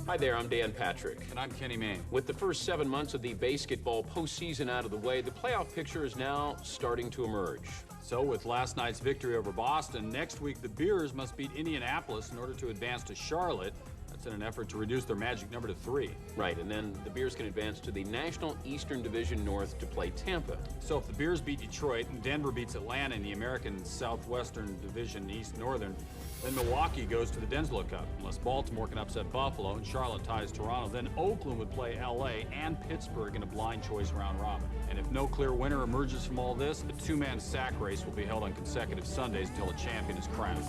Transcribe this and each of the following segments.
Hi there, I'm Dan Patrick. And I'm Kenny Mayne. With the first 7 months of the basketball postseason out of the way, the playoff picture is now starting to emerge. So with last night's victory over Boston, next week the Bears must beat Indianapolis in order to advance to Charlotte. That's in an effort to reduce their magic number to 3. Right, and then the Bears can advance to the National Eastern Division North to play Tampa. So if the Bears beat Detroit and Denver beats Atlanta in the American Southwestern Division East Northern, then Milwaukee goes to the Denslow Cup. Unless Baltimore can upset Buffalo and Charlotte ties Toronto, then Oakland would play LA and Pittsburgh in a blind choice round robin. And if no clear winner emerges from all this, a two-man sack race will be held on consecutive Sundays until a champion is crowned.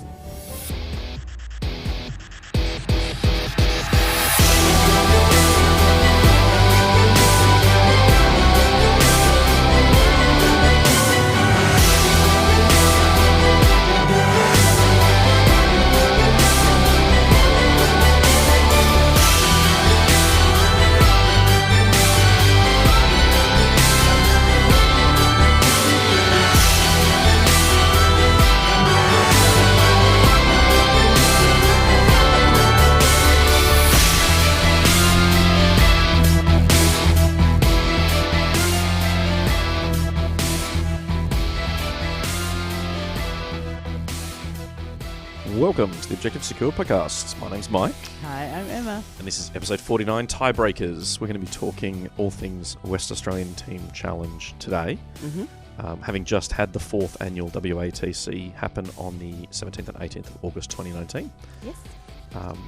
Welcome to the Objective Secure podcast. My name's Mike. Hi, I'm Emma. And this is episode 49, Tiebreakers. We're going to be talking all things West Australian Team Challenge today. Having just had the 4th annual WATC happen on the 17th and 18th of August 2019. Yes.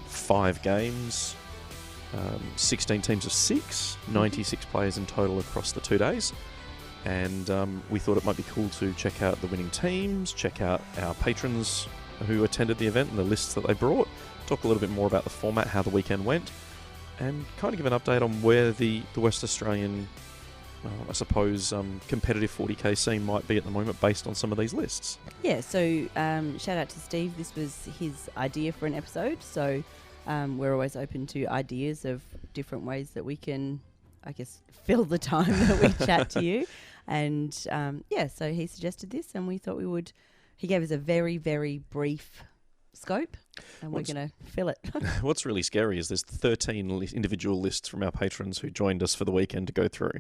5 games, 16 teams of 6, 96 players in total across the 2 days. And we thought it might be cool to check out the winning teams, check out our patrons who attended the event and the lists that they brought, talk a little bit more about the format, how the weekend went, and kind of give an update on where the West Australian, I suppose, competitive 40k scene might be at the moment based on some of these lists. Yeah, so shout out to Steve. This was his idea for an episode, so we're always open to ideas of different ways that we can, I guess, fill the time that we chat to you. And so he suggested this and we thought we would. He gave us a very, very brief scope, and we're going to fill it. What's really scary is there's 13 individual lists from our patrons who joined us for the weekend to go through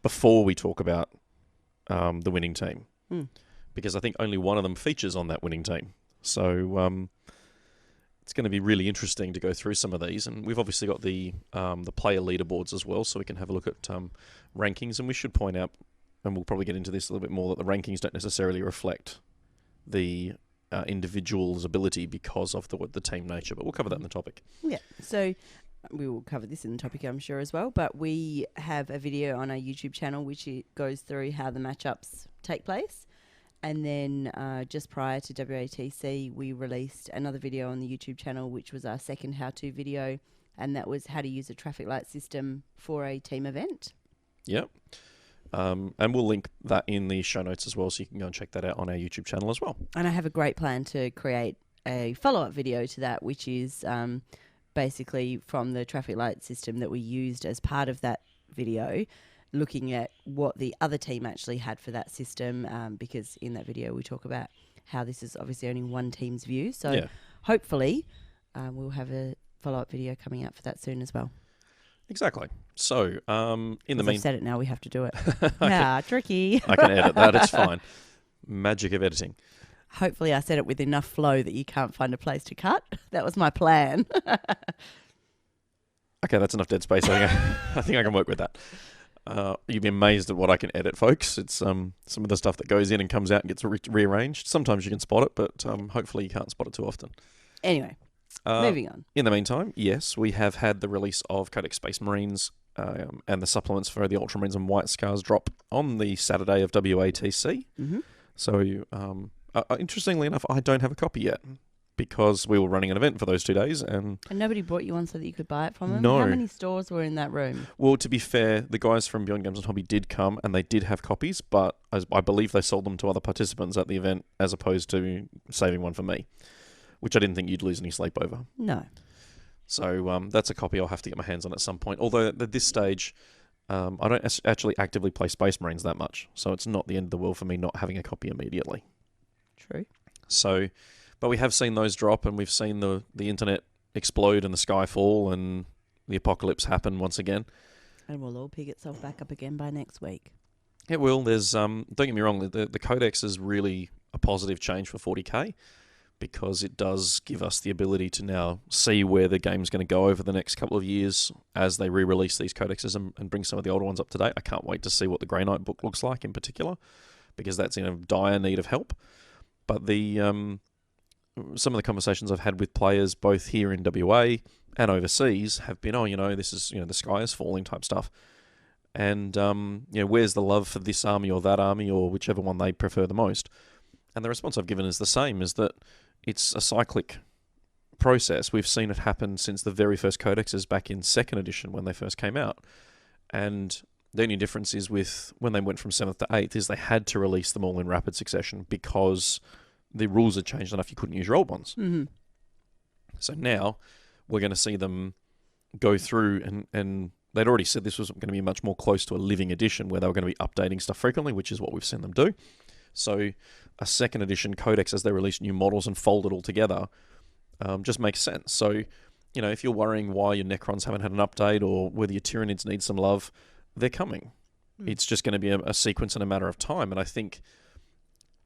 before we talk about the winning team. Because I think only one of them features on that winning team. So it's going to be really interesting to go through some of these. And we've obviously got the player leaderboards as well, so we can have a look at rankings. And we should point out, and we'll probably get into this a little bit more, that the rankings don't necessarily reflect the individual's ability because of the team nature, but we'll cover that in the topic. Yeah, so we will cover this in the topic, I'm sure, as well, but we have a video on our YouTube channel which it goes through how the matchups take place, and then just prior to WATC we released another video on the YouTube channel which was our second how-to video, and that was how to use a traffic light system for a team event. Yep. And we'll link that in the show notes as well, so you can go and check that out on our YouTube channel as well. And I have a great plan to create a follow-up video to that, which is basically from the traffic light system that we used as part of that video, looking at what the other team actually had for that system, because in that video we talk about how this is obviously only one team's view. So hopefully we'll have a follow-up video coming out for that soon as well. Exactly. So, in the meantime... I've said it now, we have to do it. Tricky. I can edit that, it's fine. Magic of editing. Hopefully I said it with enough flow that you can't find a place to cut. That was my plan. Okay, that's enough dead space. I think I can work with that. You'd be amazed at what I can edit, folks. It's some of the stuff that goes in and comes out and gets rearranged. Sometimes you can spot it, but hopefully you can't spot it too often. Anyway. Moving on. In the meantime, yes, we have had the release of Codex Space Marines and the supplements for the Ultramarines and White Scars drop on the Saturday of WATC. So, interestingly enough, I don't have a copy yet because we were running an event for those 2 days. And nobody brought you one so that you could buy it from them? No. How many stores were in that room? Well, to be fair, the guys from Beyond Games and Hobby did come and they did have copies, but I believe they sold them to other participants at the event as opposed to saving one for me, which I didn't think you'd lose any sleep over. No. So that's a copy I'll have to get my hands on at some point. Although at this stage, I don't actually actively play Space Marines that much, so it's not the end of the world for me not having a copy immediately. True. So, but we have seen those drop, and we've seen the internet explode and the sky fall, and the apocalypse happen once again. And we'll all pick itself back up again by next week. It will. There's don't get me wrong, the Codex is really a positive change for 40k because it does give us the ability to now see where the game's going to go over the next couple of years as they re-release these codexes and bring some of the older ones up to date. I can't wait to see what the Grey Knight book looks like in particular because that's in a dire need of help. But the some of the conversations I've had with players both here in WA and overseas have been, this is, the sky is falling type stuff. And, where's the love for this army or that army or whichever one they prefer the most? And the response I've given is the same, is that it's a cyclic process. We've seen it happen since the very first codexes back in 2nd edition when they first came out. And the only difference is with when they went from 7th to 8th is they had to release them all in rapid succession because the rules had changed enough you couldn't use your old ones. Mm-hmm. So now we're going to see them go through and they'd already said this was going to be much more close to a living edition where they were going to be updating stuff frequently, which is what we've seen them do. So a 2nd edition codex as they release new models and fold it all together just makes sense. So, if you're worrying why your Necrons haven't had an update or whether your Tyranids need some love, they're coming. It's just going to be a sequence in a matter of time. And I think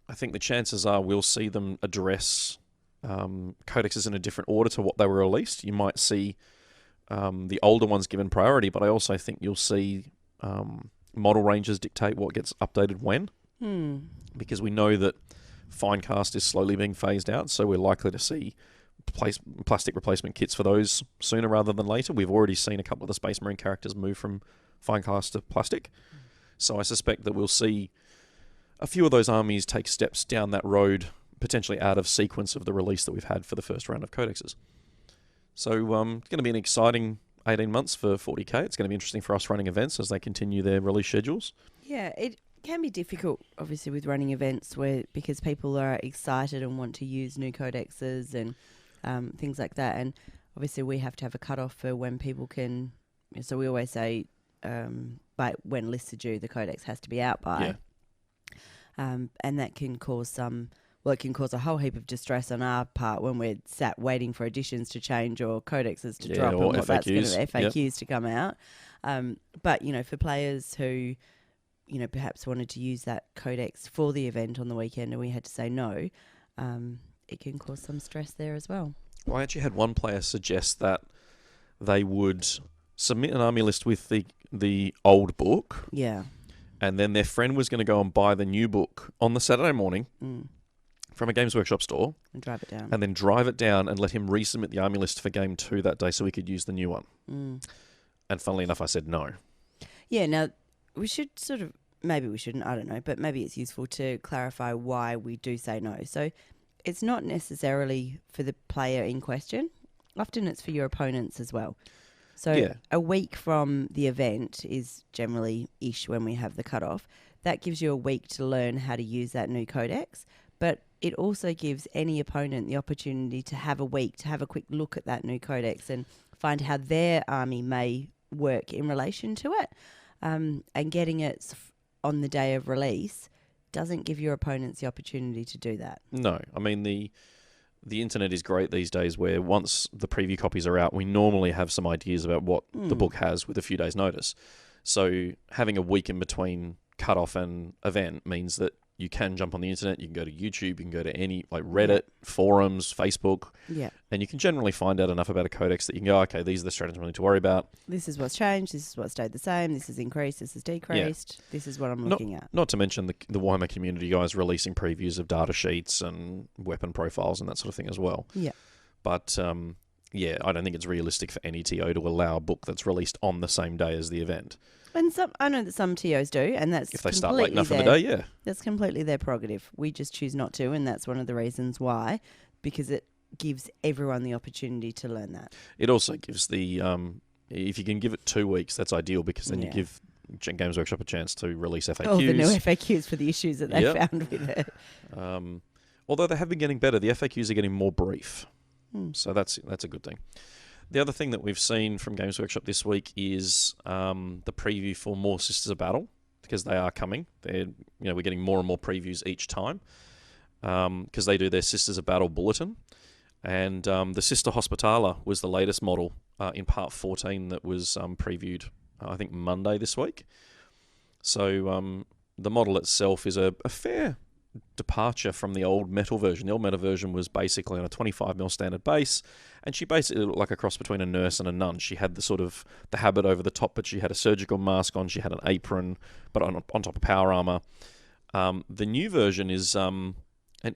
the chances are we'll see them address codexes in a different order to what they were released. You might see the older ones given priority, but I also think you'll see model ranges dictate what gets updated when. Because we know that Finecast is slowly being phased out, so we're likely to see plastic replacement kits for those sooner rather than later. We've already seen a couple of the Space Marine characters move from Finecast to plastic. So I suspect that we'll see a few of those armies take steps down that road, potentially out of sequence of the release that we've had for the first round of codexes. So it's going to be an exciting 18 months for 40k. It's going to be interesting for us running events as they continue their release schedules. Yeah, it can be difficult, obviously, with running events because people are excited and want to use new codexes and things like that. And obviously we have to have a cutoff for when people can. So we always say by when lists are due, the codex has to be out by. Yeah. And that can cause it can cause a whole heap of distress on our part when we're sat waiting for editions to change or codexes to drop or and what that's going to FAQs to come out. But, for players who, perhaps wanted to use that codex for the event on the weekend and we had to say no, it can cause some stress there as well. Well, I actually had one player suggest that they would submit an army list with the old book. Yeah. And then their friend was going to go and buy the new book on the Saturday morning from a Games Workshop store. And drive it down. And then drive it down and let him resubmit the army list for Game 2 that day so we could use the new one. And funnily enough, I said no. Yeah, now, we should maybe we shouldn't, I don't know, but maybe it's useful to clarify why we do say no. So it's not necessarily for the player in question. Often it's for your opponents as well. So a week from the event is generally ish when we have the cutoff. That gives you a week to learn how to use that new codex, but it also gives any opponent the opportunity to have a week to have a quick look at that new codex and find how their army may work in relation to it. And getting it on the day of release doesn't give your opponents the opportunity to do that. No, I mean the internet is great these days where once the preview copies are out, we normally have some ideas about what the book has with a few days' notice. So having a week in between cutoff and event means that you can jump on the internet, you can go to YouTube, you can go to any, like Reddit, forums, Facebook, and you can generally find out enough about a codex that you can go, okay, these are the stratagems we need to worry about. This is what's changed, this is what stayed the same, this has increased, this has decreased, this is what I'm looking at. Not to mention the Warhammer community guys releasing previews of data sheets and weapon profiles and that sort of thing as well. Yeah. But, I don't think it's realistic for any TO to allow a book that's released on the same day as the event. And I know that some TOs do, and that's if they start late enough in the day, yeah. That's completely their prerogative. We just choose not to, and that's one of the reasons why, because it gives everyone the opportunity to learn that. It also gives if you can give it 2 weeks, that's ideal because then you give Games Workshop a chance to release FAQs. Oh, the new FAQs for the issues that they found with it. Although they have been getting better, the FAQs are getting more brief. So that's a good thing. The other thing that we've seen from Games Workshop this week is the preview for more Sisters of Battle, because they are coming. We're getting more and more previews each time because they do their Sisters of Battle bulletin. And the Sister Hospitaler was the latest model in part 14 that was previewed, I think, Monday this week. So the model itself is a fair departure from the old metal version. The old metal version was basically on a 25mm standard base, and she basically looked like a cross between a nurse and a nun. She had the sort of the habit over the top, but she had a surgical mask on. She had an apron, but on top of power armor. The new version is an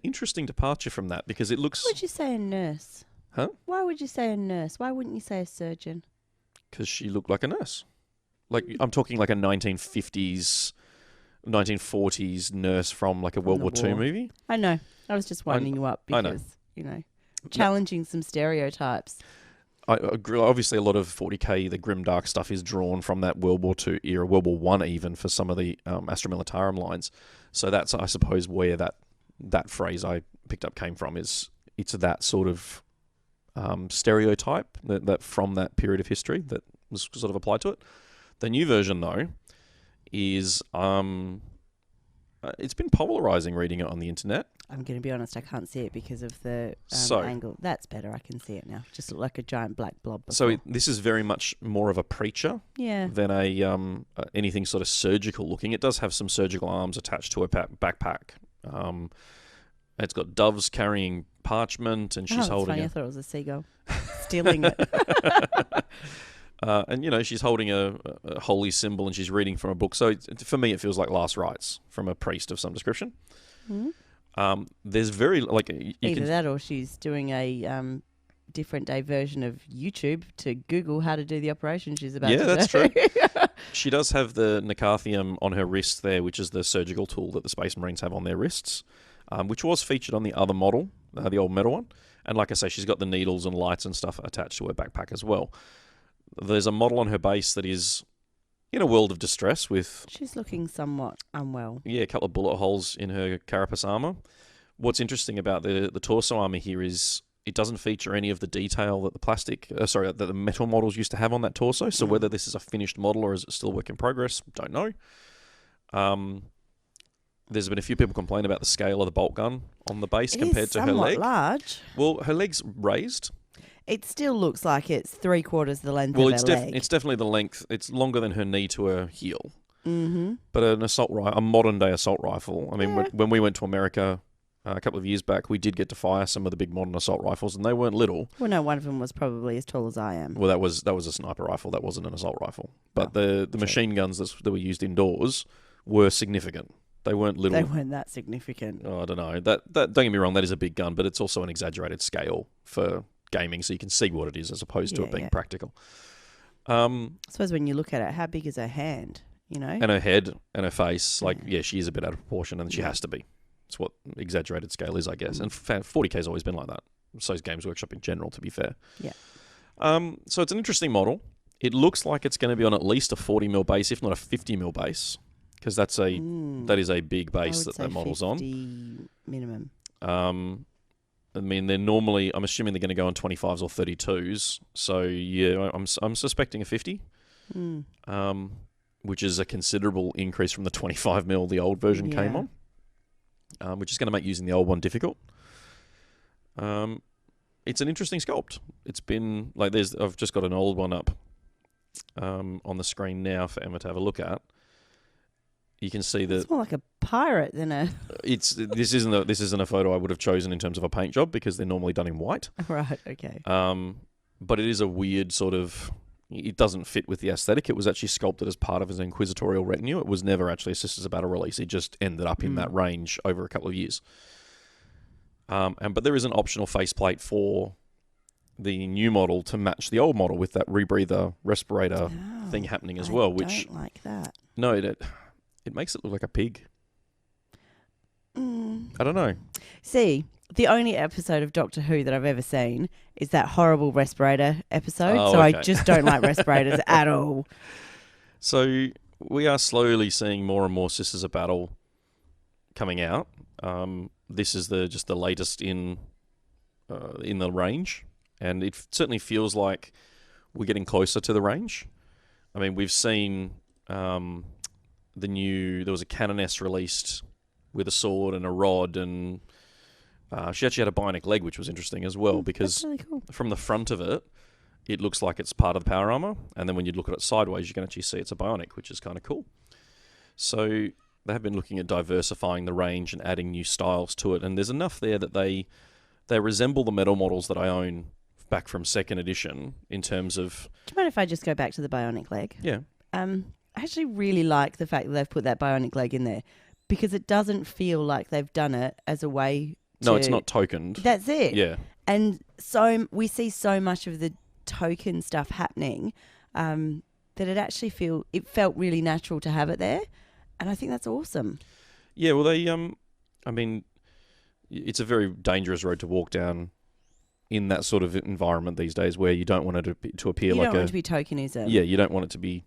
interesting departure from that because it looks... Why would you say a nurse? Huh? Why would you say a nurse? Why wouldn't you say a surgeon? Because she looked like a nurse. Like, I'm talking like a 1950s, 1940s nurse from like a World War II movie. I know. I was just winding you up because, challenging some stereotypes. I agree. Obviously, a lot of 40k, the grimdark stuff is drawn from that World War II era, World War One even, for some of the Astra Militarum lines. So that's, I suppose, where that phrase I picked up came from. It's that sort of stereotype that from that period of history that was sort of applied to it. The new version, though, is it's been polarizing reading it on the internet. I'm going to be honest, I can't see it because of the So- angle. That's better. I can see it now. Just look like a giant black blob. So this is very much more of a preacher yeah. than a anything sort of surgical looking. It does have some surgical arms attached to a backpack. It's got doves carrying parchment, and she's that's holding funny. I thought it was a seagull stealing it. and she's holding a holy symbol, and she's reading from a book. So for me, it feels like last rites from a priest of some description. Mm-hmm. There's very Either that, or she's doing a different day version of YouTube to Google how to do the operation she's about to do. Yeah, that's true. She does have the Nicarthium on her wrist there, which is the surgical tool that the Space Marines have on their wrists, which was featured on the other model, the old metal one. And like I say, she's got the needles and lights and stuff attached to her backpack as well. There's a model on her base that is in a world of distress with... She's looking somewhat unwell. Yeah, a couple of bullet holes in her carapace armor. What's interesting about the torso armor here is it doesn't feature any of the detail that that the metal models used to have on that torso. So whether this is a finished model or is it still work in progress, don't know. There's been a few people complain about the scale of the bolt gun on the base compared to her leg. It's somewhat large. Well, her leg's raised. It still looks like it's 3/4 the length of her leg. It's definitely the length. It's longer than her knee to her heel. Mm-hmm. But a modern day assault rifle. I mean, when we went to America a couple of years back, we did get to fire some of the big modern assault rifles, and they weren't little. Well, no, one of them was probably as tall as I am. Well, that was a sniper rifle. That wasn't an assault rifle. But the machine guns that were used indoors were significant. They weren't little. They weren't that significant. Oh, I don't know. That don't get me wrong. That is a big gun, but it's also an exaggerated scale for gaming, so you can see what it is as opposed to it being practical. I suppose when you look at it, how big is her hand? And her head and her face. She is a bit out of proportion, and she has to be. It's what exaggerated scale is, I guess. And 40K's always been like that. So is Games Workshop in general, to be fair. Yeah. So it's an interesting model. It looks like it's going to be on at least a 40mm base, if not a 50mm base, because that is a big base that model's 50 minimum. I mean, they're normally, I'm assuming they're going to go on 25s or 32s. So yeah, I'm suspecting a 50, which is a considerable increase from the 25mm the old version came on. Which is going to make using the old one difficult. It's an interesting sculpt. It's been like I've just got an old one up on the screen now for Emma to have a look at. You can see that it's more like a pirate than a. This isn't a photo I would have chosen in terms of a paint job because they're normally done in white. Right. Okay. But it is a weird sort of. It doesn't fit with the aesthetic. It was actually sculpted as part of his inquisitorial retinue. It was never actually a Sisters of Battle release. It just ended up in that range over a couple of years. But there is an optional faceplate for the new model to match the old model with that rebreather respirator thing happening as well. Which I don't like that. No, it makes it look like a pig. I don't know. See, the only episode of Doctor Who that I've ever seen is that horrible respirator episode. Oh, so okay. I just don't like respirators at all. So we are slowly seeing more and more Sisters of Battle coming out. This is just the latest in the range, and it certainly feels like we're getting closer to the range. I mean, we've seen there was a Canoness released with a sword and a rod, and she actually had a bionic leg, which was interesting as well, because That's really cool. from the front of it, it looks like it's part of the power armor, and then when you look at it sideways, you can actually see it's a bionic, which is kind of cool. So they have been looking at diversifying the range and adding new styles to it, and there's enough there that they resemble the metal models that I own back from 2nd edition in terms of... Do you mind if I just go back to the bionic leg? Yeah. I actually really like the fact that they've put that bionic leg in there, because it doesn't feel like they've done it as a way to... No, it's not tokened. That's it. Yeah. And so we see so much of the token stuff happening that it felt really natural to have it there, and I think that's awesome. Yeah, well, they... I mean, it's a very dangerous road to walk down in that sort of environment these days, where you don't want it to appear you like don't want it to be tokenism. Yeah, you don't want it to be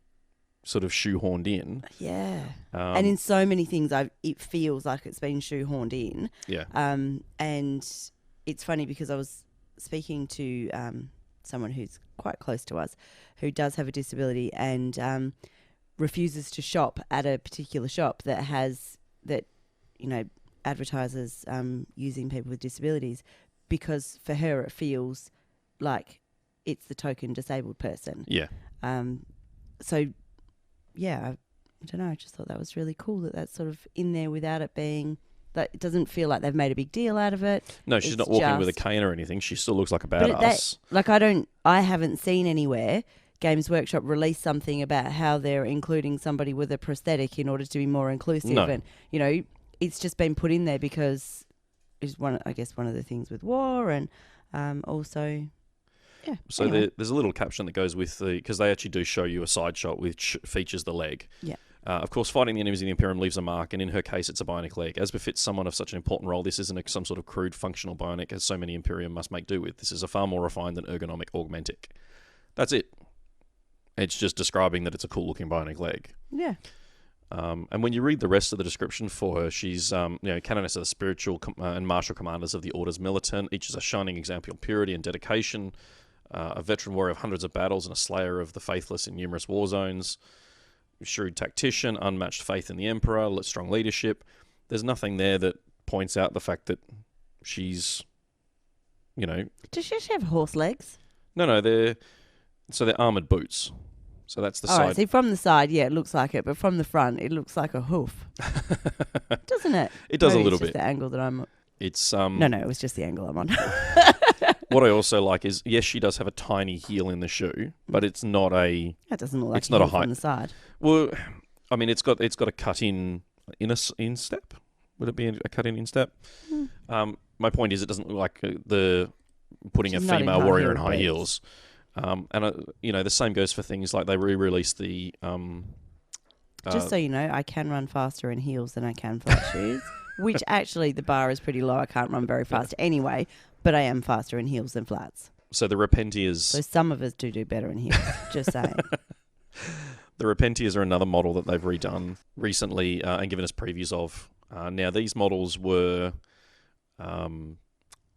sort of shoehorned in. Yeah. And in so many things, it feels like it's been shoehorned in. Yeah. And it's funny because I was speaking to someone who's quite close to us who does have a disability and refuses to shop at a particular shop that advertises using people with disabilities, because for her it feels like it's the token disabled person. Yeah. So, yeah, I don't know. I just thought that was really cool that that's sort of in there without it being... That it doesn't feel like they've made a big deal out of it. No, she's not walking with a cane or anything. She still looks like a badass. I haven't seen anywhere Games Workshop release something about how they're including somebody with a prosthetic in order to be more inclusive. No. And, it's just been put in there because it's one of the things with war and also... Yeah. So anyway. there's a little caption that goes with because they actually do show you a side shot which features the leg. Yeah. Of course, fighting the enemies of the Imperium leaves a mark, and in her case, it's a bionic leg. As befits someone of such an important role, this isn't some sort of crude functional bionic, as so many Imperium must make do with. This is a far more refined and ergonomic augmentic. That's it. It's just describing that it's a cool-looking bionic leg. Yeah. And when you read the rest of the description for her, she's canoness of the spiritual and martial commanders of the Orders Militant. Each is a shining example of purity and dedication, a veteran warrior of hundreds of battles and a slayer of the faithless in numerous war zones. Shrewd tactician, unmatched faith in the Emperor, strong leadership. There's nothing there that points out the fact that she's, Does she actually have horse legs? No, they're armoured boots. So that's the All side. right, see, from the side, yeah, it looks like it, but from the front, it looks like a hoof. Doesn't it? It does Maybe a little it's just bit. the angle that I'm... It's No, it was just the angle I'm on. What I also like is, yes, she does have a tiny heel in the shoe, but it's not a... That doesn't look like it's not a height from the side. Well, I mean, it's got a cut in instep. Would it be a cut in instep? My point is, it doesn't look like putting She's a not in female high warrior in heel high boots. heels. The same goes for things like they re-released the... Just so you know, I can run faster in heels than I can flat shoes, which actually the bar is pretty low. I can't run very fast anyway, but I am faster in heels than flats. So the Repentiers... So some of us do better in heels, just saying. The Repentiers are another model that they've redone recently and given us previews of. Now, these models were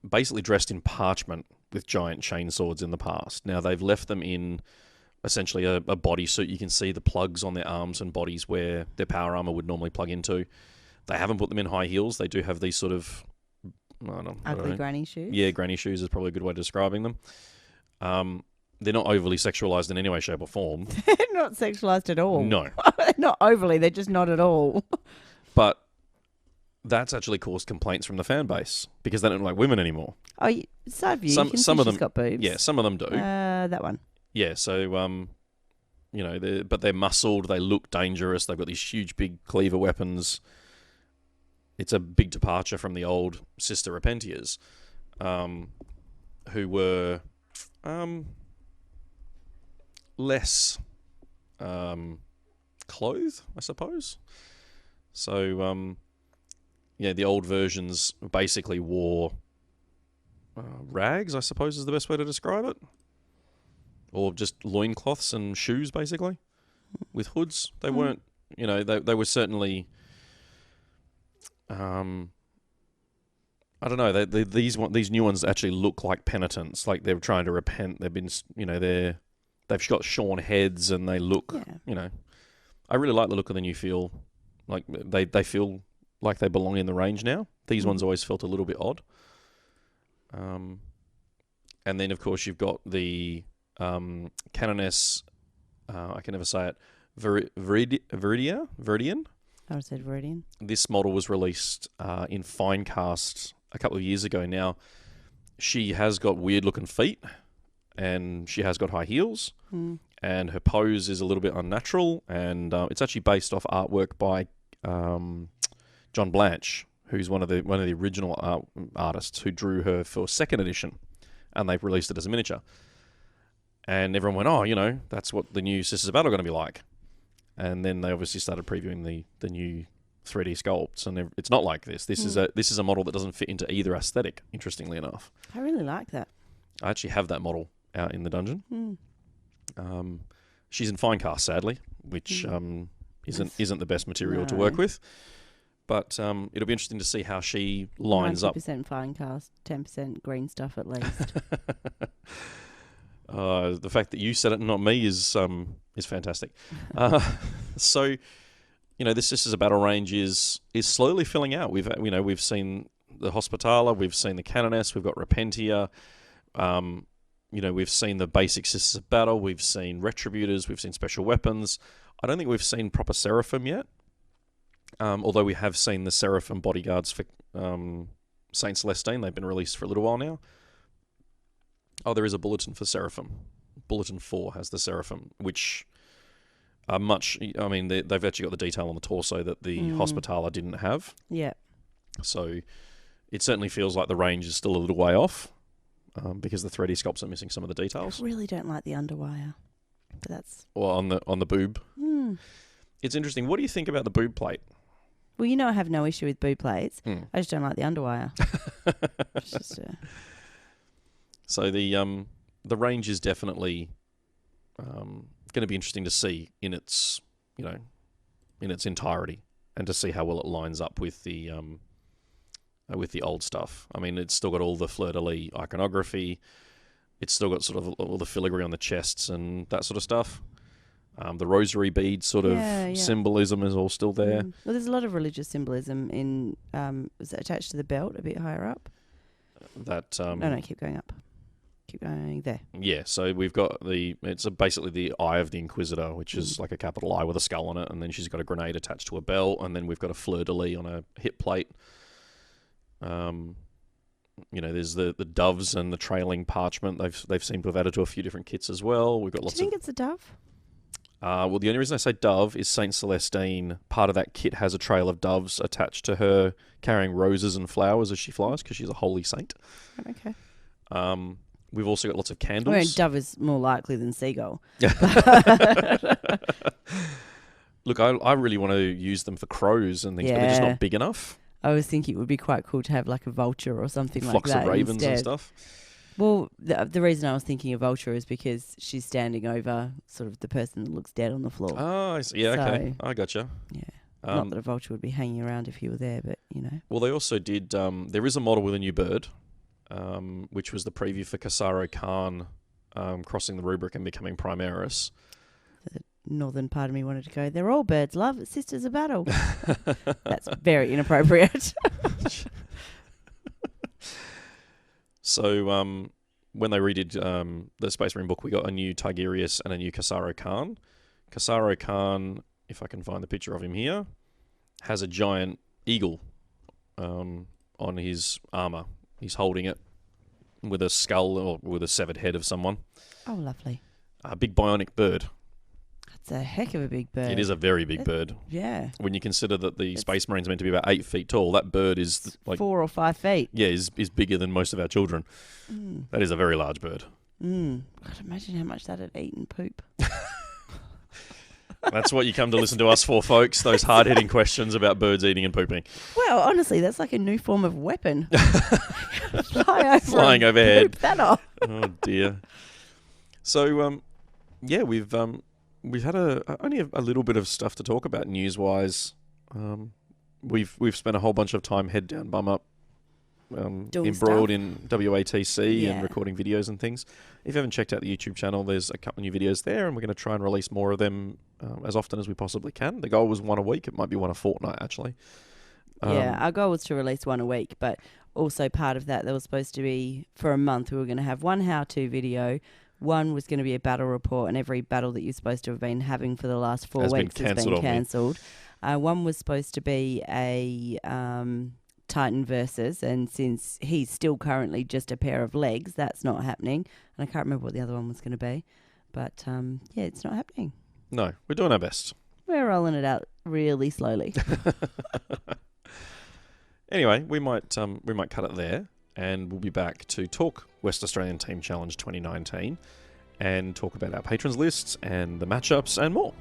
basically dressed in parchment with giant chainswords in the past. Now, they've left them in essentially a bodysuit. You can see the plugs on their arms and bodies where their power armor would normally plug into. They haven't put them in high heels. They do have these sort of... Ugly granny shoes? Yeah, granny shoes is probably a good way of describing them. They're not overly sexualized in any way, shape, or form. They're not sexualized at all. No. Not overly, they're just not at all. But that's actually caused complaints from the fan base because they don't like women anymore. Oh, side view, you can see of she's them got boobs. Yeah, some of them do. That one. Yeah, so but they're muscled. They look dangerous. They've got these huge, big cleaver weapons. It's a big departure from the old sister Repentiers, who were less clothed, I suppose. So, the old versions basically wore rags, I suppose is the best way to describe it. Or just loincloths and shoes, basically, with hoods. They weren't, they were certainly... I don't know. These new ones actually look like penitents, like they're trying to repent. They've been, they've got shorn heads and they look, I really like the look of the new feel. Like they feel like they belong in the range now. These ones always felt a little bit odd. And then of course you've got the Canoness, I can never say it, Veridian. I said Viridian. This model was released in fine cast a couple of years ago now. She has got weird looking feet and she has got high heels and her pose is a little bit unnatural, and it's actually based off artwork by John Blanche, who's one of the original artists who drew her for 2nd edition, and they've released it as a miniature. And everyone went, oh, you know, that's what the new Sisters of Battle are going to be like. And then they obviously started previewing the new 3D sculpts, and it's not like this. This is a model that doesn't fit into either aesthetic, interestingly enough. I really like that. I actually have that model out in the dungeon. She's in fine cast, sadly, which isn't the best material to work with. But it'll be interesting to see how she lines up. 90% fine cast, 10% green stuff at least. The fact that you said it and not me is fantastic. So, you know, this Sisters of Battle range is slowly filling out. We've seen the Hospitaller, we've seen the Canoness, we've got Repentia. We've seen the basic Sisters of Battle, we've seen Retributors, we've seen special weapons. I don't think we've seen proper Seraphim yet. Although we have seen the Seraphim bodyguards for Saint Celestine. They've been released for a little while now. Oh, there is a bulletin for Seraphim. Bulletin 4 has the Seraphim, which are much... I mean, they've actually got the detail on the torso that the Hospitaller didn't have. Yeah. So it certainly feels like the range is still a little way off because the 3D sculpts are missing some of the details. I really don't like the underwire. But that's... Well, on the boob. It's interesting. What do you think about the boob plate? Well, you know I have no issue with boob plates. I just don't like the underwire. It's just... So the range is definitely going to be interesting to see in its entirety, and to see how well it lines up with the old stuff. I mean, it's still got all the fleur-de-lis iconography. It's still got sort of all the filigree on the chests and that sort of stuff. The rosary bead sort of symbolism is all still there. Well, there's a lot of religious symbolism in. Was it attached to the belt a bit higher up? That No, keep going up. Keep going there. Yeah, so we've got it's basically the Eye of the Inquisitor, which is like a capital I with a skull on it, and then she's got a grenade attached to a belt, and then we've got a fleur-de-lis on a hip plate. There's the doves and the trailing parchment. They've seemed to have added to a few different kits as well. We've got lots. Do you think it's a dove? Well, the only reason I say dove is Saint Celestine. Part of that kit has a trail of doves attached to her, carrying roses and flowers as she flies, because she's a holy saint. Okay. We've also got lots of candles. I mean, dove is more likely than seagull. Look, I really want to use them for crows and things, but they're just not big enough. I was thinking it would be quite cool to have like a vulture or something like that. Flocks of ravens instead. And stuff. Well, the reason I was thinking of vulture is because she's standing over sort of the person that looks dead on the floor. Oh, I see. Yeah, okay. I gotcha. Yeah. Not that a vulture would be hanging around if you were there, but, you know. Well, they also did... there is a model with a new bird, which was the preview for Casaro Khan crossing the rubric and becoming Primaris. The northern part of me wanted to go, they're all birds, love, it's Sisters of Battle. That's very inappropriate. So when they redid the Space Marine book, we got a new Tigerius and a new Casaro Khan. Casaro Khan, if I can find the picture of him here, has a giant eagle on his armour. He's holding it with a skull or with a severed head of someone. Oh, lovely. A big bionic bird. That's a heck of a big bird. It is a very big bird. Yeah. When you consider that the Space Marine's meant to be about 8 feet tall, that bird is like 4 or 5 feet. Yeah, is bigger than most of our children. That is a very large bird. God, imagine how much that'd eat and poop. That's what you come to listen to us for, folks. Those hard-hitting questions about birds eating and pooping. Well, honestly, that's like a new form of weapon. Flying overhead. Poop that off. Oh dear. So, we've had only a little bit of stuff to talk about news-wise. We've spent a whole bunch of time head down, bum up, embroiled in WATC and recording videos and things. If you haven't checked out the YouTube channel, there's a couple of new videos there, and we're going to try and release more of them as often as we possibly can. The goal was one a week. It might be one a fortnight, actually. Our goal was to release one a week, but also part of that, there was supposed to be, for a month, we were going to have one how-to video, One was going to be a battle report, and every battle that you're supposed to have been having for the last 4 weeks has been cancelled. One was supposed to be a Titan versus, and since he's still currently just a pair of legs, that's not happening. And I can't remember what the other one was going to be. But, yeah, it's not happening. No, we're doing our best. We're rolling it out really slowly. Anyway, we might cut it there, and we'll be back to talk West Australian Team Challenge 2019 and talk about our patrons lists and the matchups and more.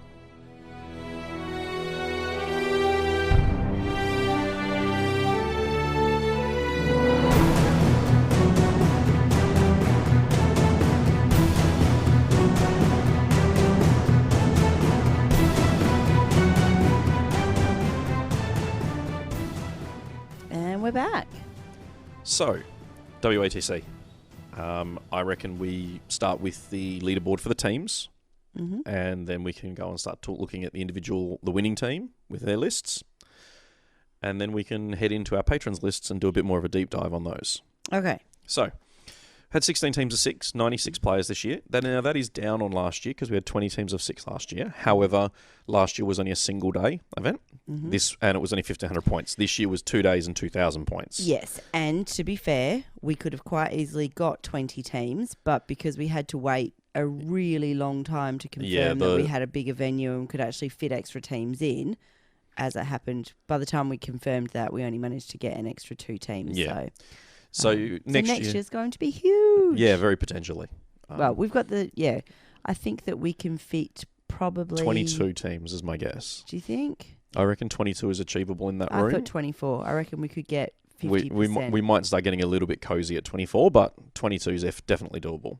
Back. So, WATC. I reckon we start with the leaderboard for the teams, and then we can go and start looking at the winning team with their lists, and then we can head into our patrons lists and do a bit more of a deep dive on those. Okay. So, had 16 teams of 6, 96 players this year. That is down on last year because we had 20 teams of 6 last year. However, last year was only a single day event. And it was only 1,500 points. This year was 2 days and 2,000 points. Yes, and to be fair, we could have quite easily got 20 teams, but because we had to wait a really long time to confirm that we had a bigger venue and could actually fit extra teams in, as it happened, by the time we confirmed that, we only managed to get an extra 2 teams. Yeah. So next year's going to be huge. Yeah, very potentially. Well, we've got I think that we can fit probably 22 teams is my guess. Do you think? I reckon 22 is achievable in that room. I thought 24. I reckon we could get 50%. We might start getting a little bit cozy at 24, but 22 is definitely doable.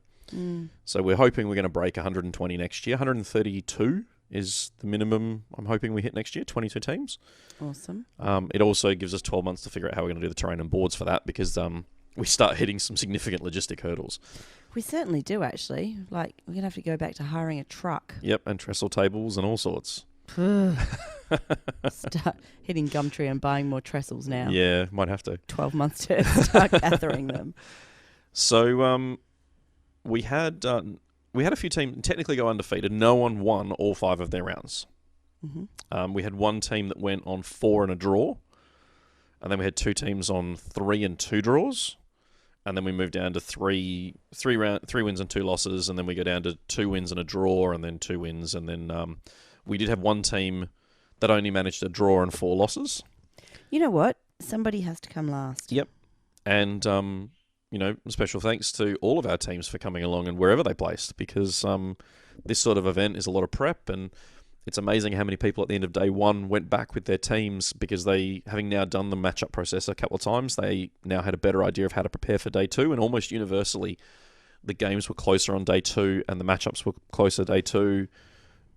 So we're hoping we're going to break 120 next year. 132 is the minimum I'm hoping we hit next year, 22 teams. Awesome. It also gives us 12 months to figure out how we're going to do the terrain and boards for that because we start hitting some significant logistic hurdles. We certainly do, actually. Like, we're going to have to go back to hiring a truck. Yep, and trestle tables and all sorts. Start hitting Gumtree and buying more trestles now. Yeah, might have to. 12 months to start gathering them. So we had a few teams technically go undefeated. No one won all 5 of their rounds. We had one team that went on 4 and a draw, and then we had 2 teams on 3 and 2 draws, and then we moved down to three wins and 2 losses, and then we go down to 2 wins and a draw, and then 2 wins, and then we did have one team that only managed a draw and 4 losses. You know what? Somebody has to come last. Yep, and special thanks to all of our teams for coming along and wherever they placed, because this sort of event is a lot of prep, and it's amazing how many people at the end of day 1 went back with their teams because they, having now done the matchup process a couple of times, they now had a better idea of how to prepare for day 2, and almost universally the games were closer on day 2 and the matchups were closer day 2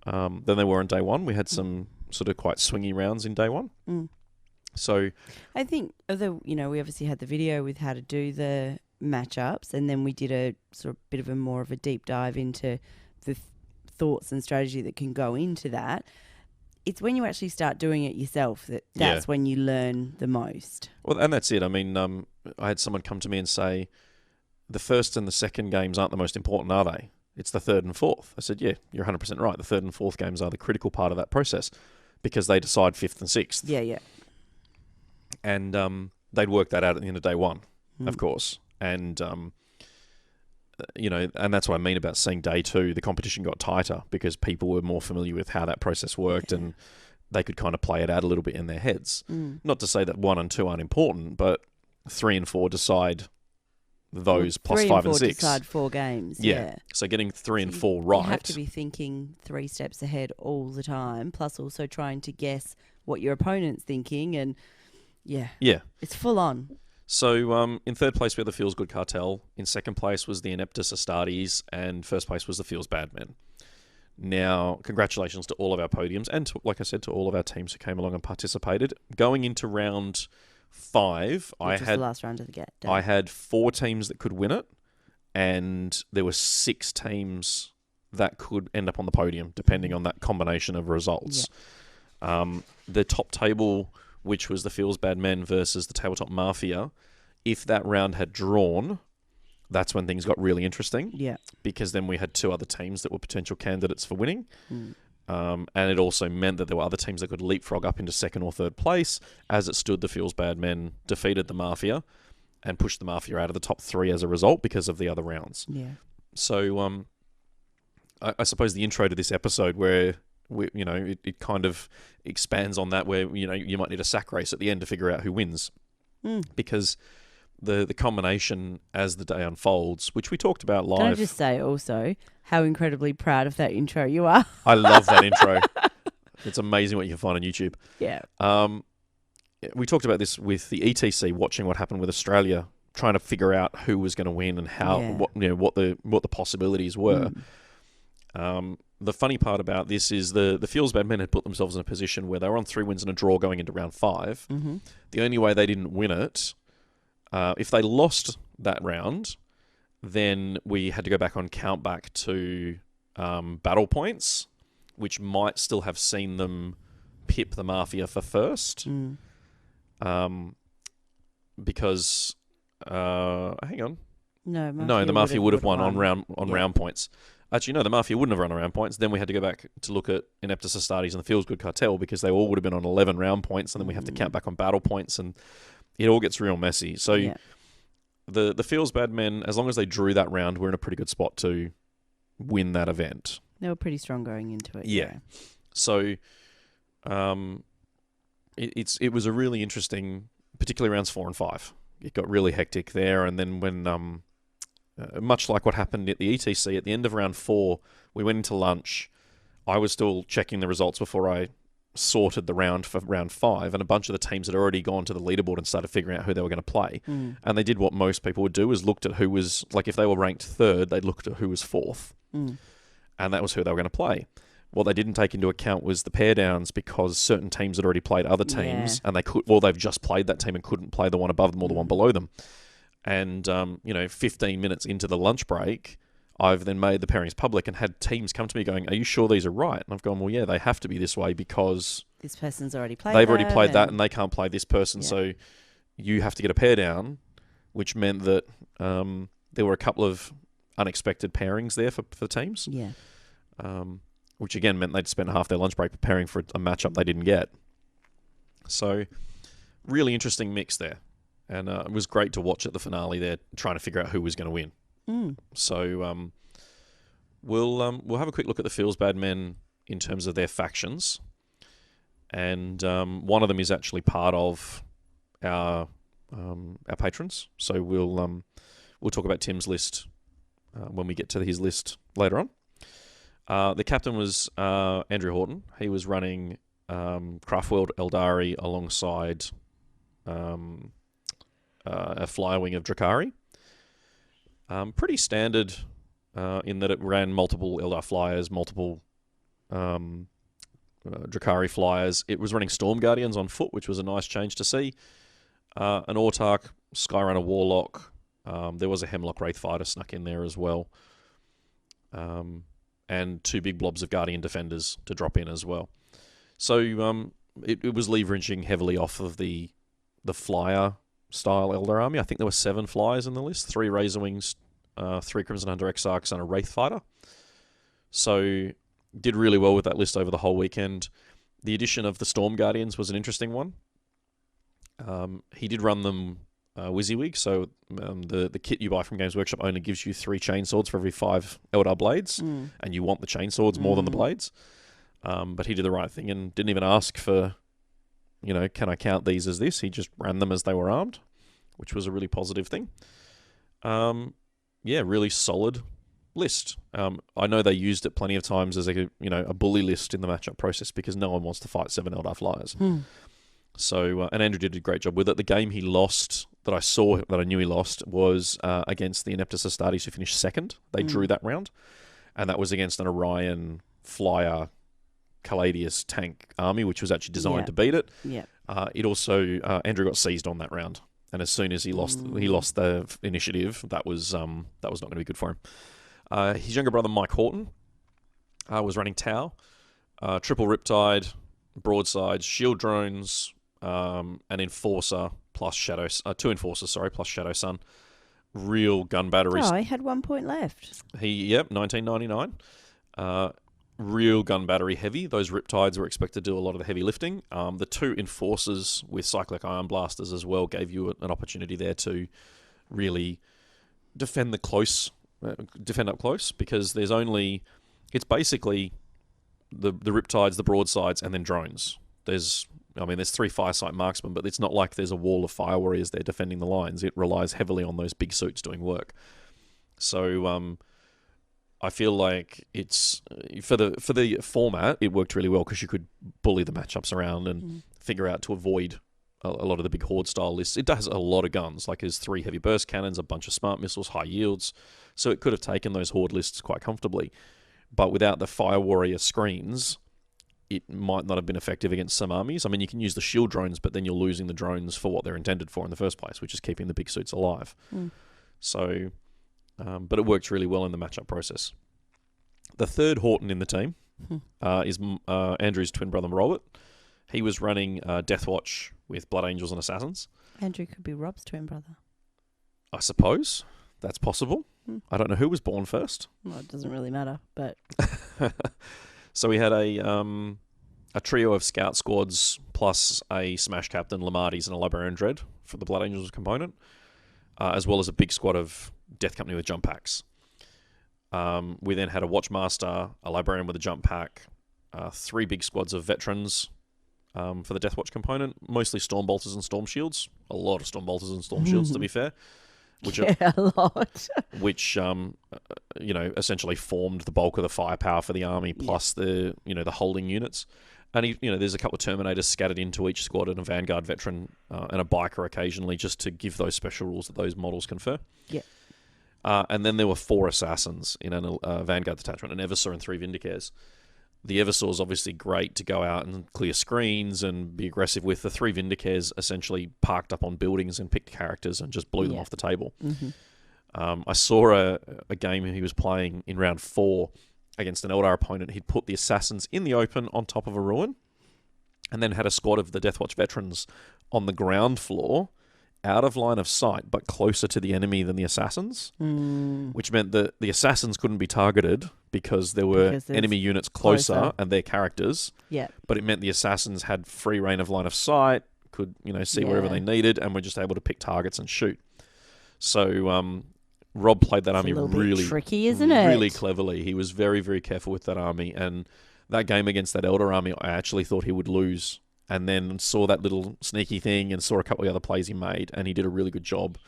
than they were on day 1. We had some sort of quite swingy rounds in day 1. So I think, although, we obviously had the video with how to do the matchups, and then we did a sort of bit of a more of a deep dive into the thoughts and strategy that can go into that. It's when you actually start doing it yourself that's when you learn the most. Well, and that's it. I mean, I had someone come to me and say, the first and the second games aren't the most important, are they? It's the third and fourth. I said, yeah, you're 100% right. The third and fourth games are the critical part of that process because they decide 5th and 6th. Yeah. And they'd work that out at the end of day 1, of course. And, and that's what I mean about saying day 2, the competition got tighter because people were more familiar with how that process worked and they could kind of play it out a little bit in their heads. Not to say that 1 and 2 aren't important, but 3 and 4 decide those plus 5 and 6. 3 and 4 decide 4 games. Yeah. So getting 3 and 4 right. You have to be thinking 3 steps ahead all the time, plus also trying to guess what your opponent's thinking. And yeah. It's full on. So in third place, we had the Feels Good Cartel. In second place was the Ineptus Astartes. And first place was the Feels Bad Men. Now, congratulations to all of our podiums and, like I said, to all of our teams who came along and participated. Going into round 5, Which was the last round of the day. I had 4 teams that could win it, and there were 6 teams that could end up on the podium, depending on that combination of results. The top table, which was the Feels Bad Men versus the Tabletop Mafia, if that round had drawn, that's when things got really interesting. Yeah. Because then we had two other teams that were potential candidates for winning. And it also meant that there were other teams that could leapfrog up into second or third place. As it stood, the Feels Bad Men defeated the Mafia and pushed the Mafia out of the top 3 as a result because of the other rounds. Yeah. So I suppose the intro to this episode where it kind of expands on that, where you might need a sack race at the end to figure out who wins, because the combination as the day unfolds, which we talked about live. Can I just say also how incredibly proud of that intro you are? I love that intro. It's amazing what you can find on YouTube. Yeah. We talked about this with the ETC, watching what happened with Australia, trying to figure out who was going to win and how, what the possibilities were. The funny part about this is the Feels Bad Men had put themselves in a position where they were on 3 wins and a draw going into round 5. The only way they didn't win it, if they lost that round, then we had to go back on count back to battle points, which might still have seen them pip the Mafia for first. Because hang on. No, the Mafia would have won on round points. Actually, no, the Mafia wouldn't have run on round points. Then we had to go back to look at Ineptus Astartes and the Feels Good Cartel, because they all would have been on 11 round points, and then we have to count back on battle points, and it all gets real messy. So the Feels Bad Men, as long as they drew that round, we're in a pretty good spot to win that event. They were pretty strong going into it. Yeah. So it was a really interesting, particularly rounds 4 and 5. It got really hectic there, and then when much like what happened at the ETC, at the end of round 4, we went into lunch. I was still checking the results before I sorted the round for round 5, and a bunch of the teams had already gone to the leaderboard and started figuring out who they were going to play. And they did what most people would do, is looked at who was, like if they were ranked 3rd, they'd looked at who was 4th. And that was who they were going to play. What they didn't take into account was the pair downs, because certain teams had already played other teams, and they've just played that team and couldn't play the one above them or the one below them. And 15 minutes into the lunch break, I've then made the pairings public and had teams come to me going, "Are you sure these are right?" And I've gone, "Well, yeah, they have to be this way because this person's already played. They've already played that, and they can't play this person. So you have to get a pair down," which meant that there were a couple of unexpected pairings there for teams. Yeah. Which again meant they'd spend half their lunch break preparing for a matchup they didn't get. So really interesting mix there. And it was great to watch at the finale there, trying to figure out who was going to win. So we'll have a quick look at the Feels Bad Men in terms of their factions. And one of them is actually part of our patrons. So we'll talk about Tim's list when we get to his list later on. The captain was Andrew Horton. He was running Craftworld Eldari alongside a fly wing of Drakari. Pretty standard in that it ran multiple Eldar flyers, multiple Drakari flyers. It was running Storm Guardians on foot, which was a nice change to see. An Autark, Skyrunner Warlock. There was a Hemlock Wraithfighter snuck in there as well. And 2 big blobs of Guardian Defenders to drop in as well. So it was leveraging heavily off of the flyer style Eldar army. I think there were 7 flyers in the list, 3 Razor Wings, 3 Crimson Hunter Exarchs, and a Wraithfighter. So did really well with that list over the whole weekend. The addition of the Storm Guardians was an interesting one. He did run them WYSIWYG, so the kit you buy from Games Workshop only gives you 3 chainswords for every 5 Eldar blades, and you want the chainswords more than the blades. But he did the right thing and didn't even ask for, can I count these as this? He just ran them as they were armed, which was a really positive thing. Really solid list. I know they used it plenty of times as a bully list in the matchup process, because no one wants to fight 7 Eldar flyers. So, and Andrew did a great job with it. The game he lost, that I knew he lost, was against the Ineptus Astartes, who finished 2nd. They drew that round, and that was against an Orion flyer Caladius tank army, which was actually designed to beat it. It also Andrew got seized on that round, and as soon as he lost the initiative, that was not going to be good for him. His younger brother Mike Horton was running Tau, triple Riptide, broadsides, shield drones, an enforcer plus Shadow, 2 enforcers, plus Shadow Sun, real gun battery. Oh, he had 1 point left. 1999. Real gun battery heavy. Those Riptides were expected to do a lot of the heavy lifting. The two Enforcers with cyclic ion blasters as well gave you an opportunity there to really defend up close, because it's basically the Riptides, the broadsides, and then drones. There's 3 Firesight marksmen, but it's not like there's a wall of fire warriors there defending the lines. It relies heavily on those big suits doing work. So I feel like it's for the format, it worked really well because you could bully the matchups around and figure out to avoid a lot of the big horde style lists. It does a lot of guns, like there's 3 heavy burst cannons, a bunch of smart missiles, high yields, so it could have taken those horde lists quite comfortably. But without the fire warrior screens, it might not have been effective against some armies. I mean, you can use the shield drones, but then you're losing the drones for what they're intended for in the first place, which is keeping the big suits alive. So, but it works really well in the matchup process. The third Horton in the team is Andrew's twin brother, Robert. He was running Deathwatch with Blood Angels and Assassins. Andrew could be Rob's twin brother. I suppose that's possible. I don't know who was born first. Well, it doesn't really matter, but... So we had a trio of scout squads plus a Smash Captain, Lamarties, and a Librarian Dread for the Blood Angels component, as well as a big squad of Death Company with jump packs. We then had a Watchmaster, a Librarian with a jump pack, 3 big squads of veterans for the Deathwatch component, mostly Storm Bolters and Storm Shields. A lot of Storm Bolters and Storm Shields, to be fair. A lot. Which, essentially formed the bulk of the firepower for the army, plus the holding units. And, there's a couple of Terminators scattered into each squad and a Vanguard veteran and a Biker occasionally, just to give those special rules that those models confer. Yeah. And then there were 4 Assassins in a Vanguard detachment, an Eversaw and 3 Vindicares. The Eversaw is obviously great to go out and clear screens and be aggressive with. The 3 Vindicares essentially parked up on buildings and picked characters and just blew them off the table. I saw a game he was playing in round 4 against an Eldar opponent. He'd put the Assassins in the open on top of a ruin and then had a squad of the Deathwatch veterans on the ground floor, out of line of sight, but closer to the enemy than the Assassins, which meant that the Assassins couldn't be targeted because there were enemy units closer and their characters. Yeah. But it meant the Assassins had free reign of line of sight, could see wherever they needed, and were just able to pick targets and shoot. So Rob played that army really tricky, isn't it? Really cleverly. He was very, very careful with that army, and that game against that Eldar army, I actually thought he would lose. And then saw that little sneaky thing and saw a couple of other plays he made, and he did a really good job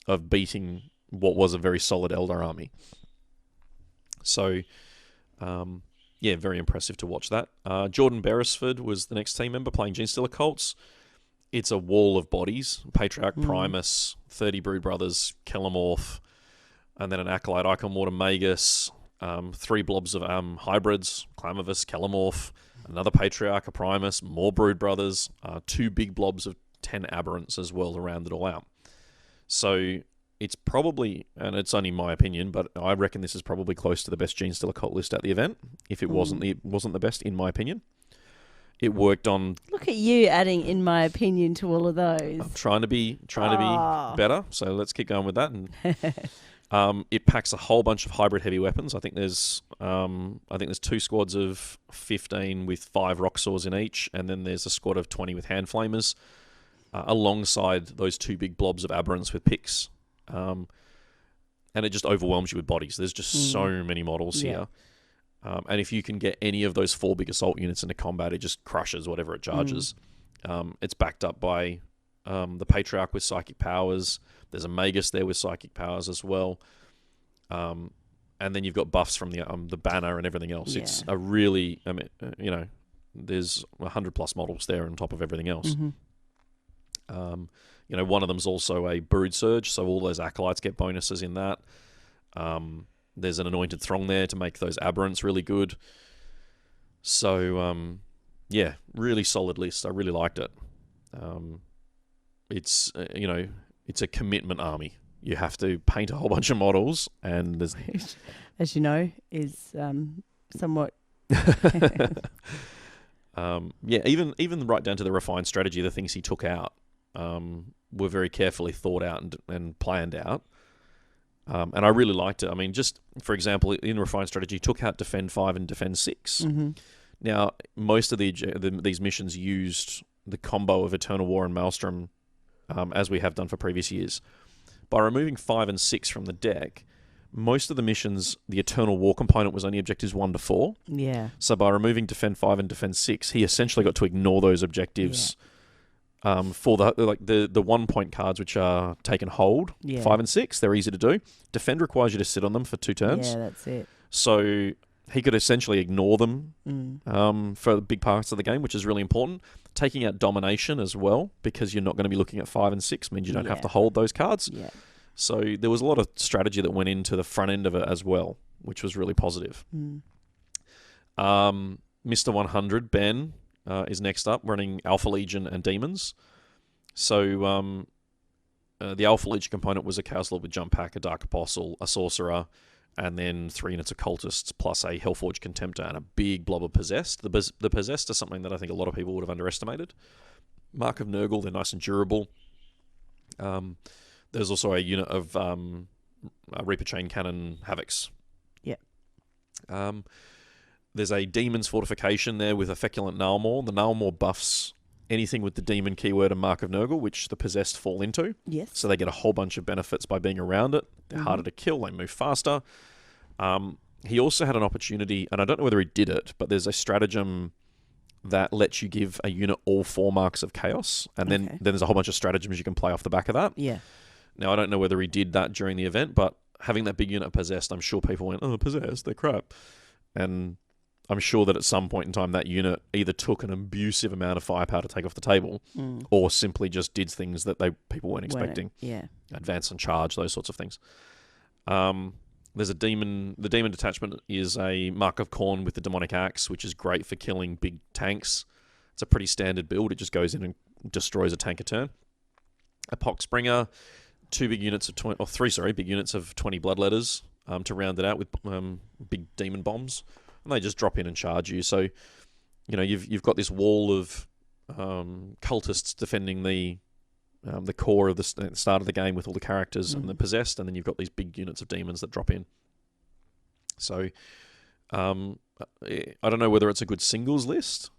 of beating what was a very solid Eldar army. So, very impressive to watch that. Jordan Beresford was the next team member playing Genestealer Cults. It's a wall of bodies. Patriarch Primus, 30 Brood Brothers, Kelemorph, and then an Acolyte, Icon Mortar Magus, 3 blobs of hybrids, Clamavus, Kelemorph, another Patriarch, a Primus, more Brood Brothers, 2 big blobs of 10 Aberrants as well to round it all out. So it's probably, and it's only my opinion, but I reckon this is probably close to the best Genestealer Cult list at the event, if it wasn't the best, in my opinion. It worked on... Look at you adding "in my opinion" to all of those. I'm trying to be better, so let's keep going with that. And it packs a whole bunch of hybrid heavy weapons. I think there's 2 squads of 15 with 5 rock saws in each, and then there's a squad of 20 with hand flamers, alongside those 2 big blobs of aberrants with picks. And it just overwhelms you with bodies. There's just so many models here. And if you can get any of those 4 big assault units into combat, it just crushes whatever it charges. It's backed up by the Patriarch with psychic powers. There's a Magus there with psychic powers as well. And then you've got buffs from the banner and everything else. Yeah. It's a really, there's 100 plus models there on top of everything else. One of them's also a Brood Surge, so all those Acolytes get bonuses in that. There's an Anointed Throng there to make those Aberrants really good. So, really solid list. I really liked it. It's, it's a commitment army. You have to paint a whole bunch of models, and there's... As you know, is somewhat... even right down to the refined strategy, the things he took out were very carefully thought out and planned out. And I really liked it. I mean, just for example, in Refined Strategy, took out Defend 5 and Defend 6. Mm-hmm. Now, most of these missions used the combo of Eternal War and Maelstrom, as we have done for previous years. By removing 5 and 6 from the deck, most of the missions, the Eternal War component was only objectives 1 to 4. Yeah. So by removing Defend 5 and Defend 6, he essentially got to ignore those objectives for the 1 point cards, which are take and hold, 5 and 6. They're easy to do. Defend requires you to sit on them for 2 turns. Yeah, that's it. So he could essentially ignore them for big parts of the game, which is really important. Taking out Domination as well, because you're not going to be looking at 5 and 6, means you don't have to hold those cards. Yeah. So there was a lot of strategy that went into the front end of it as well, which was really positive. Mr. 100, Ben, is next up, running Alpha Legion and Demons. So the Alpha Legion component was a Chaos Lord with Jump Pack, a Dark Apostle, a Sorcerer, and then 3 units of Cultists, plus a Hellforge Contemptor and a big blob of Possessed. The Possessed is something that I think a lot of people would have underestimated. Mark of Nurgle, they're nice and durable. There's also a unit of Reaper Chain Cannon Havocs. Yeah. There's a Demon's Fortification there with a Feculent Nalmor. The Nalmor buffs anything with the Demon keyword and Mark of Nurgle, which the Possessed fall into. Yes. So they get a whole bunch of benefits by being around it. They're harder to kill. They move faster. He also had an opportunity, and I don't know whether he did it, but there's a stratagem that lets you give a unit all 4 marks of chaos, and then there's a whole bunch of stratagems you can play off the back of that. Yeah. Now, I don't know whether he did that during the event, but having that big unit of Possessed, I'm sure people went, oh, Possessed, they're crap. And I'm sure that at some point in time, that unit either took an abusive amount of firepower to take off the table, or simply just did things that people weren't expecting. Advance and charge, those sorts of things. There's a demon. The demon detachment is a Mark of Khorne with the Demonic Axe, which is great for killing big tanks. It's a pretty standard build. It just goes in and destroys a tank a turn. A Poxbringer, 2 big units of 20, or 3 big units of 20 Bloodletters to round it out with big demon bombs, and they just drop in and charge you. So, you know, you've got this wall of cultists defending the core of the start of the game with all the characters and the Possessed, and then you've got these big units of demons that drop in. So, I don't know whether it's a good singles list,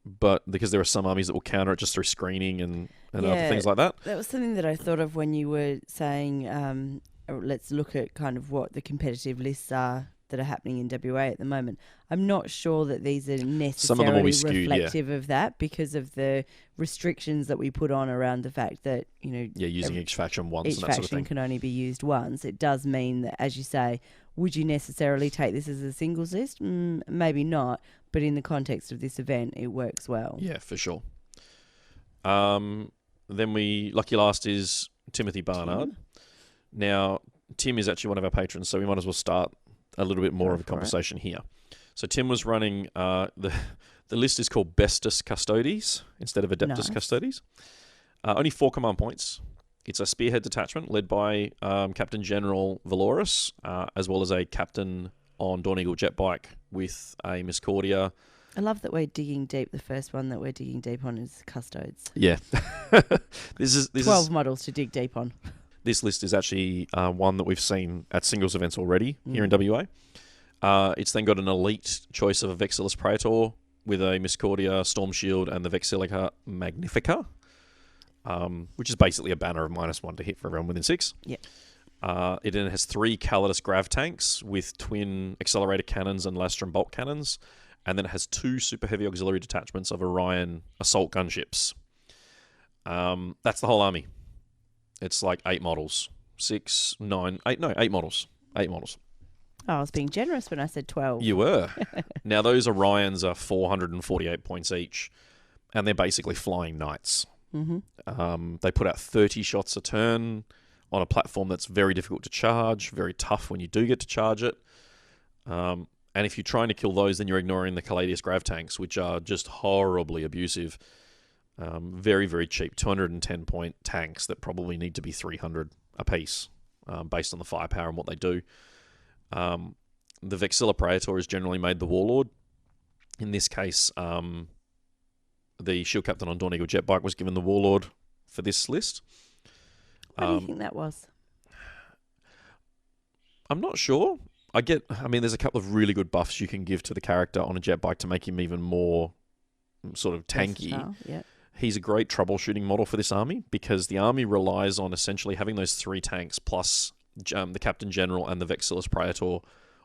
but because there are some armies that will counter it just through screening and other things like that. That was something that I thought of when you were saying, let's look at kind of what the competitive lists are that are happening in WA at the moment. I'm not sure that these are necessarily reflective of that, because of the restrictions that we put on around the fact that, you know... Yeah, using each faction once each and that sort of thing. Each faction can only be used once. It does mean that, as you say, would you necessarily take this as a singles list? Maybe not, but in the context of this event, it works well. Yeah, for sure. Then lucky last is Timothy Barnard. Now, Tim is actually one of our patrons, so we might as well start a little bit more of a conversation here. So Tim was running, the list is called Bestus Custodes instead of Adeptus Custodes. Only 4 command points. It's a spearhead detachment led by Captain General Valoris, as well as a captain on Dawn Eagle jet bike with a Miscordia. I love that we're digging deep. The first one that we're digging deep on is Custodes. Yeah. this 12 models to dig deep on. This list is actually one that we've seen at singles events already here in WA. It's then got an elite choice of a Vexillus Praetor with a Miscordia Storm Shield and the Vexillica Magnifica, which is basically a banner of -1 to hit for everyone within 6. Yeah. It then has 3 Calidus Grav tanks with twin accelerator cannons and Lastrum bolt cannons, and then it has 2 super heavy auxiliary detachments of Orion assault gunships. That's the whole army. It's like 8 models. 8 models. 8 models. Oh, I was being generous when I said 12. You were. Now, those Orions are 448 points each, and they're basically flying knights. They put out 30 shots a turn on a platform that's very difficult to charge, very tough when you do get to charge it. And if you're trying to kill those, then you're ignoring the Caladius Grav tanks, which are just horribly abusive. Very, very cheap, 210 point tanks that probably need to be 300 a piece, based on the firepower and what they do. The Vexilla Praetor is generally made the Warlord. In this case, the Shield Captain on Dawn Eagle jet bike was given the Warlord for this list. What do you think that was? I'm not sure. I mean, there's a couple of really good buffs you can give to the character on a jet bike to make him even more sort of tanky. Versatile, yeah. He's a great troubleshooting model for this army because the army relies on essentially having those 3 tanks plus the Captain General and the Vexillus Praetor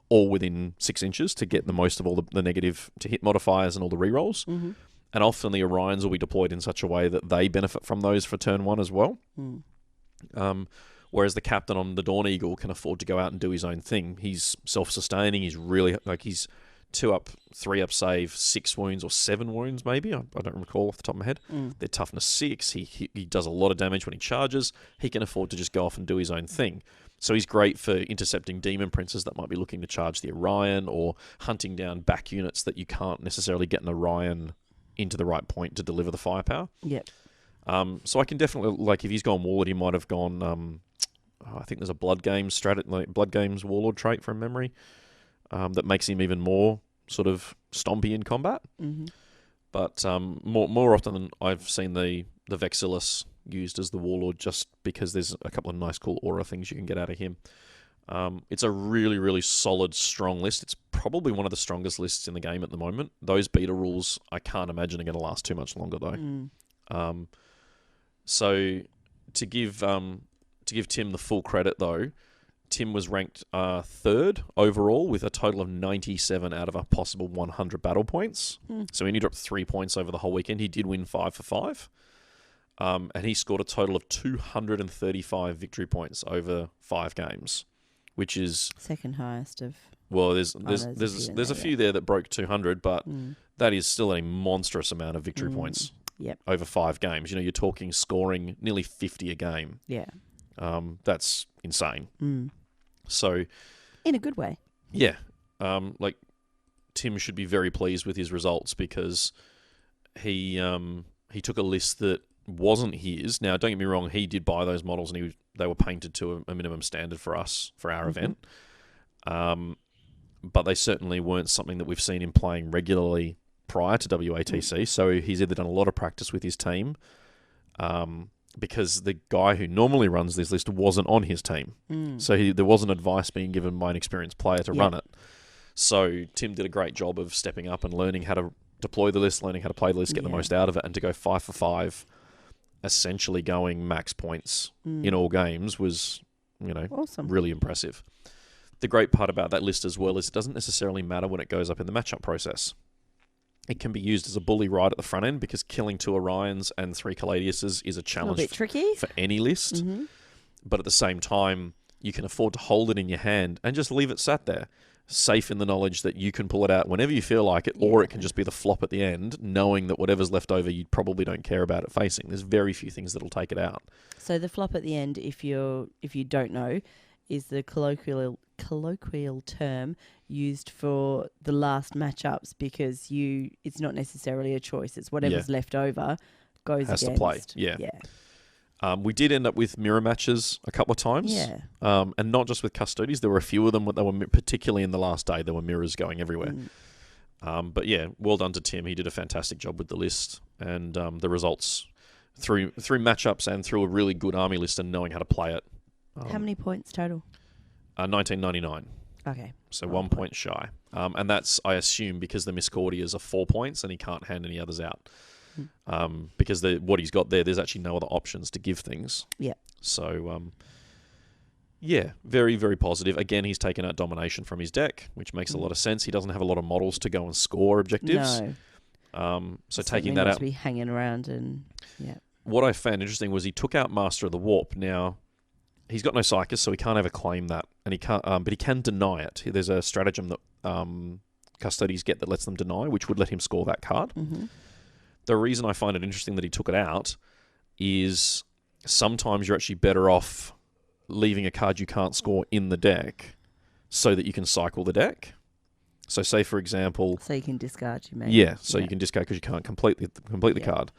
all within 6 inches to get the most of all the negative to hit modifiers and all the rerolls. Mm-hmm. And often the Orions will be deployed in such a way that they benefit from those for turn 1 as well. Whereas the captain on the Dawn Eagle can afford to go out and do his own thing. He's self-sustaining. He's really, he's 2 up, 3 up save, 6 wounds or 7 wounds maybe. I don't recall off the top of my head. They're toughness 6. He does a lot of damage when he charges. He can afford to just go off and do his own thing. So he's great for intercepting demon princes that might be looking to charge the Orion or hunting down back units that you can't necessarily get an Orion into the right point to deliver the firepower. Yep. So I can definitely, if he's gone Warlord, he might have gone, I think there's a Blood Games Blood Games Warlord trait from memory that makes him even more sort of stompy in combat. Mm-hmm. But more often than I've seen the Vexillus used as the Warlord just because there's a couple of nice cool aura things you can get out of him. It's a really, really solid, strong list. It's probably one of the strongest lists in the game at the moment. Those beta rules, I can't imagine are going to last too much longer, though. So to give Tim the full credit, though, Tim was ranked 3rd overall with a total of 97 out of a possible 100 battle points. So he only dropped 3 points over the whole weekend. He did win 5 for 5. And he scored a total of 235 victory points over 5 games, which is second highest of. Well, there's a few there that broke 200, but that is still a monstrous amount of victory points. Yep. Over 5 games. You're talking scoring nearly 50 a game. Yeah. That's insane. So, in a good way. Yeah. Tim should be very pleased with his results because he took a list that wasn't his. Now, don't get me wrong, he did buy those models and they were painted to a minimum standard for us, for our event. But they certainly weren't something that we've seen him playing regularly prior to WATC. So he's either done a lot of practice with his team because the guy who normally runs this list wasn't on his team. So there wasn't advice being given by an experienced player to run it. So Tim did a great job of stepping up and learning how to deploy the list, learning how to play the list, get the most out of it, and to go 5 for 5, essentially going max points in all games was, awesome. Really impressive. The great part about that list as well is it doesn't necessarily matter when it goes up in the matchup process. It can be used as a bully right at the front end because killing 2 Orions and 3 Caladiuses is a challenge a bit tricky for any list. But at the same time, you can afford to hold it in your hand and just leave it sat there, safe in the knowledge that you can pull it out whenever you feel like it, or it can just be the flop at the end, knowing that whatever's left over, you probably don't care about it facing. There's very few things that'll take it out. So the flop at the end, if you don't know, is the colloquial term used for the last matchups because it's not necessarily a choice. It's whatever's left over goes has against. to play. Yeah. We did end up with mirror matches a couple of times. Yeah. And not just with custodies. There were a few of them that were particularly in the last day. There were mirrors going everywhere. But yeah, well done to Tim. He did a fantastic job with the list and the results through matchups and through a really good army list and knowing how to play it. How many points total? 1999. Okay. So 1 point shy. And that's, I assume, because the Miscordias are 4 points and he can't hand any others out. Because what he's got there's actually no other options to give things. Yeah. So, very, very positive. Again, he's taken out domination from his deck, which makes a lot of sense. He doesn't have a lot of models to go and score objectives. No. So taking that out. To be hanging around and, What I found interesting was he took out Master of the Warp. Now, he's got no Psychus, so he can't ever claim that, and he can't. But he can deny it. There's a stratagem that custodies get that lets them deny, which would let him score that card. The reason I find it interesting that he took it out is sometimes you're actually better off leaving a card you can't score in the deck so that you can cycle the deck. So say, for example... So you can discard, you mean? Yeah, so you can discard because you can't complete the card.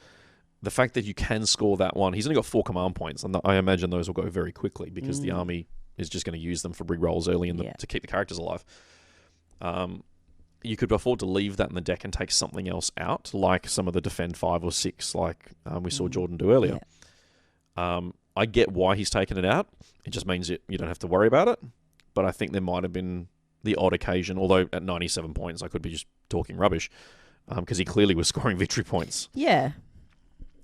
The fact that you can score that one... He's only got 4 command points, and I imagine those will go very quickly because the army is just going to use them for re-rolls early to keep the characters alive. You could afford to leave that in the deck and take something else out, like some of the Defend 5 or 6, like we saw Jordan do earlier. Yeah. I get why he's taken it out. It just means you don't have to worry about it. but I think there might have been the odd occasion, although at 97 points, I could be just talking rubbish, because he clearly was scoring victory points. Yeah.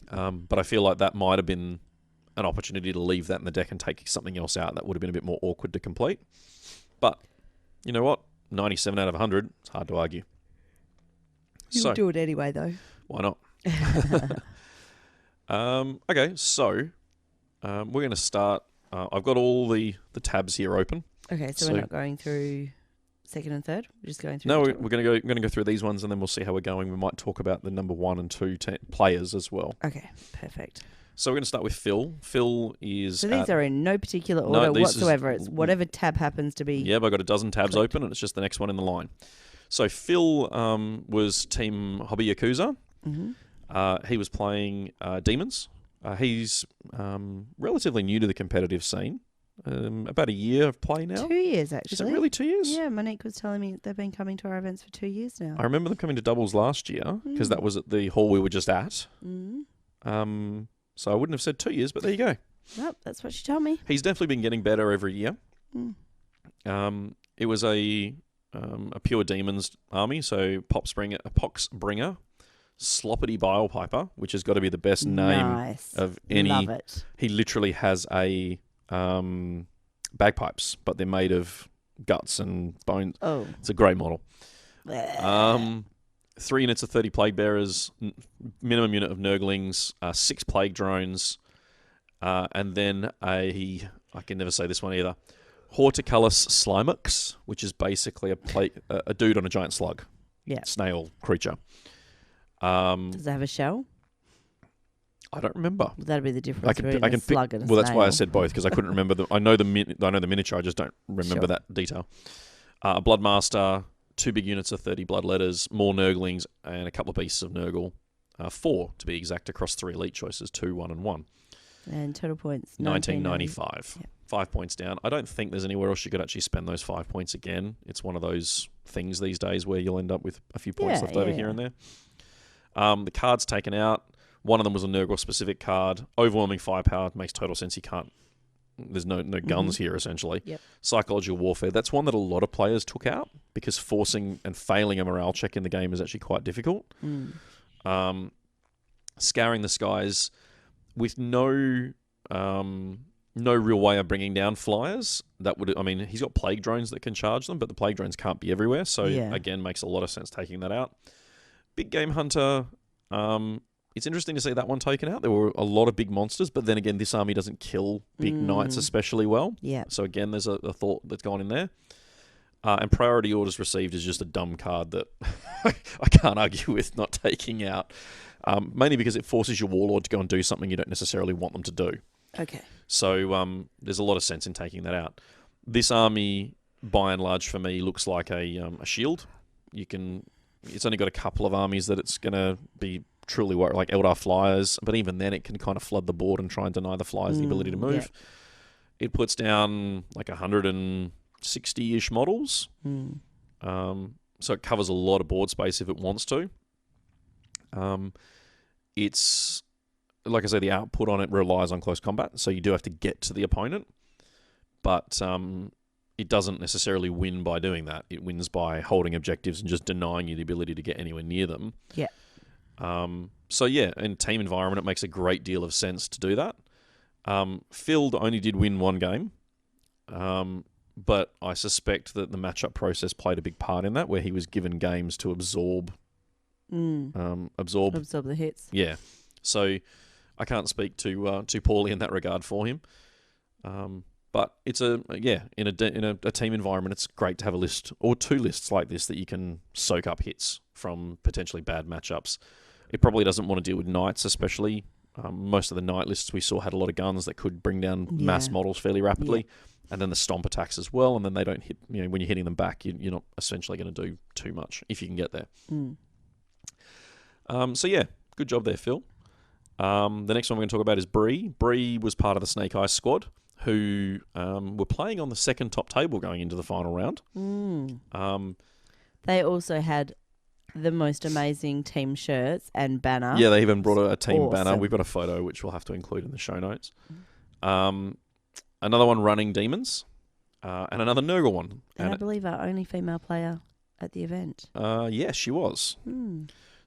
But I feel like that might have been an opportunity to leave that in the deck and take something else out that would have been a bit more awkward to complete. But you know what? 97 out of 100, it's hard to argue. You'll do it anyway, though. Why not? Okay, so we're going to start. I've got all the tabs here open. Okay, so we're not going through second and third? We're just going through. No, we're going to go through these ones, and then we'll see how we're going. We might talk about the number 1 and 2 players as well. Okay, perfect. So we're going to start with Phil. Phil is... So these are in no particular order whatsoever. It's whatever tab happens to be... Yeah, but I've got a dozen tabs open, and it's just the next one in the line. So Phil was Team Hobby Yakuza. Mm-hmm. He was playing Demons. He's relatively new to the competitive scene. About a year of play now. 2 years, actually. Is it really 2 years? Yeah, Monique was telling me they've been coming to our events for 2 years now. I remember them coming to doubles last year, because that was at the hall we were just at. So I wouldn't have said 2 years, but there you go. Well, that's what she told me. He's definitely been getting better every year. It was a pure Demons army, so Poxbringer, Sloppity Bilepiper, which has got to be the best name of any. Love it. He literally has a bagpipes, but they're made of guts and bones. Oh. It's a great model. 3 units of 30 Plague Bearers, minimum unit of Nurglings, 6 Plague Drones, and then I can never say this one either, Horticulus Slimux, which is basically a dude on a giant slug. Yeah. Snail creature. Does it have a shell? I don't remember. That'd be the difference between a slug and a snail. That's why I said both, because I couldn't remember I know the miniature, I just don't remember that detail. Bloodmaster, 2 big units of 30 Bloodletters, more Nurglings, and a couple of pieces of Nurgle. 4 to be exact, across 3 elite choices, 2, 1, and 1. And total points 1995. Yep. 5 points down. I don't think there's anywhere else you could actually spend those 5 points again. It's one of those things these days where you'll end up with a few points left over here and there. The cards taken out. One of them was a Nurgle specific card. Overwhelming firepower makes total sense. There's no guns here, essentially. Yep. Psychological warfare. That's one that a lot of players took out, because forcing and failing a morale check in the game is actually quite difficult. Scouring the skies with no real way of bringing down flyers. He's got plague drones that can charge them, but the plague drones can't be everywhere. So again, makes a lot of sense taking that out. Big game hunter. It's interesting to see that one taken out. There were a lot of big monsters, but then again, this army doesn't kill big knights especially well. Yeah. So again, there's a thought that's gone in there. And priority orders received is just a dumb card that I can't argue with not taking out. Mainly because it forces your warlord to go and do something you don't necessarily want them to do. Okay. So there's a lot of sense in taking that out. This army, by and large, for me, looks like a shield. It's only got a couple of armies that it's going to be truly like Eldar Flyers, but even then it can kind of flood the board and try and deny the Flyers the ability to move. Yeah. It puts down like 160-ish models. So it covers a lot of board space if it wants to. It's, like I say, the output on it relies on close combat, so you do have to get to the opponent, but it doesn't necessarily win by doing that. It wins by holding objectives and just denying you the ability to get anywhere near them. Yeah. So yeah, in team environment, it makes a great deal of sense to do that. Field only did win 1 game, but I suspect that the matchup process played a big part in that, where he was given games to absorb the hits. Yeah, so I can't speak too poorly in that regard for him. But it's in a team environment, it's great to have a list or 2 lists like this that you can soak up hits from potentially bad matchups. It probably doesn't want to deal with knights, especially. Most of the knight lists we saw had a lot of guns that could bring down mass models fairly rapidly. Yeah. And then the stomp attacks as well, and then they don't hit. When you're hitting them back, you're not essentially going to do too much if you can get there. So yeah, good job there, Phil. The next one we're going to talk about is Bree. Bree was part of the Snake Eyes squad, who were playing on the second top table going into the final round. They also had the most amazing team shirts and banner. Yeah, they even brought a team banner. We've got a photo which we'll have to include in the show notes. Another one, Running Demons. and another Nurgle one. And I believe our only female player at the event. Yes, she was.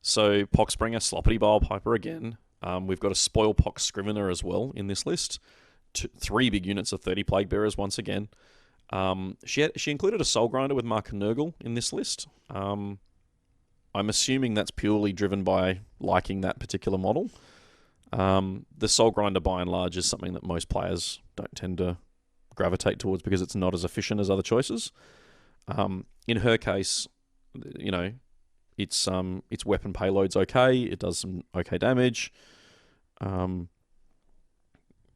So Poxbringer, Sloppity Bilepiper again. We've got a Spoil Pox Scrivener as well in this list. 3 big units of 30 Plague Bearers once again. She included a Soul Grinder with Mark Nurgle in this list. I'm assuming that's purely driven by liking that particular model. The Soul Grinder, by and large, is something that most players don't tend to gravitate towards because it's not as efficient as other choices. In her case, you know, its weapon payload's okay. It does some okay damage.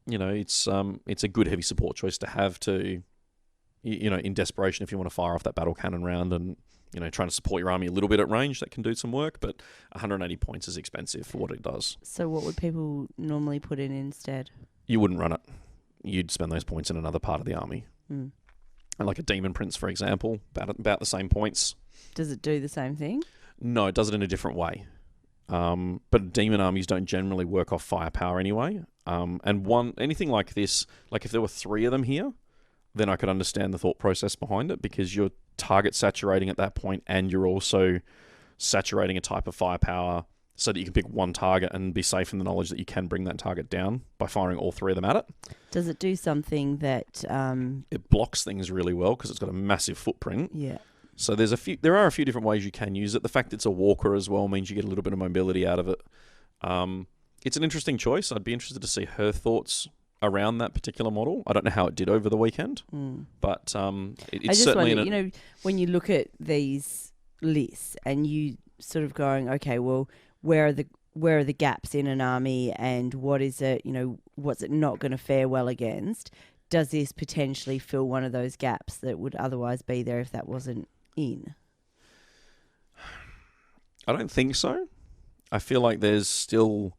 You know, it's a good heavy support choice to have to, you know, in desperation if you want to fire off that battle cannon round and, you know, trying to support your army a little bit at range, that can do some work, but 180 points is expensive for what it does. So what would people normally put in instead? You wouldn't run it. You'd spend those points in another part of the army. And like a Demon Prince, for example, about the same points. Does it do the same thing? No, it does it in a different way. But demon armies don't generally work off firepower anyway. And anything like this, like if there were 3 of them here, then I could understand the thought process behind it, because you're target saturating at that point and you're also saturating a type of firepower so that you can pick one target and be safe in the knowledge that you can bring that target down by firing all 3 of them at it. Does it do something that... It blocks things really well because it's got a massive footprint. Yeah. So there are a few different ways you can use it. The fact it's a walker as well means you get a little bit of mobility out of it. It's an interesting choice. I'd be interested to see her thoughts around that particular model. I don't know how it did over the weekend, but it's I just certainly... wonder, you know, when you look at these lists and you sort of going, okay, well, where are the gaps in an army and what is it, you know, what's it not going to fare well against? Does this potentially fill one of those gaps that would otherwise be there if that wasn't in? I don't think so. I feel like there's still...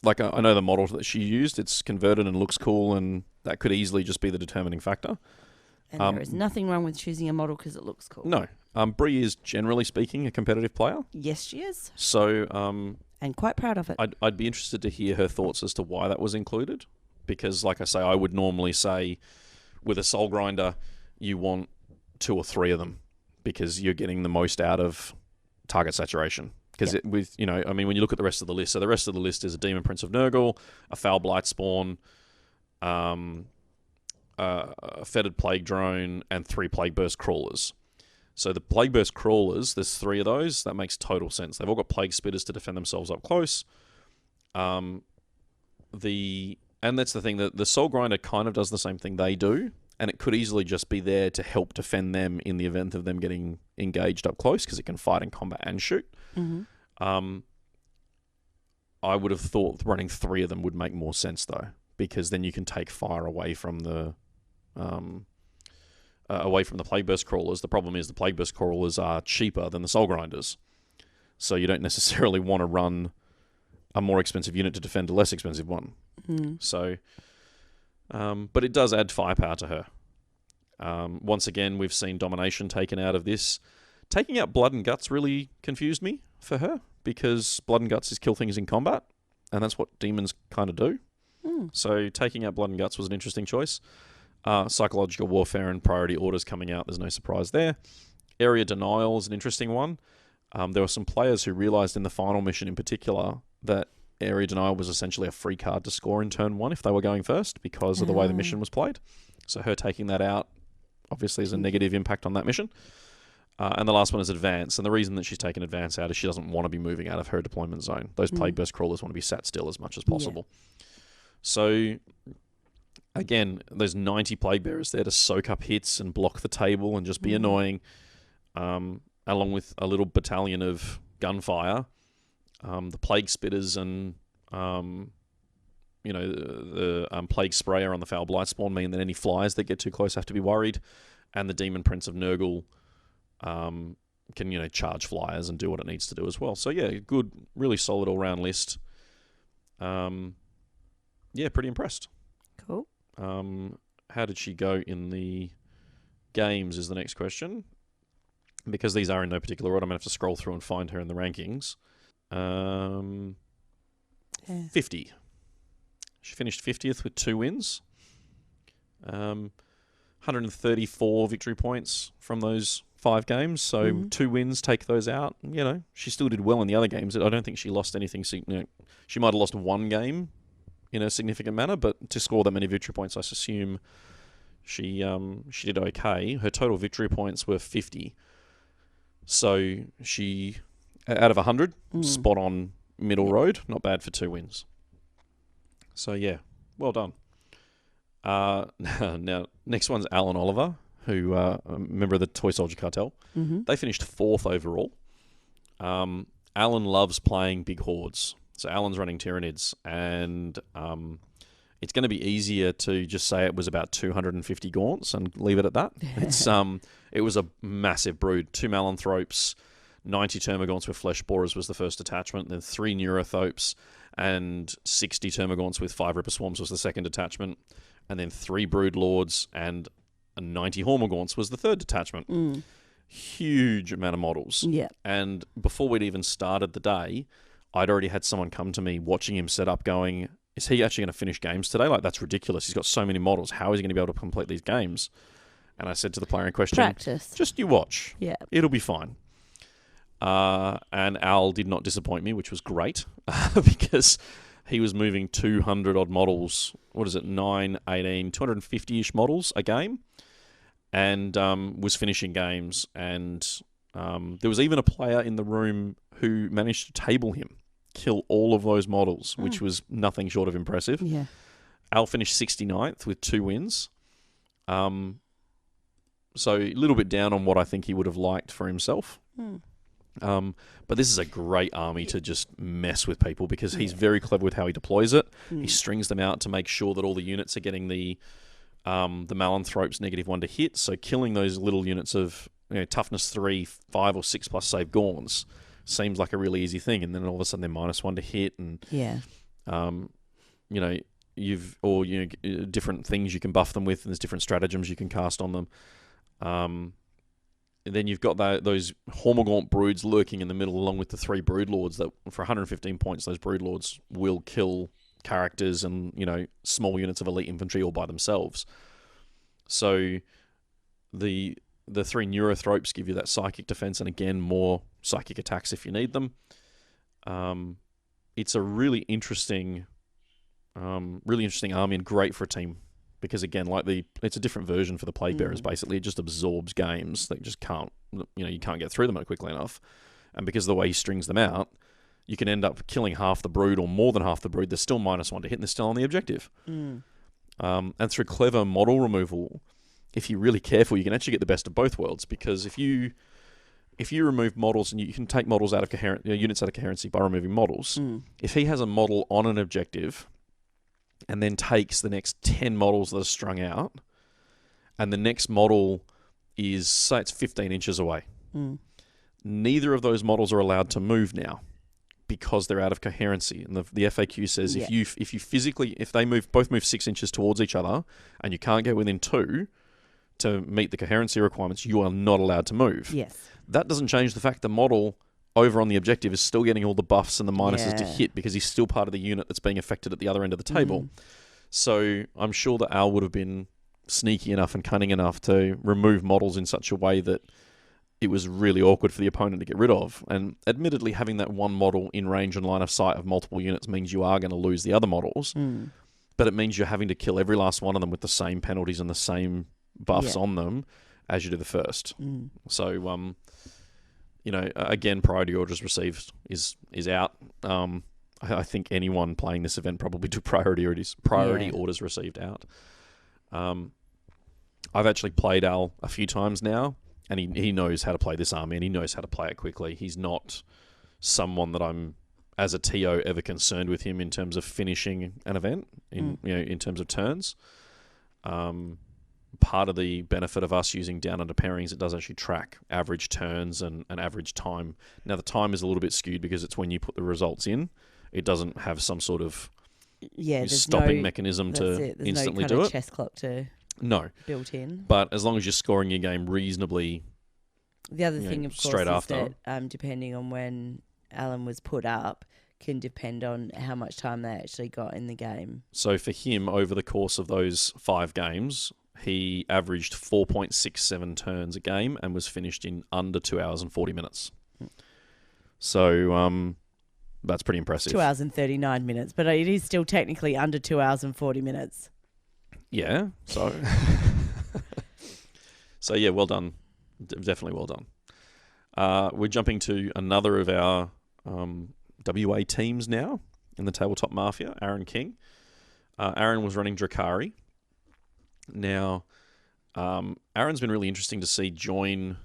Like, I know the model that she used, it's converted and looks cool, and that could easily just be the determining factor. And there is nothing wrong with choosing a model because it looks cool. No. Bree is, generally speaking, a competitive player. Yes, she is. So... and quite proud of it. I'd be interested to hear her thoughts as to why that was included. Because, like I say, I would normally say, with a Soul Grinder, you want 2 or 3 of them, because you're getting the most out of target saturation. Because you know, I mean, when you look at the rest of the list, so the rest of the list is a Demon Prince of Nurgle, a Foul Blight Spawn, a Fetid Plague Drone, and 3 Plague Burst Crawlers. So the Plague Burst Crawlers, there's 3 of those. That makes total sense. They've all got Plague Spitters to defend themselves up close. And that's the thing, that the Soul Grinder kind of does the same thing they do, and it could easily just be there to help defend them in the event of them getting engaged up close, because it can fight in combat and shoot. I would have thought running 3 of them would make more sense, though, because then you can take fire away from the Plague Burst Crawlers. The problem is the Plague Burst Crawlers are cheaper than the Soul Grinders, so you don't necessarily want to run a more expensive unit to defend a less expensive one. So, but it does add firepower to her. Once again, we've seen domination taken out of this. Taking out Blood and Guts really confused me for her, because Blood and Guts is kill things in combat, and that's what demons kind of do. So taking out Blood and Guts was an interesting choice. Psychological Warfare and Priority Orders coming out, there's no surprise there. Area Denial is an interesting one. There were some players who realised in the final mission in particular that Area Denial was essentially a free card to score in turn 1 if they were going first, because of the way the mission was played. So her taking that out obviously is a negative impact on that mission. And the last one is Advance. And the reason that she's taken Advance out is she doesn't want to be moving out of her deployment zone. Those Plague Burst Crawlers want to be sat still as much as possible. So, again, there's 90 Plague Bearers there to soak up hits and block the table and just be annoying, along with a little battalion of gunfire. The Plague Spitters and, the Plague Sprayer on the Foul Blight Spawn mean that any flies that get too close have to be worried. And the Demon Prince of Nurgle can, charge flyers and do what it needs to do as well. So, yeah, good, really solid all-round list. Pretty impressed. Cool. How did she go in the games is the next question. Because these are in no particular order, I'm going to have to scroll through and find her in the rankings. 50. She finished 50th with 2 wins. 134 victory points from those 5 games. So 2 wins, take those out. You know, she still did well in the other games. I don't think she lost anything. You know, she might have lost 1 game in a significant manner, but to score that many victory points, I assume she did okay. Her total victory points were 50. So she, out of 100, spot on middle road. Not bad for 2 wins. So yeah, well done. Now, next one's Alan Oliver, who a member of the Toy Soldier Cartel. They finished 4th overall. Alan loves playing big hordes. So Alan's running Tyranids, and it's going to be easier to just say it was about 250 gaunts and leave it at that. It was a massive brood. 2 Malanthropes, 90 Termagaunts with Flesh Borers was the first attachment, then 3 Neurothopes, and 60 Termagaunts with 5 Ripper Swarms was the second detachment, and then 3 Brood Lords and 90 Hormogaunts was the third detachment. Huge amount of models. Yeah. And before we'd even started the day, I'd already had someone come to me watching him set up going, is he actually going to finish games today? Like, that's ridiculous. He's got so many models. How is he going to be able to complete these games? And I said to the player in question, practice. Just you watch. Yeah. It'll be fine. And Al did not disappoint me, which was great, because he was moving 200-odd models. What is it? 9, 18, 250-ish models a game, and was finishing games. And there was even a player in the room who managed to table him, kill all of those models, which was nothing short of impressive. Yeah. Al finished 69th with 2 wins. So a little bit down on what I think he would have liked for himself. But this is a great army to just mess with people, because he's very clever with how he deploys it. He strings them out to make sure that all the units are getting the Malanthropes -1 to hit. So killing those little units of toughness 3, 5 or 6 plus save Gaunts seems like a really easy thing, and then all of a sudden they're -1 to hit, and different things you can buff them with, and there's different stratagems you can cast on them. And then you've got those Hormagaunt broods lurking in the middle, along with the 3 brood lords that, for 115 points, those brood lords will kill characters and small units of elite infantry all by themselves. So the 3 Neurothropes give you that psychic defense, and again, more psychic attacks if you need them. It's a really interesting army, and great for a team, because again, it's a different version for the Plague Bearers. Basically, it just absorbs games that just can't, you can't get through them quickly enough. And because of the way he strings them out, you can end up killing half the brood or more than half the brood. They're still -1 to hit, and they're still on the objective. And through clever model removal, if you're really careful, you can actually get the best of both worlds. Because if you remove models, and you can take models out of units out of coherency by removing models, if he has a model on an objective and then takes the next 10 models that are strung out, and the next model is, say it's 15 inches away, neither of those models are allowed to move now, because they're out of coherency. And the FAQ says if you physically, if they both move 6 inches towards each other, and you can't get within 2 to meet the coherency requirements, you are not allowed to move. Yes. That doesn't change the fact the model over on the objective is still getting all the buffs and the minuses to hit, because he's still part of the unit that's being affected at the other end of the table. So I'm sure that Al would have been sneaky enough and cunning enough to remove models in such a way that it was really awkward for the opponent to get rid of. And admittedly, having that one model in range and line of sight of multiple units means you are going to lose the other models, but it means you're having to kill every last one of them with the same penalties and the same buffs on them as you do the first. So, again, priority orders received is out. I think anyone playing this event probably took priority orders received out. I've actually played Al a few times now, and he knows how to play this army, and he knows how to play it quickly. He's not someone that I'm, as a TO, ever concerned with him in terms of finishing an event, in terms of turns. Part of the benefit of us using down under pairings, it does actually track average turns and average time. Now, the time is a little bit skewed because it's when you put the results in. It doesn't have some sort of stopping mechanism to instantly do it. Chess clock built in. But as long as you're scoring your game reasonably, the other thing, of course, straight is after, that depending on when Alan was put up, can depend on how much time they actually got in the game. So for him, over the course of those 5 games, he averaged 4.67 turns a game and was finished in under 2 hours and 40 minutes. So that's pretty impressive. 2 hours and 39 minutes, but it is still technically under 2 hours and 40 minutes. Yeah, so... So, yeah, well done. Definitely well done. We're jumping to another of our WA teams now in the Tabletop Mafia, Aaron King. Aaron was running Drakari. Now, Aaron's been really interesting to see join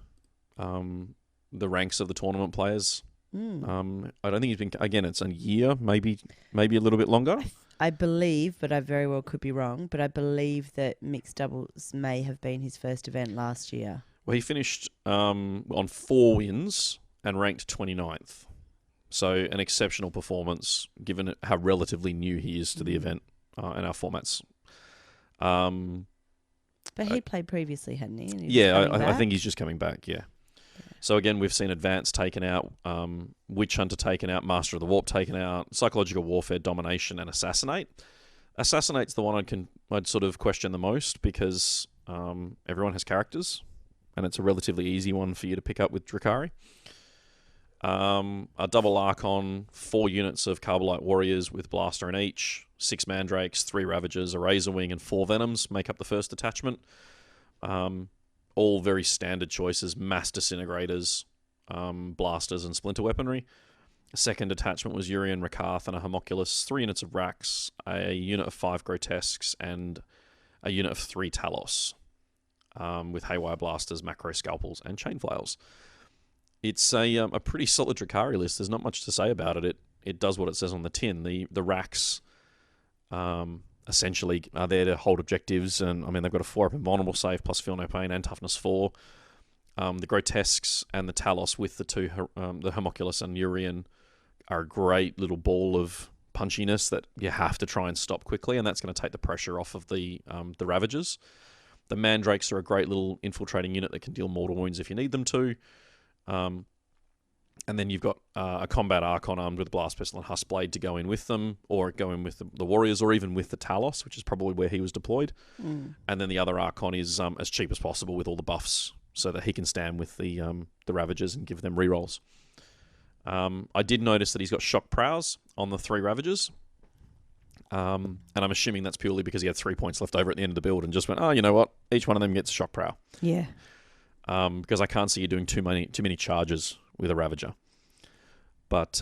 the ranks of the tournament players. I don't think he's been... Again, it's a year, maybe a little bit longer. I believe, but I very well could be wrong, but I believe that mixed doubles may have been his first event last year. Well, he finished on 4 wins and ranked 29th. So an exceptional performance, given how relatively new he is to the event and our formats. But he played previously, hadn't he? And I think he's just coming back, yeah. So again, we've seen Advance taken out, Witch Hunter taken out, Master of the Warp taken out, Psychological Warfare, Domination, and Assassinate. Assassinate's the one I'd sort of question the most because everyone has characters, and it's a relatively easy one for you to pick up with Drakari. A double Archon, 4 units of Carbolite Warriors with Blaster in each, 6 Mandrakes, 3 Ravagers, a Razorwing, and 4 Venoms make up the first attachment. All very standard choices, mass disintegrators, blasters, and splinter weaponry. A second attachment was Urian, Rakarth, and a Homunculus, 3 units of Rax, a unit of 5 Grotesques, and a unit of 3 Talos, with Haywire Blasters, Macro Scalpels, and Chain Flails. It's a pretty solid Drakari list. There's not much to say about it. It does what it says on the tin. The Rax... essentially are there to hold objectives, and I mean they've got a 4-up invulnerable save plus Feel No Pain and Toughness 4. The Grotesques and the Talos with the 2, the Homunculus and Urian, are a great little ball of punchiness that you have to try and stop quickly, and that's going to take the pressure off of the Ravagers. The Mandrakes are a great little infiltrating unit that can deal mortal wounds if you need them to. And then you've got a Combat Archon armed with Blast Pistol and Huskblade to go in with them, or go in with the Warriors, or even with the Talos, which is probably where he was deployed. And then the other Archon is as cheap as possible with all the buffs, so that he can stand with the Ravagers and give them rerolls. I did notice that he's got Shock Prows on the 3 Ravagers. And I'm assuming that's purely because he had 3 points left over at the end of the build and just went, oh, you know what? Each one of them gets a Shock Prow. Yeah. Because I can't see you doing too many charges with a Ravager. But,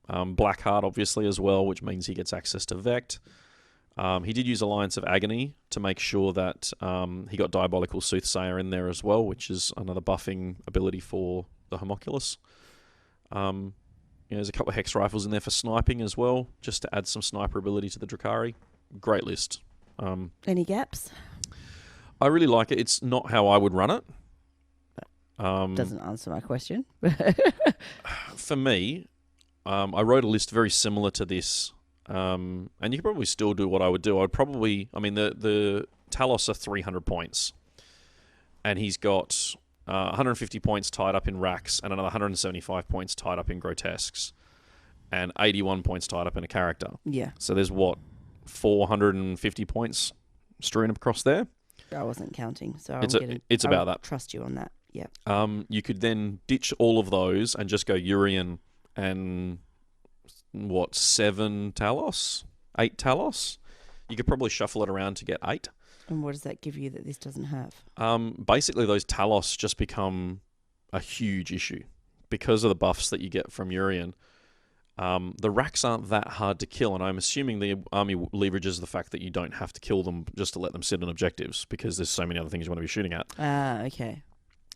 Blackheart, obviously, as well, which means he gets access to Vect. He did use Alliance of Agony to make sure that he got Diabolical Soothsayer in there as well, which is another buffing ability for the Homunculus. There's a couple of Hex Rifles in there for sniping as well, just to add some sniper ability to the Drakari. Great list. Any gaps? I really like it. It's not how I would run it. Doesn't answer my question. For me, I wrote a list very similar to this, and you could probably still do what I would do. The Talos are 300 points, and he's got 150 points tied up in Rax, and another 175 points tied up in Grotesques, and 81 points tied up in a character. Yeah. So there's 450 points strewn across there. I wasn't counting, so it's about that. Trust you on that. Yeah. You could then ditch all of those and just go Urian and 7 Talos? 8 Talos? You could probably shuffle it around to get 8. And what does that give you that this doesn't have? Basically, those Talos just become a huge issue because of the buffs that you get from Urian. The Rax aren't that hard to kill, and I'm assuming the army leverages the fact that you don't have to kill them just to let them sit on objectives because there's so many other things you want to be shooting at. Okay.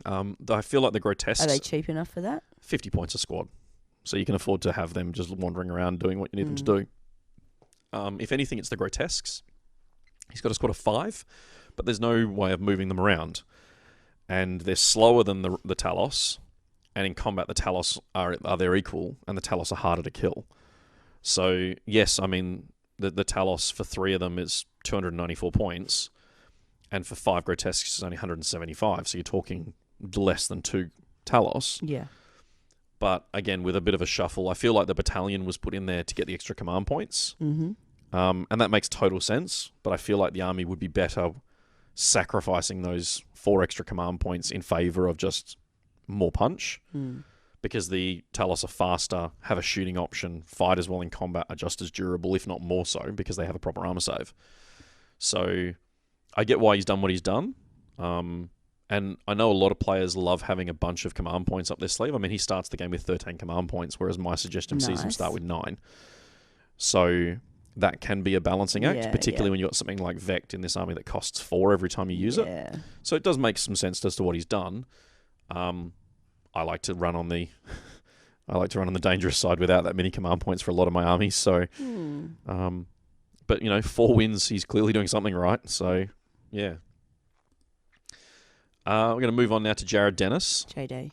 I feel like the Grotesques... Are they cheap enough for that? 50 points a squad. So you can afford to have them just wandering around doing what you need them to do. If anything, it's the Grotesques. He's got a squad of 5, but there's no way of moving them around. And they're slower than the Talos. And in combat, the Talos are their equal, and the Talos are harder to kill. So, yes, I mean, the Talos for 3 of them is 294 points, and for 5 Grotesques is only 175, so you're talking less than 2 Talos. Yeah. But, again, with a bit of a shuffle, I feel like the battalion was put in there to get the extra command points. Mm-hmm. And that makes total sense, but I feel like the army would be better sacrificing those 4 extra command points in favour of just more punch. Because the Talos are faster, have a shooting option, fight as well in combat, are just as durable, if not more so, because they have a proper armor save. So I get why he's done what he's done. And I know a lot of players love having a bunch of command points up their sleeve. I mean, he starts the game with 13 command points, whereas my suggestion sees him start with 9. So that can be a balancing act, particularly when you've got something like Vect in this army that costs 4 every time you use it. So it does make some sense as to what he's done. I like to run on the dangerous side without that many command points for a lot of my armies. So, but 4 wins, he's clearly doing something right. So, yeah. We're going to move on now to Jared Dennis. JD.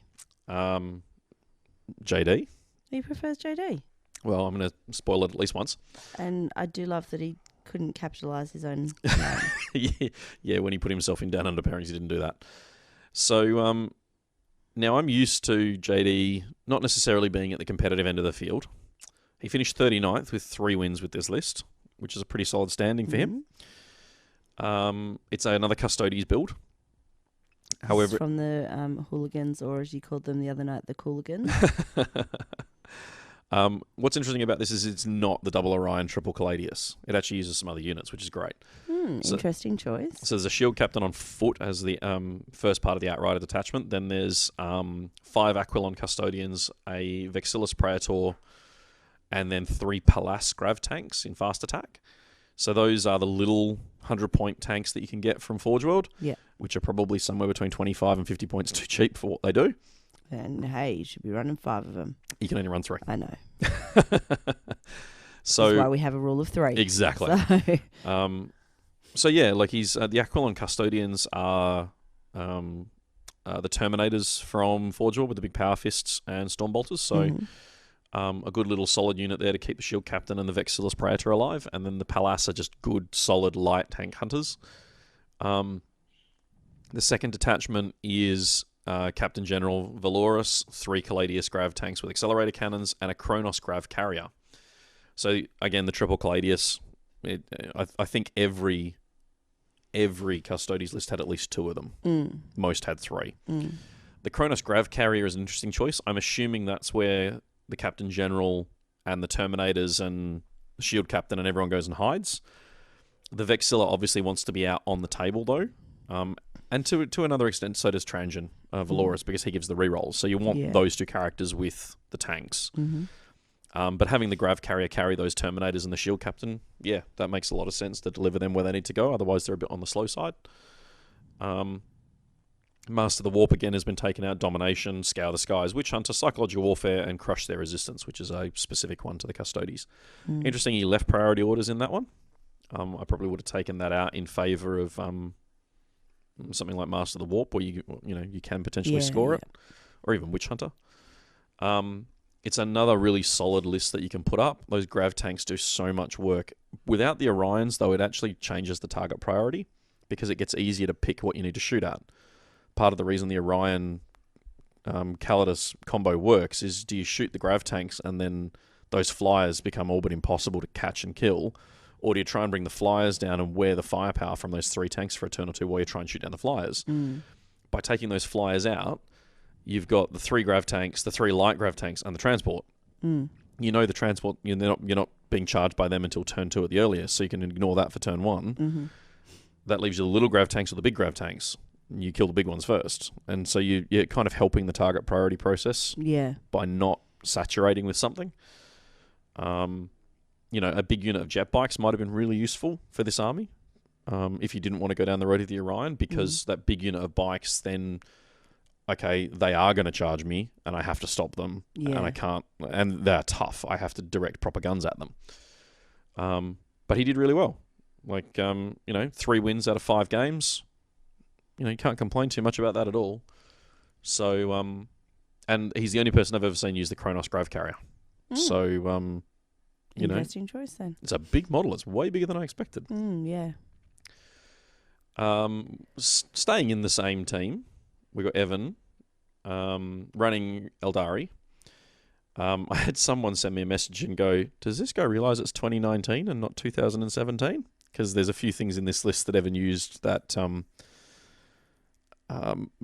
JD. He prefers JD. Well, I'm going to spoil it at least once. And I do love that he couldn't capitalise his own name. Yeah, when he put himself in Down Under pairings, he didn't do that. So, now, I'm used to JD not necessarily being at the competitive end of the field. He finished 39th with 3 wins with this list, which is a pretty solid standing for him. It's another Custodes build. However, from the hooligans, or as you called them the other night, the cooligans. What's interesting about this is it's not the double Orion, triple Caladius. It actually uses some other units, which is great. Interesting choice. So there's a shield captain on foot as the first part of the Outrider detachment. Then there's 5 Aquilon Custodians, a Vexillus Praetor, and then 3 Pallas Grav tanks in fast attack. So those are the little 100-point tanks that you can get from Forge World, which are probably somewhere between 25 and 50 points too cheap for what they do. And hey, you should be running 5 of them. You can only run 3. I know. So that's why we have a rule of 3. Exactly. So yeah, like he's the Aquilon Custodians are the Terminators from Forge World with the big power fists and Storm Bolters. So a good little solid unit there to keep the Shield Captain and the Vexillus Praetor alive. And then the Pallas are just good, solid, light tank hunters. The second detachment is Captain General Valorous, 3 Caladius Grav tanks with accelerator cannons, and a Kronos Grav carrier. So again, the triple Caladius. I think every Custodes list had at least 2 of them. Most had 3. The Kronos Grav carrier is an interesting choice. I'm assuming that's where the Captain General and the Terminators and the Shield Captain and everyone goes and hides. The Vexilla obviously wants to be out on the table though. And to another extent, so does Transian Valorous, because he gives the rerolls. So you want those 2 characters with the tanks. But having the Grav carrier carry those Terminators and the Shield Captain, that makes a lot of sense to deliver them where they need to go. Otherwise, they're a bit on the slow side. Master the Warp again has been taken out. Domination, Scour the Skies, Witch Hunter, Psychological Warfare, and Crush Their Resistance, which is a specific one to the Custodes. Interesting, he left priority orders in that one. I probably would have taken that out in favour of something like Master the Warp, where you can potentially score it, or even Witch Hunter. It's another really solid list that you can put up. Those Grav tanks do so much work. Without the Orions, though, it actually changes the target priority because it gets easier to pick what you need to shoot at. Part of the reason the Orion Calidus combo works is, do you shoot the Grav tanks and then those flyers become all but impossible to catch and kill, or do you try and bring the flyers down and wear the firepower from those 3 tanks for a turn or 2 while you try and shoot down the flyers? By taking those flyers out, you've got the 3 Grav tanks, the 3 light Grav tanks, and the transport. You know the transport, you're not being charged by them until turn 2 at the earliest, so you can ignore that for turn 1. That leaves you the little Grav tanks or the big Grav tanks. You kill the big ones first. And so you're kind of helping the target priority process by not saturating with something. A big unit of jet bikes might have been really useful for this army if you didn't want to go down the road of the Orion, because that big unit of bikes then... okay, they are going to charge me, and I have to stop them, and I can't, and they're tough. I have to direct proper guns at them. But he did really well. 3 wins out of 5 games. You can't complain too much about that at all. So, and he's the only person I've ever seen use the Kronos Grav carrier. So, interesting choice then. It's a big model. It's way bigger than I expected. Staying in the same team, we got Evan running Eldari. I had someone send me a message and go, does this guy realise it's 2019 and not 2017? because there's a few things in this list that Evan used that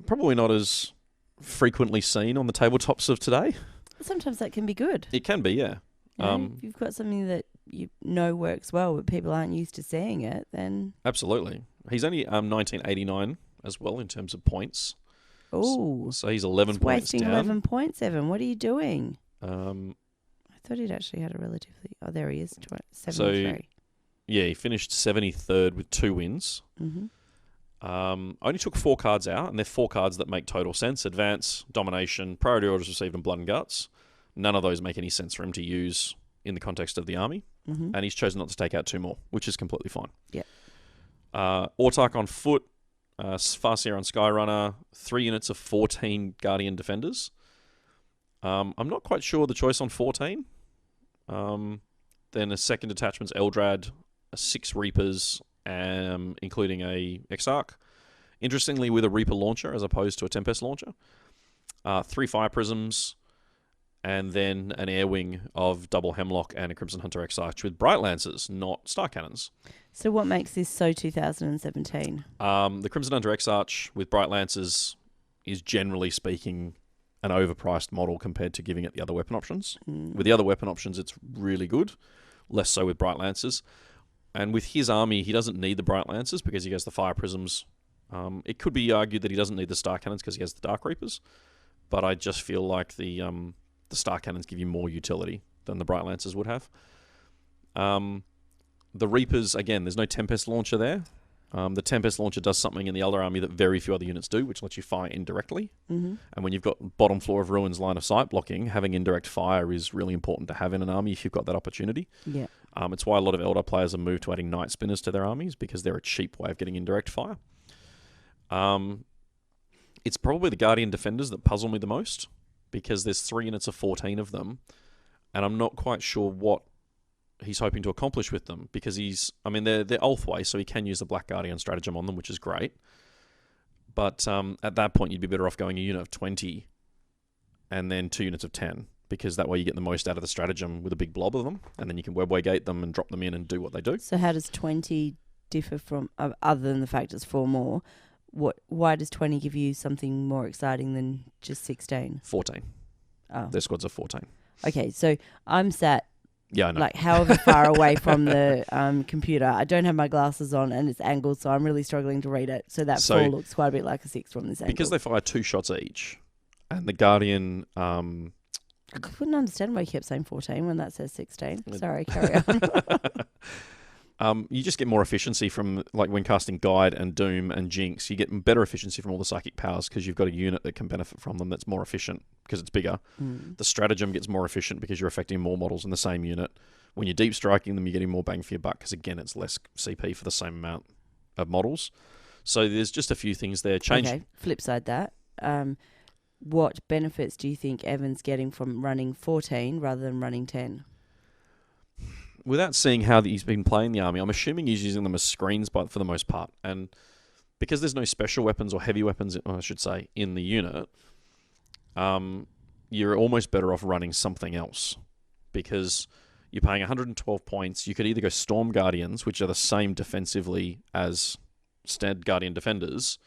probably not as frequently seen on the tabletops of today. Sometimes that can be good. It can be, yeah. If you've got something that you know works well, but people aren't used to seeing it, then... Absolutely. He's only 1989 as well in terms of points. Oh. So he's 11 It's points wasting down. 11 points, Evan. What are you doing? I thought he'd actually had a relatively... Oh, there he is. 73. So, yeah, he finished 73rd with 2 wins. Mm-hmm. Only took 4 cards out, and they're 4 cards that make total sense. Advance, Domination, Priority Orders Received, and Blood and Guts. None of those make any sense for him to use in the context of the army. Mm-hmm. And he's chosen not to take out 2 more, which is completely fine. Yeah. Autark on foot, Farseer on Skyrunner, 3 units of 14 Guardian Defenders. I'm not quite sure the choice on 14. Then a second detachment's Eldrad, 6 Reapers, including a Exarch. Interestingly, with a Reaper launcher as opposed to a Tempest launcher. 3 Fire Prisms, and then an Air Wing of double Hemlock and a Crimson Hunter Exarch with Bright Lancers, not Star Cannons. So what makes this so 2017? The Crimson Hunter Exarch with Bright Lancers is generally speaking an overpriced model compared to giving it the other weapon options. With the other weapon options, it's really good. Less so with Bright Lancers. And with his army, he doesn't need the Bright Lancers because he has the Fire Prisms. It could be argued that he doesn't need the Star Cannons because he has the Dark Reapers. But I just feel like the Star Cannons give you more utility than the Bright Lancers would have. The Reapers, again, there's no Tempest launcher there. The Tempest launcher does something in the Elder army that very few other units do, which lets you fire indirectly. Mm-hmm. And when you've got bottom floor of Ruins line of sight blocking, having indirect fire is really important to have in an army if you've got that opportunity. Yeah. It's why a lot of Elder players have moved to adding Night Spinners to their armies, because they're a cheap way of getting indirect fire. It's probably the Guardian Defenders that puzzle me the most, because there's 3 units of 14 of them, and I'm not quite sure what he's hoping to accomplish with them, because they're Ulthway, so he can use the Black Guardian stratagem on them, which is great. But at that point, you'd be better off going a unit of 20 and then 2 units of 10, because that way you get the most out of the stratagem with a big blob of them, and then you can webway gate them and drop them in and do what they do. So how does 20 differ from, other than the fact it's 4 more, why does 20 give you something more exciting than just 16? 14. Oh. Their squads are 14. Okay, so I'm sat Yeah, I know. like however far away from the computer. I don't have my glasses on and it's angled, so I'm really struggling to read it. So that 4 looks quite a bit like a 6 from this angle. Because they fire 2 shots each, and the Guardian... I couldn't understand why you kept saying 14 when that says 16. Sorry, carry on. You just get more efficiency from, like, when casting Guide and Doom and Jinx, you get better efficiency from all the psychic powers because you've got a unit that can benefit from them that's more efficient because it's bigger. The stratagem gets more efficient because you're affecting more models in the same unit. When you're deep striking them, you're getting more bang for your buck because, again, it's less CP for the same amount of models. So there's just a few things there. Okay, flip side that. What benefits do you think Evan's getting from running 14 rather than running 10? Without seeing how he's been playing the army, I'm assuming he's using them as screens for the most part. And because there's no special weapons or heavy weapons, I should say, in the unit, you're almost better off running something else. Because you're paying 112 points. You could either go Storm Guardians, which are the same defensively as Standard Guardian Defenders,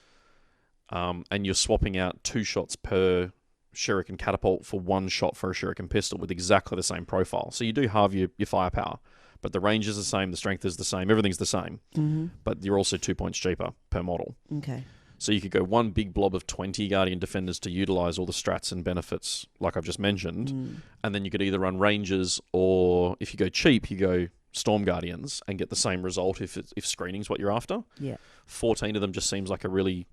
and you're swapping out 2 shots per Shuriken Catapult for 1 shot for a Shuriken Pistol with exactly the same profile. So you do halve your firepower, but the range is the same, the strength is the same, everything's the same. Mm-hmm. But you're also 2 points cheaper per model. Okay. So you could go one big blob of 20 Guardian Defenders to utilize all the strats and benefits, like I've just mentioned, and then you could either run Rangers, or if you go cheap, you go Storm Guardians and get the same result if screening's what you're after. Yeah. 14 of them just seems like a really,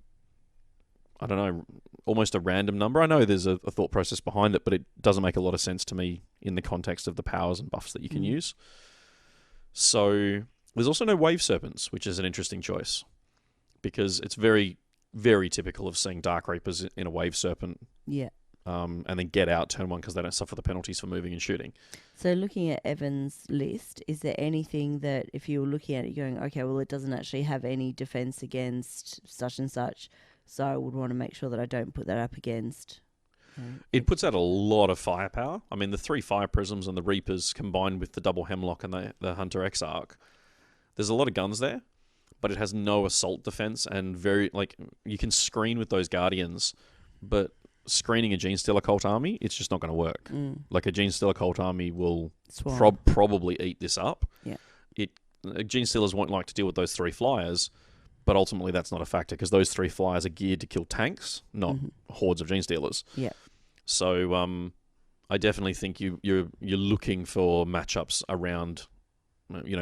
I don't know, almost a random number. I know there's a thought process behind it, but it doesn't make a lot of sense to me in the context of the powers and buffs that you can use. So there's also no Wave Serpents, which is an interesting choice, because it's very, very typical of seeing Dark Reapers in a Wave Serpent. Yeah. And then get out turn 1 because they don't suffer the penalties for moving and shooting. So looking at Evan's list, is there anything that if you were looking at it going, okay, well, it doesn't actually have any defense against such and such, so I would want to make sure that I don't put that up against... It puts out a lot of firepower. I mean, the 3 Fire Prisms and the Reapers combined with the double Hemlock and the Hunter Exarch, there's a lot of guns there, but it has no assault defense and you can screen with those Guardians, but screening a Genestealer Cult army, it's just not going to work. Like a Genestealer Cult army will probably eat this up. Yeah. Genestealers won't like to deal with those 3 flyers, but ultimately that's not a factor because those 3 flyers are geared to kill tanks, not hordes of Genestealers. Yeah. So I definitely think you're looking for matchups around,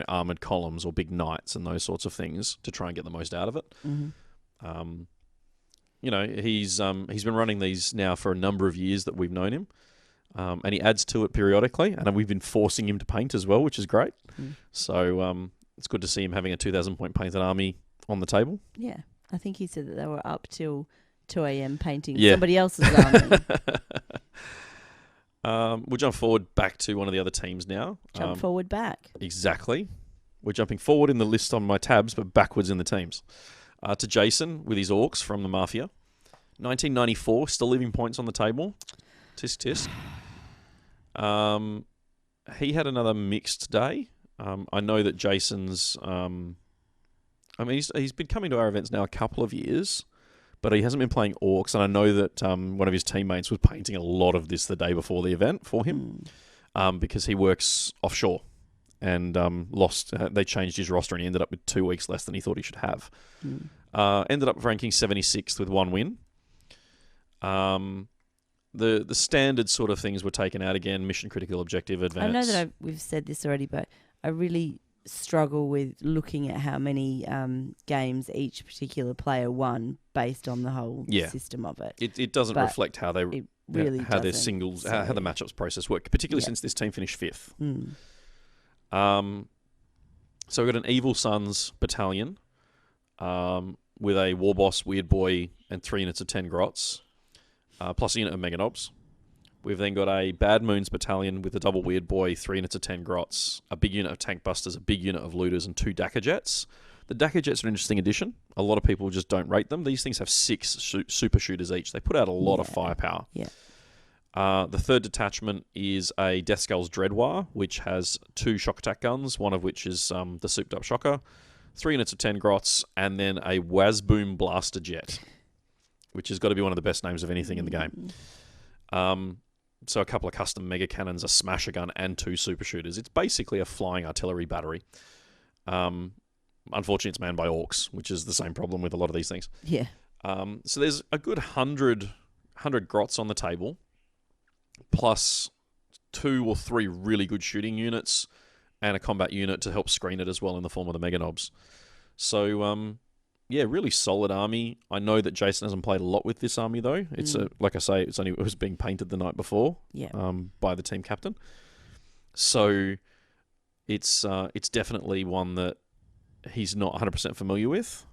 armored columns or big knights and those sorts of things to try and get the most out of it. He's been running these now for a number of years that we've known him, and he adds to it periodically, and we've been forcing him to paint as well, which is great. So it's good to see him having a 2,000 point painted army on the table. Yeah, I think he said that they were up till 2 a.m. painting Yeah. somebody else's army. We'll jump forward back to one of the other teams now. Jump forward back. Exactly. We're jumping forward in the list on my tabs, but backwards in the teams. To Jason with his Orcs from the Mafia. 1994, still leaving points on the table. Tisk tisk. He had another mixed day. I know that Jason's... he's been coming to our events now a couple of years, but he hasn't been playing Orcs, and I know that one of his teammates was painting a lot of this the day before the event for him, because he works offshore, and they changed his roster, and he ended up with 2 weeks less than he thought he should have. Ended up ranking 76th with 1 win. The standard sort of things were taken out again, mission critical objective advance. I know that we've said this already, but I really struggle with looking at how many games each particular player won based on the whole system of it. It doesn't reflect how they how their singles how the matchups process work, particularly since this team finished 5th. So we've got an Evil Sons battalion with a War Boss, Weird Boy, and 3 units of 10 Grots, plus a unit of Meganobs. We've then got a Bad Moons battalion with a double Weird Boy, 3 units of 10 Grots, a big unit of Tank Busters, a big unit of Looters, and 2 Dakka Jets. The Dakka Jets are an interesting addition. A lot of people just don't rate them. These things have 6 super shooters each. They put out a lot of firepower. Yeah. The third detachment is a Death Skulls Dreadwar, which has 2 shock attack guns, one of which is the souped up shocker, 3 units of 10 Grots, and then a Wazboom Blaster Jet, which has got to be one of the best names of anything in the game. So a couple of custom mega cannons, a smasher gun, and 2 super shooters. It's basically a flying artillery battery. Unfortunately, it's manned by Orcs, which is the same problem with a lot of these things. Yeah. So there's a good 100 Grots on the table, plus 2 or 3 really good shooting units, and a combat unit to help screen it as well in the form of the Meganobs. So, really solid army. I know that Jason hasn't played a lot with this army though. It's like I say, it was being painted the night before, by the team captain. So it's definitely one that he's not 100% familiar with,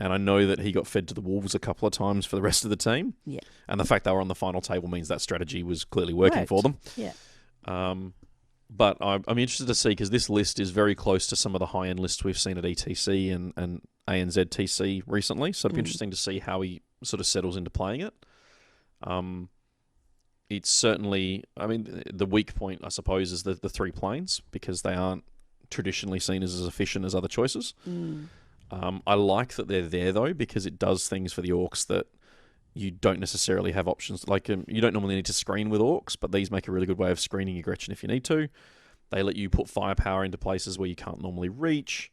and I know that he got fed to the wolves a couple of times for the rest of the team. Yeah, and the fact they were on the final table means that strategy was clearly working for them. Yeah. But I'm interested to see, because this list is very close to some of the high-end lists we've seen at ETC and ANZTC recently, so it'd be interesting to see how he sort of settles into playing it. It's certainly, the weak point, I suppose, is the 3 planes, because they aren't traditionally seen as efficient as other choices. I like that they're there, though, because it does things for the Orcs that you don't necessarily have options. Like, you don't normally need to screen with Orcs, but these make a really good way of screening your Gretchen if you need to. They let you put firepower into places where you can't normally reach.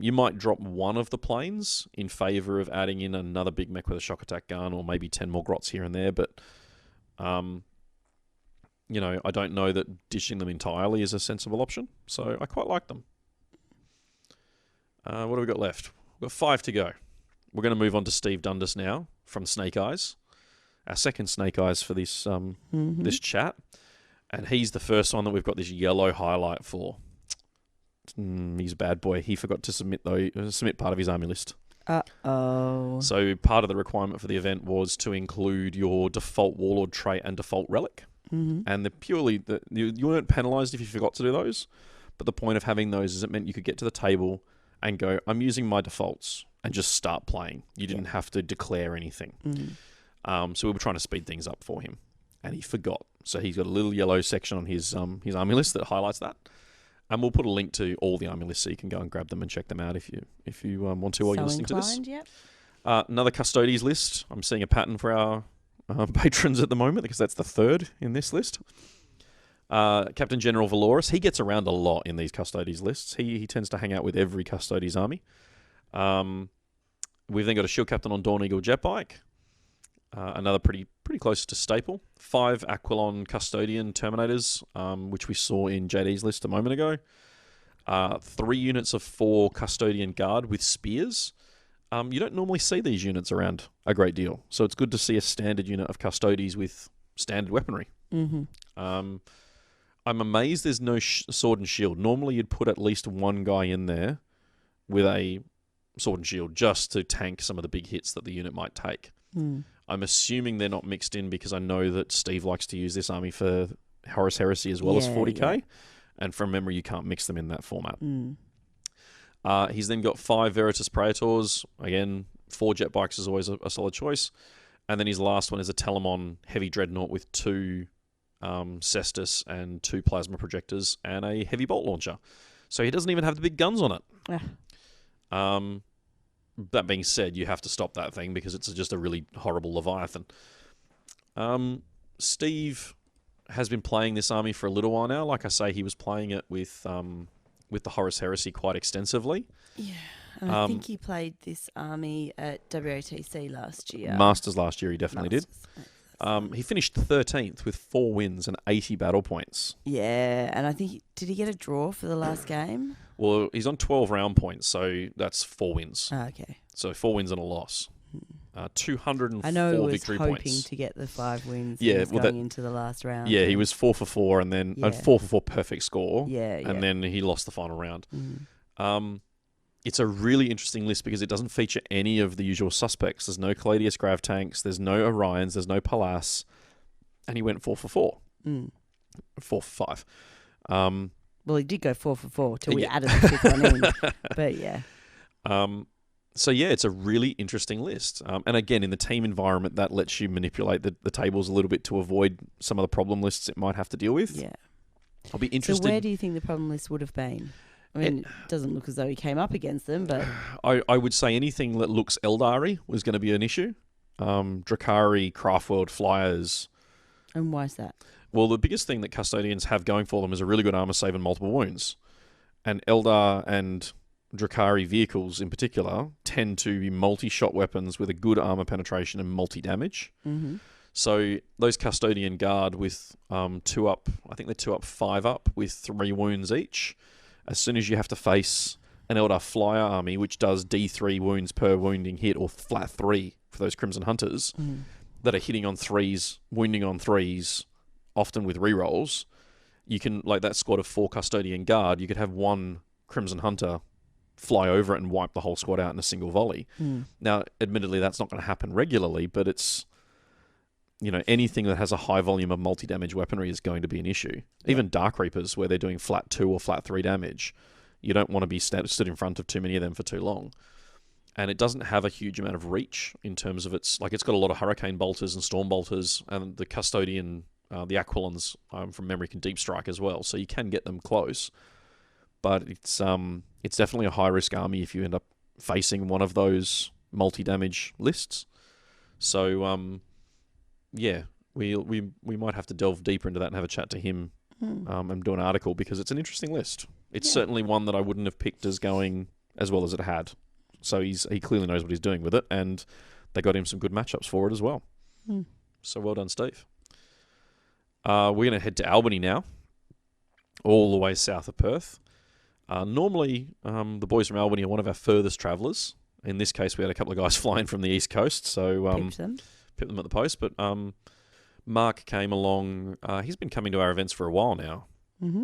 You might drop one of the planes in favour of adding in another big mech with a shock attack gun, or maybe 10 more Grots here and there, but I don't know that dishing them entirely is a sensible option, so I quite like them. What have we got left? We've got 5 to go. We're going to move on to Steve Dundas now from Snake Eyes, our second Snake Eyes for this this chat, and he's the first one that we've got this yellow highlight for. He's a bad boy. He forgot to submit part of his army list. Uh-oh. So part of the requirement for the event was to include your default Warlord trait and default relic, and you weren't penalised if you forgot to do those, but the point of having those is it meant you could get to the table and go, I'm using my defaults, and just start playing. You didn't have to declare anything. So we were trying to speed things up for him, and he forgot. So he's got a little yellow section on his army list that highlights that. And we'll put a link to all the army lists so you can go and grab them and check them out if you want to while you're listening to this. Yep. Another custodies list. I'm seeing a pattern for our patrons at the moment because that's the third in this list. Captain General Valoris, he gets around a lot in these custodies lists. He tends to hang out with every custodies army. We've then got a Shield Captain on Dawn Eagle jet bike. Another pretty close to staple. 5 Aquilon Custodian Terminators, which we saw in JD's list a moment ago. 3 units of 4 Custodian Guard with spears. You don't normally see these units around a great deal, so it's good to see a standard unit of Custodies with standard weaponry. Mm-hmm. I'm amazed there's no sword and shield. Normally you'd put at least one guy in there with a sword and shield just to tank some of the big hits that the unit might take. Mm. I'm assuming they're not mixed in because I know that Steve likes to use this army for Horus Heresy as well as 40k. Yeah. And from memory, you can't mix them in that format. Mm. He's then got 5 Veritas Praetors. Again, 4 jet bikes is always a solid choice. And then his last one is a Telemon Heavy Dreadnought with 2 Cestus and 2 plasma projectors and a heavy bolt launcher. So he doesn't even have the big guns on it. That being said, you have to stop that thing because it's just a really horrible Leviathan. Steve has been playing this army for a little while now. Like I say, he was playing it with the Horus Heresy quite extensively. Yeah, and I think he played this army at WATC last year. Masters last year, he definitely did. He finished 13th with 4 wins and 80 battle points. Yeah, and I think, did he get a draw for the last game? Well, he's on 12 round points, so that's 4 wins. Oh, okay. So 4 wins and a loss. 204 I know he was victory hoping points. To get the 5 wins. Yeah, going into the last round. Yeah, he was 4 for 4 and then 4 for 4 perfect score. Yeah, and then he lost the final round. It's a really interesting list because it doesn't feature any of the usual suspects. There's no Caladius Grav tanks, there's no Orions, there's no Pallas, and he went 4 for 4. 4 for 5. Well, he did go 4 for 4 till we added the 5th one in. But yeah. So yeah, it's a really interesting list. And again, in the team environment, that lets you manipulate the tables a little bit to avoid some of the problem lists it might have to deal with. Yeah. I'll be interested. So where do you think the problem list would have been? I mean, it doesn't look as though he came up against them, but... I would say anything that looks Eldari was going to be an issue. Drakari, Craftworld, Flyers... And why is that? Well, the biggest thing that Custodians have going for them is a really good armor save and multiple wounds. And Eldar and Drakari vehicles in particular tend to be multi-shot weapons with a good armor penetration and multi-damage. Mm-hmm. So those Custodian Guard with 2 up, I think they're 2 up, 5 up with 3 wounds each. As soon as you have to face an Eldar Flyer army, which does D3 wounds per wounding hit, or flat 3 for those Crimson Hunters, that are hitting on 3s, wounding on 3s, often with rerolls, you can, like that squad of 4 Custodian Guard, you could have 1 Crimson Hunter fly over it and wipe the whole squad out in a single volley. Now, admittedly, that's not going to happen regularly, but it's, anything that has a high volume of multi-damage weaponry is going to be an issue. Even Dark Reapers, where they're doing flat 2 or flat 3 damage, you don't want to be stood in front of too many of them for too long. And it doesn't have a huge amount of reach in terms of it's got a lot of Hurricane Bolters and Storm Bolters, and the Custodian, the Aquilons, from memory, can deep strike as well, so you can get them close. But it's definitely a high-risk army if you end up facing one of those multi-damage lists. So, yeah, we might have to delve deeper into that and have a chat to him and do an article, because it's an interesting list. It's certainly one that I wouldn't have picked as going as well as it had. So he clearly knows what he's doing with it, and they got him some good matchups for it as well. So well done, Steve. We're going to head to Albany now, all the way south of Perth. Normally, the boys from Albany are one of our furthest travellers. In this case, we had a couple of guys flying from the East Coast, so pipped them at the post. But Mark came along. He's been coming to our events for a while now,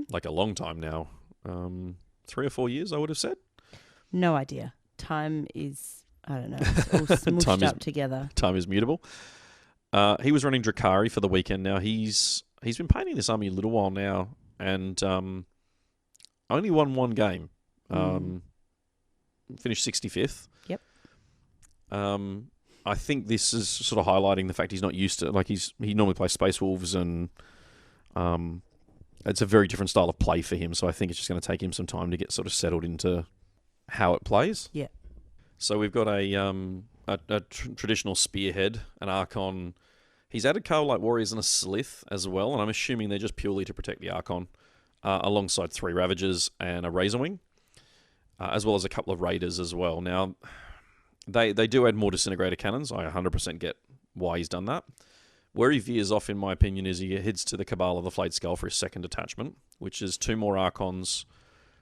like a long time now. 3 or 4 years, I would have said. No idea. Time is, I don't know, it's all smooshed up together. Time is mutable. He was running Drakari for the weekend now. He's been painting this army a little while now, and only won 1 game. Finished 65th. Yep. I think this is sort of highlighting the fact he's not used to, like he normally plays Space Wolves and it's a very different style of play for him. So I think it's just going to take him some time to get sort of settled into how it plays. Yeah. So we've got a traditional spearhead, an Archon. He's added Carl-Light Warriors and a Slith as well, and I'm assuming they're just purely to protect the Archon, alongside 3 Ravagers and a Razorwing, as well as a couple of Raiders as well. Now, they do add more Disintegrator Cannons. I 100% get why he's done that. Where he veers off, in my opinion, is he heads to the Cabal of the Flayed Skull for his second detachment, which is 2 more Archons,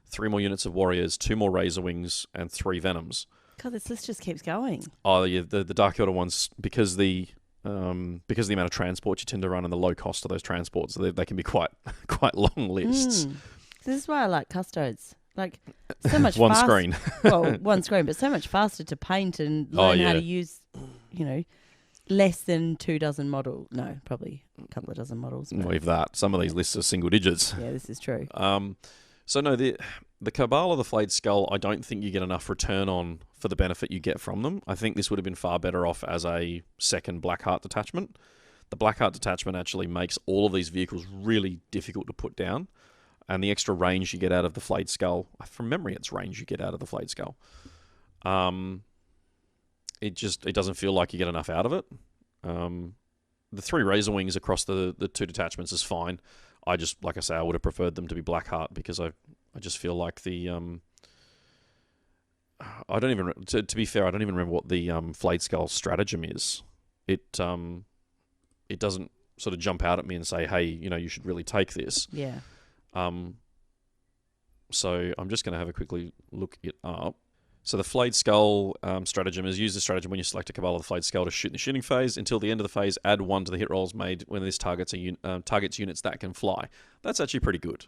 3 more units of Warriors, 2 more Razorwings, and 3 Venoms. God, this list just keeps going. Oh, yeah, the Dark Elder ones, because the amount of transports you tend to run and the low cost of those transports, they can be quite long lists. This is why I like Custodes. Like, so much One fast- screen. Well, one screen, but so much faster to paint and learn how to use, less than 2 dozen models. No, probably a couple of dozen models. Not even that. Some of these lists are single digits. Yeah, this is true. So no, the Cabal of the Flayed Skull, I don't think you get enough return on for the benefit you get from them. I think this would have been far better off as a second Blackheart detachment. The Blackheart detachment actually makes all of these vehicles really difficult to put down, and the extra range you get out of the Flayed Skull, from memory it's range you get out of the Flayed Skull. It doesn't feel like you get enough out of it. The 3 Razorwings across the 2 detachments is fine. I just, like I say, I would have preferred them to be Blackheart because I just feel like the I don't even to be fair, I don't even remember what the Flayed Skull stratagem is. It doesn't sort of jump out at me and say, hey, you should really take this. Yeah. So I'm just going to have a quickly look it up. So the Flayed Skull stratagem is use the stratagem when you select a Cabal of the Flayed Skull to shoot in the shooting phase. Until the end of the phase, add 1 to the hit rolls made when this targets units that can fly. That's actually pretty good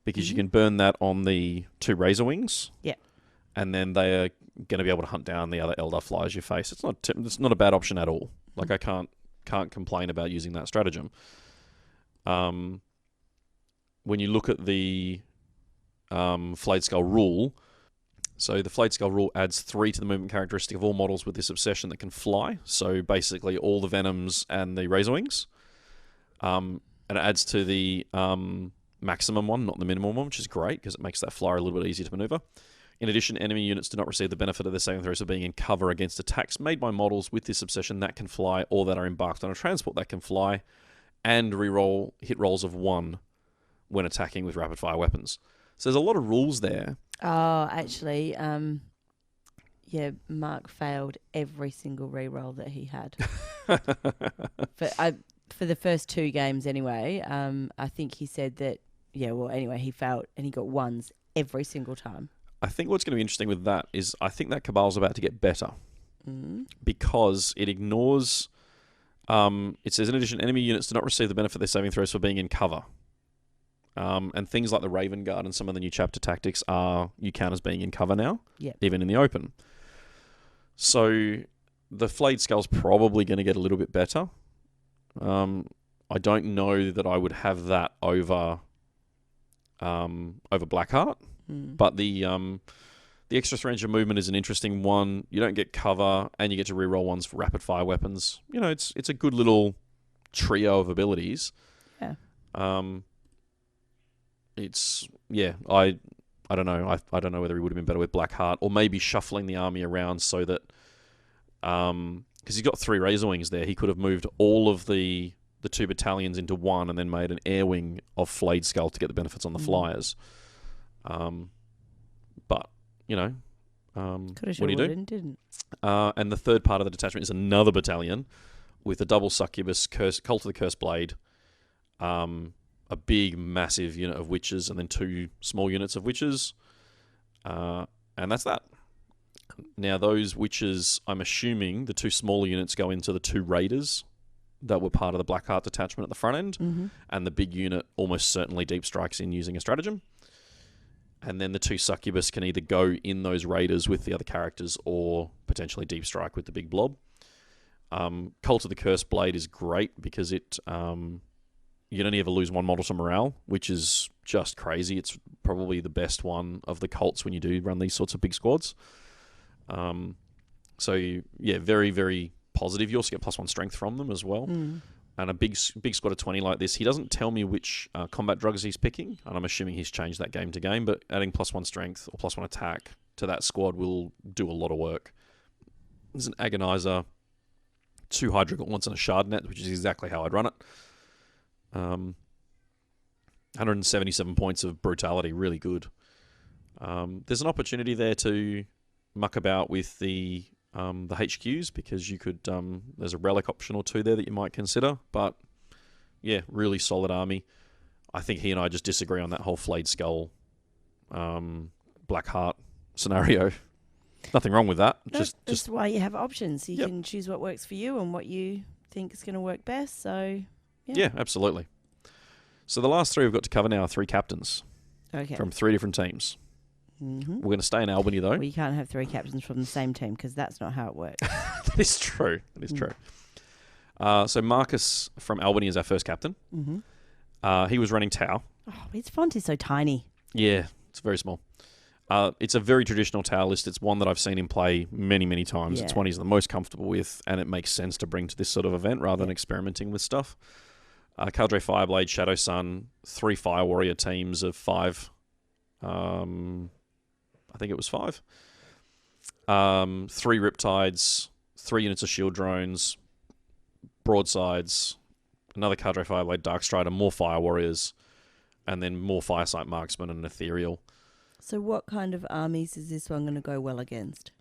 because you can burn that on the 2 Razorwings. Yeah. And then they are going to be able to hunt down the other Eldar flyers you face. It's not a bad option at all. Like I can't complain about using that stratagem. When you look at the Flayed Skull rule. So the Flayed Skull rule adds 3 to the movement characteristic of all models with this obsession that can fly. So basically all the Venoms and the Razorwings. And it adds to the maximum one, not the minimum one, which is great because it makes that flyer a little bit easier to maneuver. In addition, enemy units do not receive the benefit of their saving throws of being in cover against attacks made by models with this obsession that can fly or that are embarked on a transport that can fly, and reroll hit rolls of 1 when attacking with rapid-fire weapons. So there's a lot of rules there. Oh, actually, Mark failed every single reroll that he had. For the first 2 games anyway, I think he said that, he failed and he got 1s every single time. I think what's going to be interesting with that is I think that Cabal's about to get better because it ignores... it says, in addition, enemy units do not receive the benefit of their saving throws for being in cover. And things like the Raven Guard and some of the new chapter tactics you count as being in cover now, even in the open. So the Flayed Skull's probably going to get a little bit better. I don't know that I would have that over Blackheart, but the extra range of movement is an interesting one. You don't get cover, and you get to reroll ones for rapid fire weapons. It's a good little trio of abilities. Yeah. I don't know. I don't know whether he would have been better with Blackheart or maybe shuffling the army around so that because he's got 3 Razorwings there, he could have moved all of the 2 battalions into 1 and then made an air wing of Flayed Skull to get the benefits on the flyers. But what do you do? Didn't. And the third part of the detachment is another battalion with a double Succubus, Cult of the Cursed Blade, a big, massive unit of Witches, and then 2 small units of Witches. And that's that. Now, those Witches, I'm assuming the 2 smaller units go into the 2 Raiders that were part of the Blackheart detachment at the front end, and the big unit almost certainly deep strikes in using a stratagem. And then the 2 Succubus can either go in those Raiders with the other characters or potentially deep strike with the big blob. Cult of the Cursed Blade is great because it... you'd only ever lose 1 model to morale, which is just crazy. It's probably the best one of the cults when you do run these sorts of big squads. Very, very positive. You also get +1 strength from them as well. and a big squad of 20 like this, he doesn't tell me which combat drugs he's picking, and I'm assuming he's changed that game to game, but adding +1 strength or +1 attack to that squad will do a lot of work. There's an Agonizer, 2 Hydra Gauntlets and a Shardnet, which is exactly how I'd run it. 177 points of brutality, really good. There's an opportunity there to muck about with the HQs, because you could there's a relic option or two there that you might consider, but yeah, really solid army. I think he and I just disagree on that whole Flayed Skull Black Heart scenario. Nothing wrong with that. That's why you have options. You can choose what works for you and what you think is going to work best. So yeah, absolutely. So the last 3 we've got to cover now are 3 captains from 3 different teams. Mm-hmm. We're going to stay in Albany, though. Well, you can't have 3 captains from the same team, because that's not how it works. That is true. That is true. So Marcus from Albany is our first captain. Mm-hmm. He was running Tau. Oh, his font is so tiny. Yeah, it's very small. It's a very traditional Tau list. It's one that I've seen him play many, many times. Yeah. It's one he's the most comfortable with, and it makes sense to bring to this sort of event rather than experimenting with stuff. Caldre Fireblade, Shadow Sun, 3 Fire Warrior teams of 5. I think it was 5. 3 Riptides, 3 units of shield drones, broadsides, another Caldre Fireblade, Darkstrider, more Fire Warriors, and then more Firesight Marksman and Ethereal. So what kind of armies is this one going to go well against?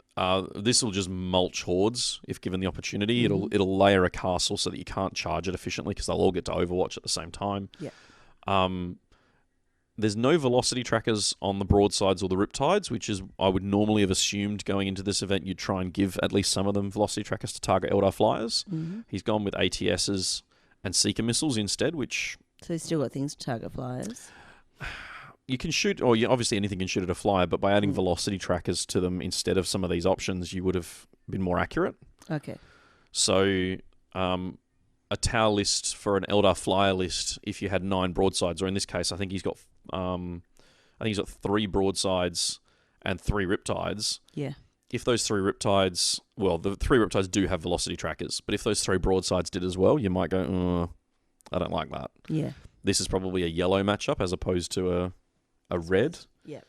This will just mulch hordes if given the opportunity. It'll layer a castle so that you can't charge it efficiently, because they'll all get to Overwatch at the same time. Yeah. There's no velocity trackers on the broadsides or the Riptides, which is I would normally have assumed going into this event you'd try and give at least some of them velocity trackers to target Eldar flyers. Mm-hmm. He's gone with ATSs and Seeker missiles instead, which... So he's still got things to target flyers? You can shoot, or obviously anything can shoot at a flyer, but by adding velocity trackers to them instead of some of these options, you would have been more accurate. Okay. So a Tau list for an Eldar flyer list, if you had 9 broadsides, or in this case, I think he's got 3 broadsides and 3 Riptides. Yeah. If those 3 Riptides, well, the 3 Riptides do have velocity trackers, but if those 3 broadsides did as well, you might go, I don't like that. Yeah. This is probably a yellow matchup as opposed to a red. Yeah.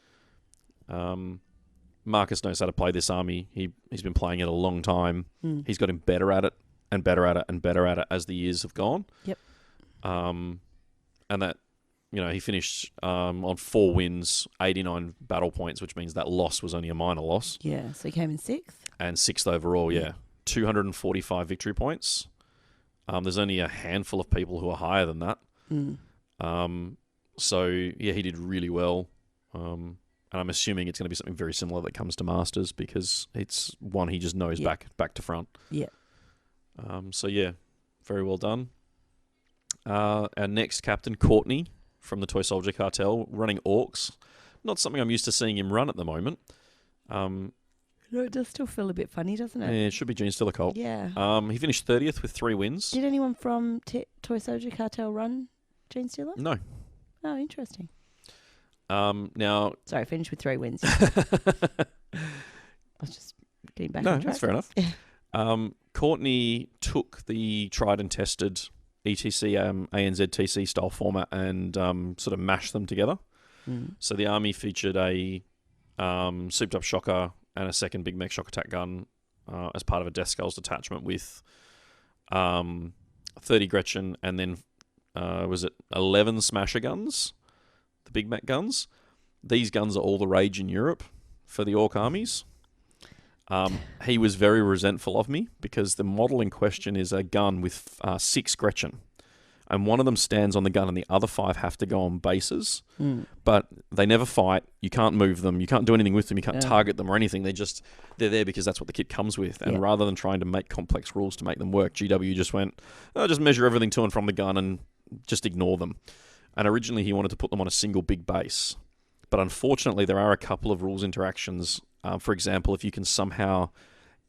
Marcus knows how to play this army. He's been playing it a long time. Mm. He's gotten better at it and better at it and better at it as the years have gone. Yep. And that, he finished on 4 wins, 89 battle points, which means that loss was only a minor loss. Yeah, so he came in 6th? And 6th overall, yeah. 245 victory points. There's only a handful of people who are higher than that. Mm. So, yeah, he did really well. And I'm assuming it's going to be something very similar that comes to Masters, because it's one he just knows back to front. Yeah. So, yeah, very well done. Our next captain, Courtney, from the Toy Soldier Cartel, running Orcs. Not something I'm used to seeing him run at the moment. It does still feel a bit funny, doesn't it? Yeah, it should be Gene Stillicott. Yeah. He finished 30th with 3 wins. Did anyone from Toy Soldier Cartel run Gene Steeler? No. Oh, interesting. Now... Sorry, finished with 3 wins. I was just getting back on track. That's fair enough. Courtney took the tried and tested ETC, ANZTC style format and sort of mashed them together. Mm. So the army featured a souped up shocker and a second big mech shock attack gun as part of a Death Skulls detachment with 30 Gretchen and then 11 smasher guns, the big mech guns. These guns are all the rage in Europe for the Orc armies. He was very resentful of me because the model in question is a gun with 6 Gretchen. And one of them stands on the gun and the other 5 have to go on bases. Mm. But they never fight. You can't move them. You can't do anything with them. You can't target them or anything. They're there because that's what the kit comes with. And rather than trying to make complex rules to make them work, GW just went, just measure everything to and from the gun and just ignore them. And originally he wanted to put them on a single big base. But unfortunately, there are a couple of rules interactions. For example, if you can somehow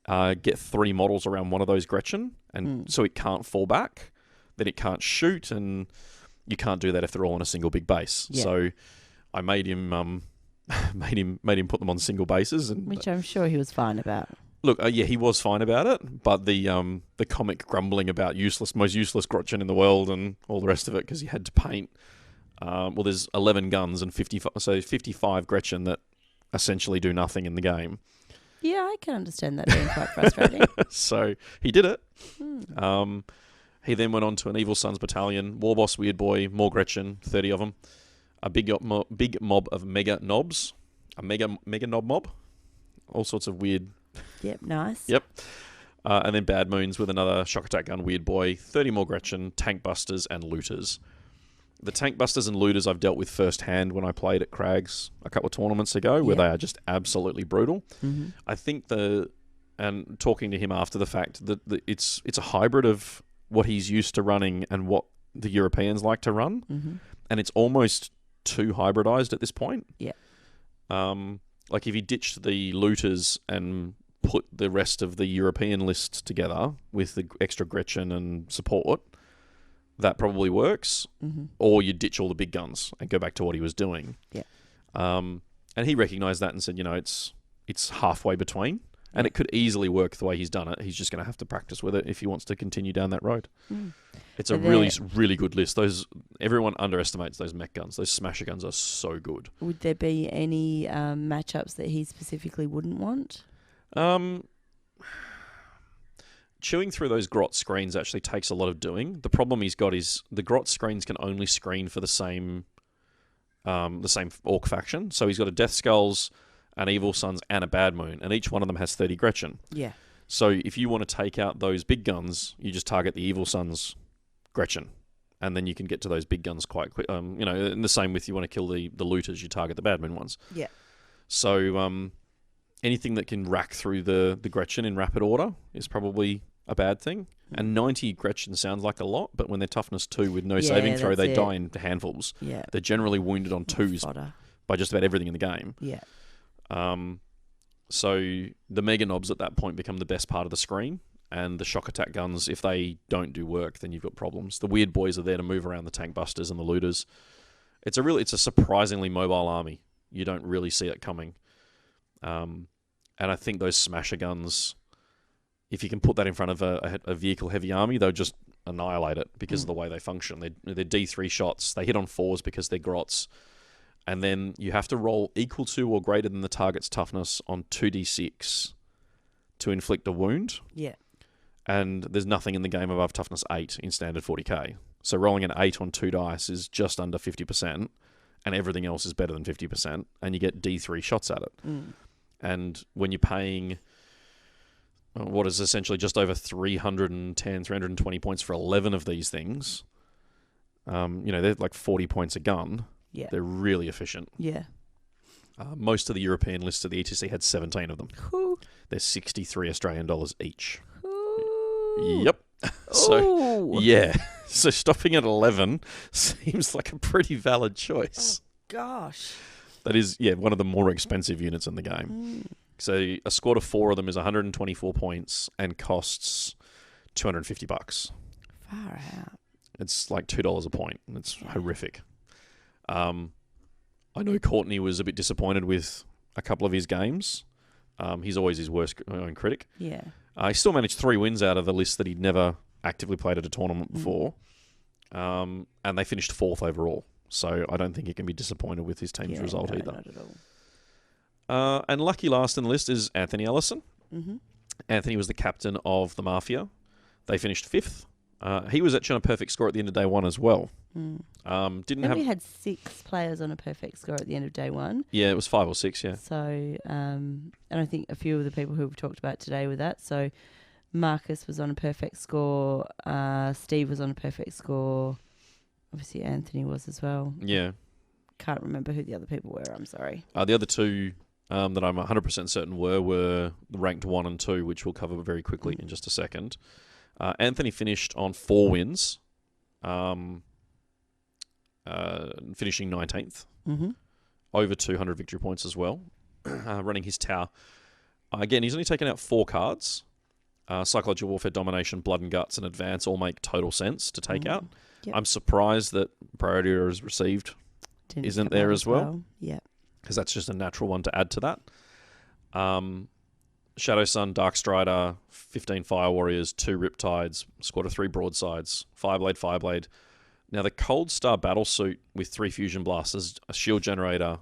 get 3 models around one of those Gretchen, and so it can't fall back, then it can't shoot, and you can't do that if they're all on a single big base. Yeah. So I made him put them on single bases, and which I'm sure he was fine about. Look, yeah, he was fine about it, but the comic grumbling about most useless Grotchen in the world and all the rest of it because he had to paint. Well, there's 11 guns and 55 Gretchen that essentially do nothing in the game. Yeah, I can understand that being quite frustrating. So he did it. He then went on to an Evil Sons battalion, War Boss, Weird Boy, more Gretchen, 30 of them, a big mob of mega knobs, a mega knob mob, all sorts of weird. Yep, nice. Yep. And then Bad Moons with another shock attack gun, Weird Boy, 30 more Gretchen, tank busters, and looters. The tank busters and looters I've dealt with firsthand when I played at Crags a couple of tournaments ago, where they are just absolutely brutal. Mm-hmm. I think and talking to him after the fact, that it's a hybrid of what he's used to running and what the Europeans like to run, and it's almost too hybridized at this point. Yeah. Like if he ditched the looters and put the rest of the European list together with the extra Gretchen and support, that probably works. Or you ditch all the big guns and go back to what he was doing. Yeah. And he recognised that and said, it's halfway between, and it could easily work the way he's done it. He's just going to have to practice with it if he wants to continue down that road. It's a really good list. Everyone underestimates those mech guns. Those smasher guns are so good. Would there be any matchups that he specifically wouldn't want? Chewing through those grot screens actually takes a lot of doing. The problem he's got is the grot screens can only screen for the same orc faction. So he's got a Death Skulls, an Evil Sons, and a Bad Moon, and each one of them has 30 Gretchen. Yeah. So if you want to take out those big guns, you just target the Evil Sons Gretchen, and then you can get to those big guns quite quick. And the same with you want to kill the looters, you target the Bad Moon ones. Yeah. So anything that can rack through the Gretchen in rapid order is probably a bad thing. And 90 Gretchen sounds like a lot, but when they're toughness 2 with no saving throw, they die in handfuls. Yeah. They're generally wounded on 2s by just about everything in the game. Yeah. So the mega knobs at that point become the best part of the screen, and the shock attack guns, if they don't do work, then you've got problems. The weird boys are there to move around the tank busters and the looters. It's a surprisingly mobile army. You don't really see it coming. And I think those smasher guns, if you can put that in front of a vehicle-heavy army, they'll just annihilate it because of the way they function. They're D3 shots. They hit on 4s because they're grots. And then you have to roll equal to or greater than the target's toughness on 2d6 to inflict a wound. Yeah. And there's nothing in the game above toughness 8 in standard 40k. So rolling an 8 on 2 dice is just under 50%, and everything else is better than 50%, and you get D3 shots at it. And when you're paying what is essentially just over 320 points for 11 of these things, they're like 40 points a gun. Yeah. They're really efficient. Yeah. Most of the European lists of the ETC had 17 of them. Ooh. They're 63 Australian dollars each. Ooh. Yep. So, Ooh. yeah. So stopping at 11 seems like a pretty valid choice. Oh, gosh. That is, one of the more expensive units in the game. So a squad of 4 of them is 124 points and costs $250. Far out. It's like $2 a point. It's horrific. I know Courtney was a bit disappointed with a couple of his games. He's always his worst own critic. Yeah. He still managed 3 wins out of the list that he'd never actively played at a tournament before. And they finished 4th overall. So I don't think he can be disappointed with his team's result either. Not at all. And lucky last in the list is Anthony Ellison. Mm-hmm. Anthony was the captain of the Mafia. They finished 5th. He was actually on a perfect score at the end of day 1 as well. We had 6 players on a perfect score at the end of day 1. Yeah, it was 5 or 6, yeah. So, and I think a few of the people who we've talked about today were that. So Marcus was on a perfect score. Steve was on a perfect score. Obviously Anthony was as well. Yeah. Can't remember who the other people were. I'm sorry. The other 2 that I'm 100% certain were ranked 1 and 2, which we'll cover very quickly in just a second. Anthony finished on 4 wins, finishing 19th, over 200 victory points as well, running his tower. Again, he's only taken out 4 cards. Psychological Warfare, Domination, Blood and Guts, and Advance all make total sense to take out. Yep. I'm surprised that Priority is received isn't there as well. Yeah. Because that's just a natural one to add to that. Shadow Sun, Dark Strider, 15 Fire Warriors, 2 Riptides, squad of 3 Broadsides, Fireblade. Now, the Cold Star Battlesuit with 3 Fusion Blasters, a Shield Generator,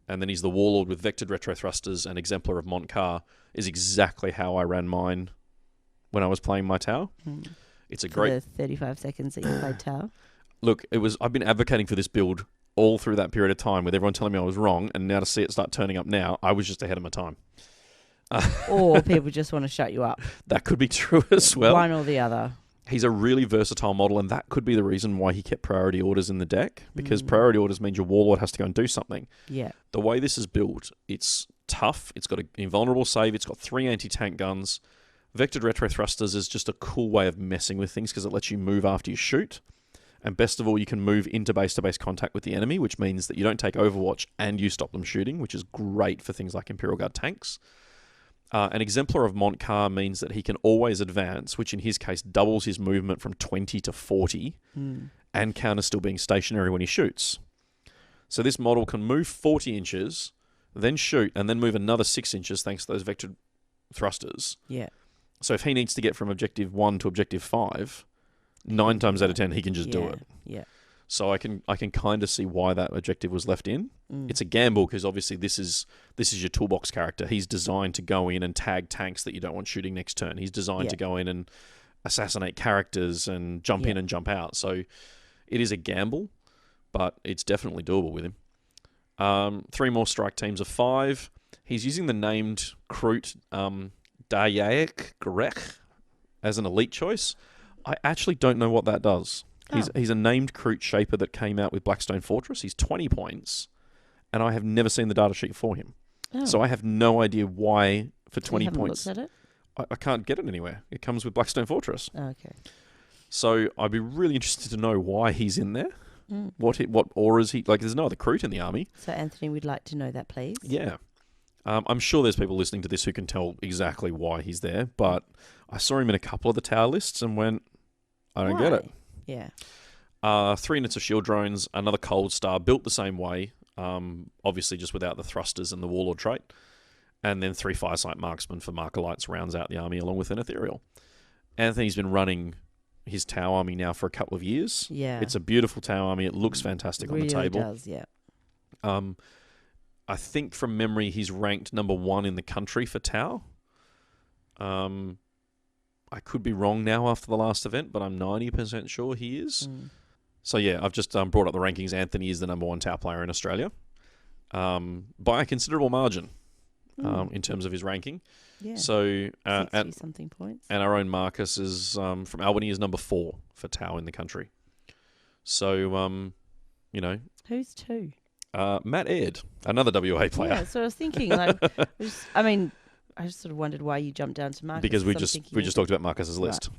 and then he's the Warlord with Vectored Retro Thrusters and Exemplar of Montcar is exactly how I ran mine when I was playing my Tower. It's a great... the 35 seconds that you played Tower. Look, I've been advocating for this build all through that period of time with everyone telling me I was wrong, and now to see it start turning up now, I was just ahead of my time. Or people just want to shut you up. That could be true as well. One or the other. He's a really versatile model, and that could be the reason why he kept priority orders in the deck, because priority orders means your Warlord has to go and do something. Yeah. The way this is built, it's tough, it's got an invulnerable save, it's got 3 anti-tank guns. Vectored Retro Thrusters is just a cool way of messing with things because it lets you move after you shoot. And best of all, you can move into base-to-base contact with the enemy, which means that you don't take Overwatch and you stop them shooting, which is great for things like Imperial Guard tanks. An Exemplar of Montcar means that he can always advance, which in his case doubles his movement from 20 to 40, and counters still being stationary when he shoots. So this model can move 40 inches, then shoot, and then move another 6 inches thanks to those vectored thrusters. Yeah. So if he needs to get from Objective 1 to Objective 5, 9 times out of 10 he can just do it. Yeah. So I can kind of see why that objective was left in. It's a gamble because obviously this is your toolbox character. He's designed to go in and tag tanks that you don't want shooting next turn. He's designed to go in and assassinate characters and jump in and jump out. So it is a gamble, but it's definitely doable with him. 3 more strike teams of 5. He's using the named Kroot Dayaek Grech as an elite choice. I actually don't know what that does. He's a named Kroot Shaper that came out with Blackstone Fortress. He's 20 points, and I have never seen the data sheet for him. So I have no idea why for 20 points. Looked at it? I can't get it anywhere. It comes with Blackstone Fortress. Okay. So I'd be really interested to know why he's in there. What auras he... Like, there's no other Kroot in the army. So, Anthony, we'd like to know that, please. Yeah. I'm sure there's people listening to this who can tell exactly why he's there, but I saw him in a couple of the tower lists and went, I don't get it. Yeah. 3 units of shield drones, another Cold Star, built the same way, obviously just without the thrusters and the Warlord trait, and then 3 Firesight Marksmen for Marker Lights rounds out the army along with an Ethereal. Anthony's been running his Tau army now for a couple of years. Yeah. It's a beautiful Tau army. It looks fantastic on the table. It really does, yeah. I think from memory he's ranked number 1 in the country for Tau. I could be wrong now after the last event, but I'm 90% sure he is. So yeah, I've just brought up the rankings. Anthony is the number 1 Tau player in Australia by a considerable margin in terms of his ranking. Yeah. So 60-something points. And our own Marcus is from Albany is number 4 for Tau in the country. So you know, who's 2? Matt Aird, another WA player. Yeah, so I was thinking, like, I just sort of wondered why you jumped down to Marcus. Because we just talked about Marcus's list.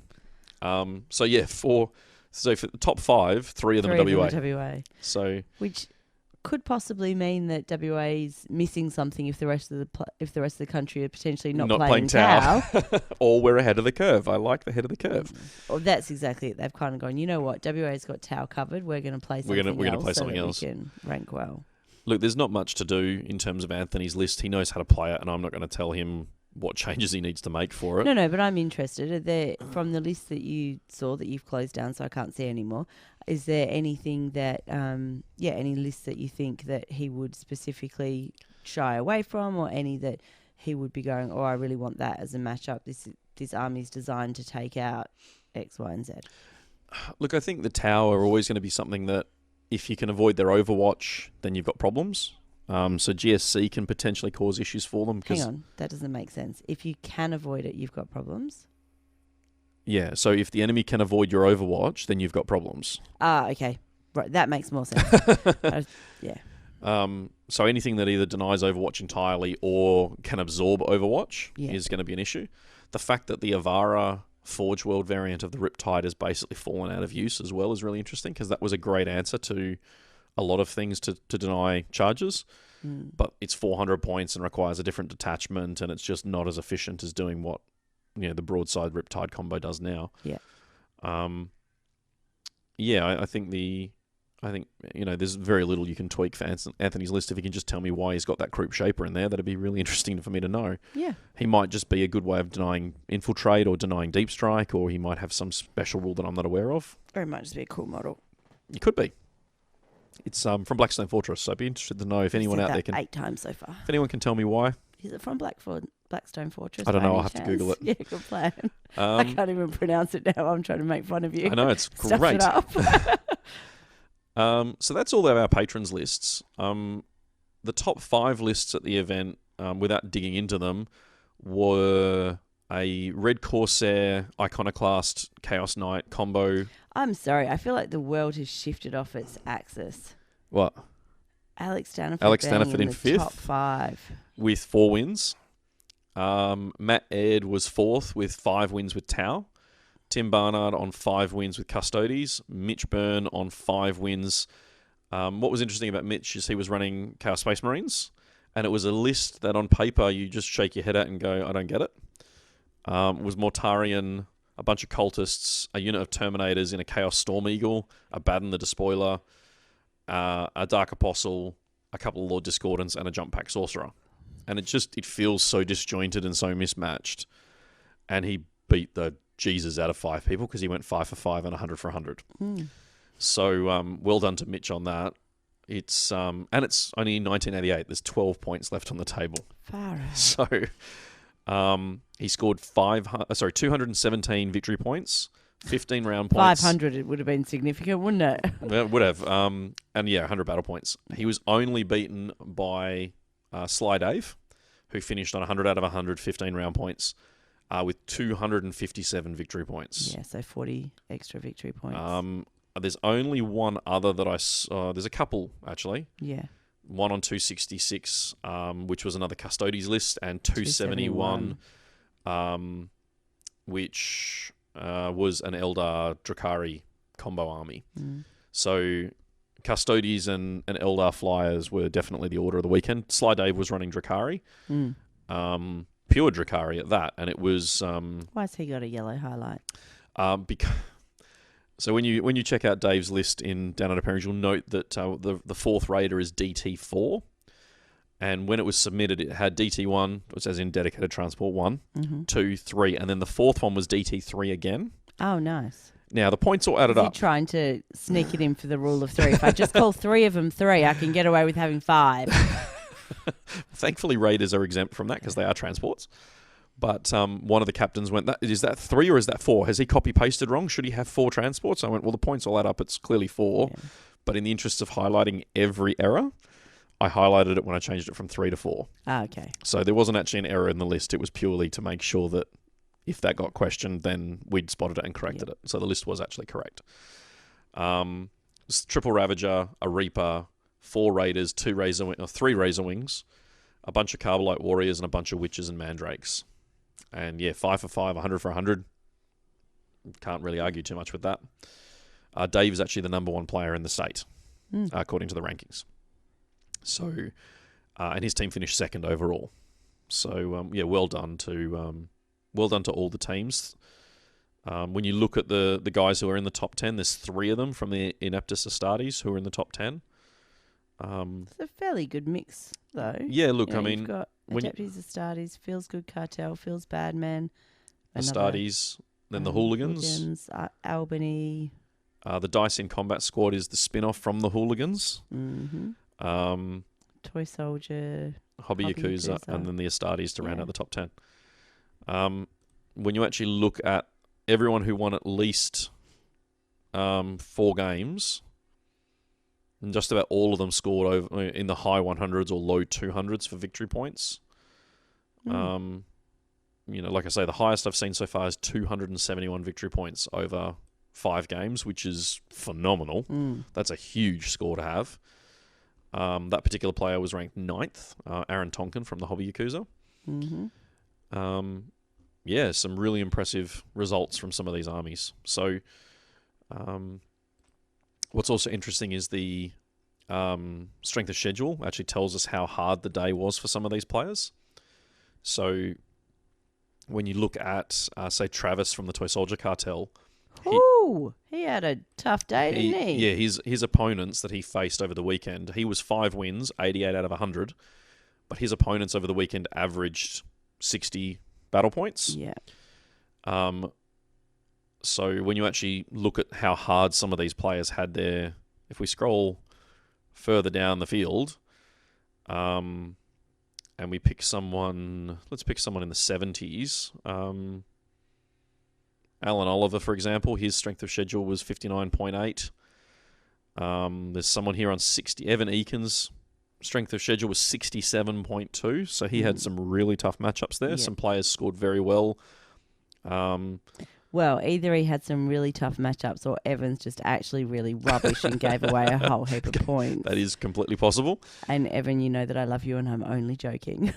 So yeah, for the top 5, 3 of them are WA. So which could possibly mean that WA is missing something if the rest of the country are potentially not playing Tau. Or we're ahead of the curve. I like the head of the curve. Well, that's exactly it. They've kind of gone, you know what, WA's got Tau covered. We're going to play something else. We're going to play something else. We can rank well. Look, there's not much to do in terms of Anthony's list. He knows how to play it, and I'm not going to tell him what changes he needs to make for it. No, but I'm interested. Are there, from the list that you saw that you've closed down so I can't see anymore, is there anything that, any list that you think that he would specifically shy away from, or any that he would be going, oh, I really want that as a matchup. This army's designed to take out X, Y, and Z. Look, I think the Tau are always going to be something that if you can avoid their Overwatch, then you've got problems. So GSC can potentially cause issues for them. Hang on, that doesn't make sense. If you can avoid it, you've got problems? Yeah, so if the enemy can avoid your Overwatch, then you've got problems. Okay. Right, that makes more sense. So anything that either denies Overwatch entirely or can absorb Overwatch is going to be an issue. The fact that the Avara Forge World variant of the Riptide has basically fallen out of use as well is really interesting, because that was a great answer to a lot of things to deny charges, but it's 400 points and requires a different detachment, and it's just not as efficient as doing what the broadside Riptide combo does now. Yeah. I think I think, there's very little you can tweak for Anthony's list. If he can just tell me why he's got that group shaper in there, that'd be really interesting for me to know. Yeah. He might just be a good way of denying infiltrate or denying deep strike, or he might have some special rule that I'm not aware of. Or it might just be a cool model. It could be. It's from Blackstone Fortress, so I'd be interested to know if anyone out there can... 8 times so far. If anyone can tell me why. Is it from Blackstone Fortress? I don't know. by I'll any have to chance? Google it. Yeah, good plan. I can't even pronounce it now. I'm trying to make fun of you. I know, it's Stuff great. it up. So that's all of our patrons' lists. The top 5 lists at the event, without digging into them, were a Red Corsair, Iconoclast, Chaos Knight combo. I'm sorry. I feel like the world has shifted off its axis. What? Alex Staniford in the 5th. top 5. With 4 wins. Matt Aird was 4th with 5 wins with Tau. Tim Barnard on 5 wins with Custodes. Mitch Byrne on 5 wins. What was interesting about Mitch is he was running Chaos Space Marines, and it was a list that on paper you just shake your head at and go, I don't get it. It was Mortarian, a bunch of cultists, a unit of Terminators in a Chaos Storm Eagle, a Baden the Despoiler, a Dark Apostle, a couple of Lord Discordants, and a Jump Pack Sorcerer. And it feels so disjointed and so mismatched. And he beat the Jesus out of 5 people because he went 5 for 5 and 100 for 100. So well done to Mitch on that. It's and it's only 1988. There's 12 points left on the table. Far out. So he scored 217 victory points, 15 round points. 500, it would have been significant, wouldn't it? Well, it would have. And yeah, 100 battle points. He was only beaten by Sly Dave, who finished on 100 out of 100, 15 round points, with 257 victory points. Yeah, so 40 extra victory points. There's only one other that I saw. There's a couple, actually. Yeah. One on 266, which was another Custodes list, and 271, which was an Eldar Drakari combo army. So Custodes and Eldar flyers were definitely the order of the weekend. Sly Dave was running Drakari, pure Drakari at that, and it was... Why's he got a yellow highlight? Because... So when you check out Dave's list in Down Under Pairings, you'll note that the 4th raider is DT4, and when it was submitted, it had DT1, which as in Dedicated Transport 1, 2, 3, and then the 4th one was DT3 again. Oh, nice. Now, the points all added up. Trying to sneak it in for the rule of 3. If I just call 3 of them 3, I can get away with having 5. Thankfully, raiders are exempt from that because they are transports. But one of the captains went, is that 3 or is that 4? Has he copy-pasted wrong? Should he have 4 transports? I went, well, the points all add up. It's clearly 4. Yeah. But in the interest of highlighting every error, I highlighted it when I changed it from 3 to 4. Ah, okay. So there wasn't actually an error in the list. It was purely to make sure that if that got questioned, then we'd spotted it and corrected it. So the list was actually correct. Triple Ravager, a Reaper, 4 Raiders, 3 Razor Wings, a bunch of Carbolite Warriors, and a bunch of Witches and Mandrakes. And yeah, 5 for 5, 100 for 100. Can't really argue too much with that. Dave is actually the number 1 player in the state, according to the rankings. So, and his team finished 2nd overall. So yeah, well done to all the teams. When you look at the guys who are in the top 10, there's 3 of them from the Ineptus Astartes who are in the top 10. It's a fairly good mix, though. Yeah, look, I mean... You've got Adeptus Astartes, Feels Good Cartel, Feels Bad Man. Astartes, then the Hooligans. Albany. The Dice in Combat Squad is the spin-off from the Hooligans. Toy Soldier. Hobby Yakuza, and then the Astartes to round out the top 10. When you actually look at everyone who won at least 4 games... And just about all of them scored over in the high 100s or low 200s for victory points. Like I say, the highest I've seen so far is 271 victory points over 5 games, which is phenomenal. That's a huge score to have. That particular player was ranked 9th, Aaron Tonkin from the Hobby Yakuza. Yeah, some really impressive results from some of these armies. So... what's also interesting is the strength of schedule actually tells us how hard the day was for some of these players. So when you look at, say, Travis from the Toy Soldier Cartel, Ooh, he had a tough day, didn't he? Yeah, his opponents that he faced over the weekend, he was 5 wins, 88 out of 100, but his opponents over the weekend averaged 60 battle points. Yeah. So when you actually look at how hard some of these players had their... If we scroll further down the field, and we pick someone... Let's pick someone in the 70s. Alan Oliver, for example, his strength of schedule was 59.8. There's someone here on 60. Evan Eakins' strength of schedule was 67.2. So he had some really tough matchups there. Yeah. Some players scored very well. Well, either he had some really tough matchups or Evan's just actually really rubbish and gave away a whole heap of points. That is completely possible. And Evan, you know that I love you and I'm only joking.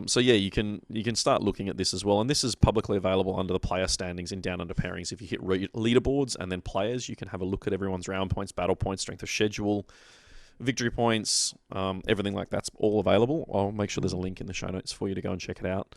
So yeah, you can start looking at this as well. And this is publicly available under the player standings in Down Under Pairings. If you hit leaderboards and then players, you can have a look at everyone's round points, battle points, strength of schedule, victory points, everything like that's all available. I'll make sure there's a link in the show notes for you to go and check it out.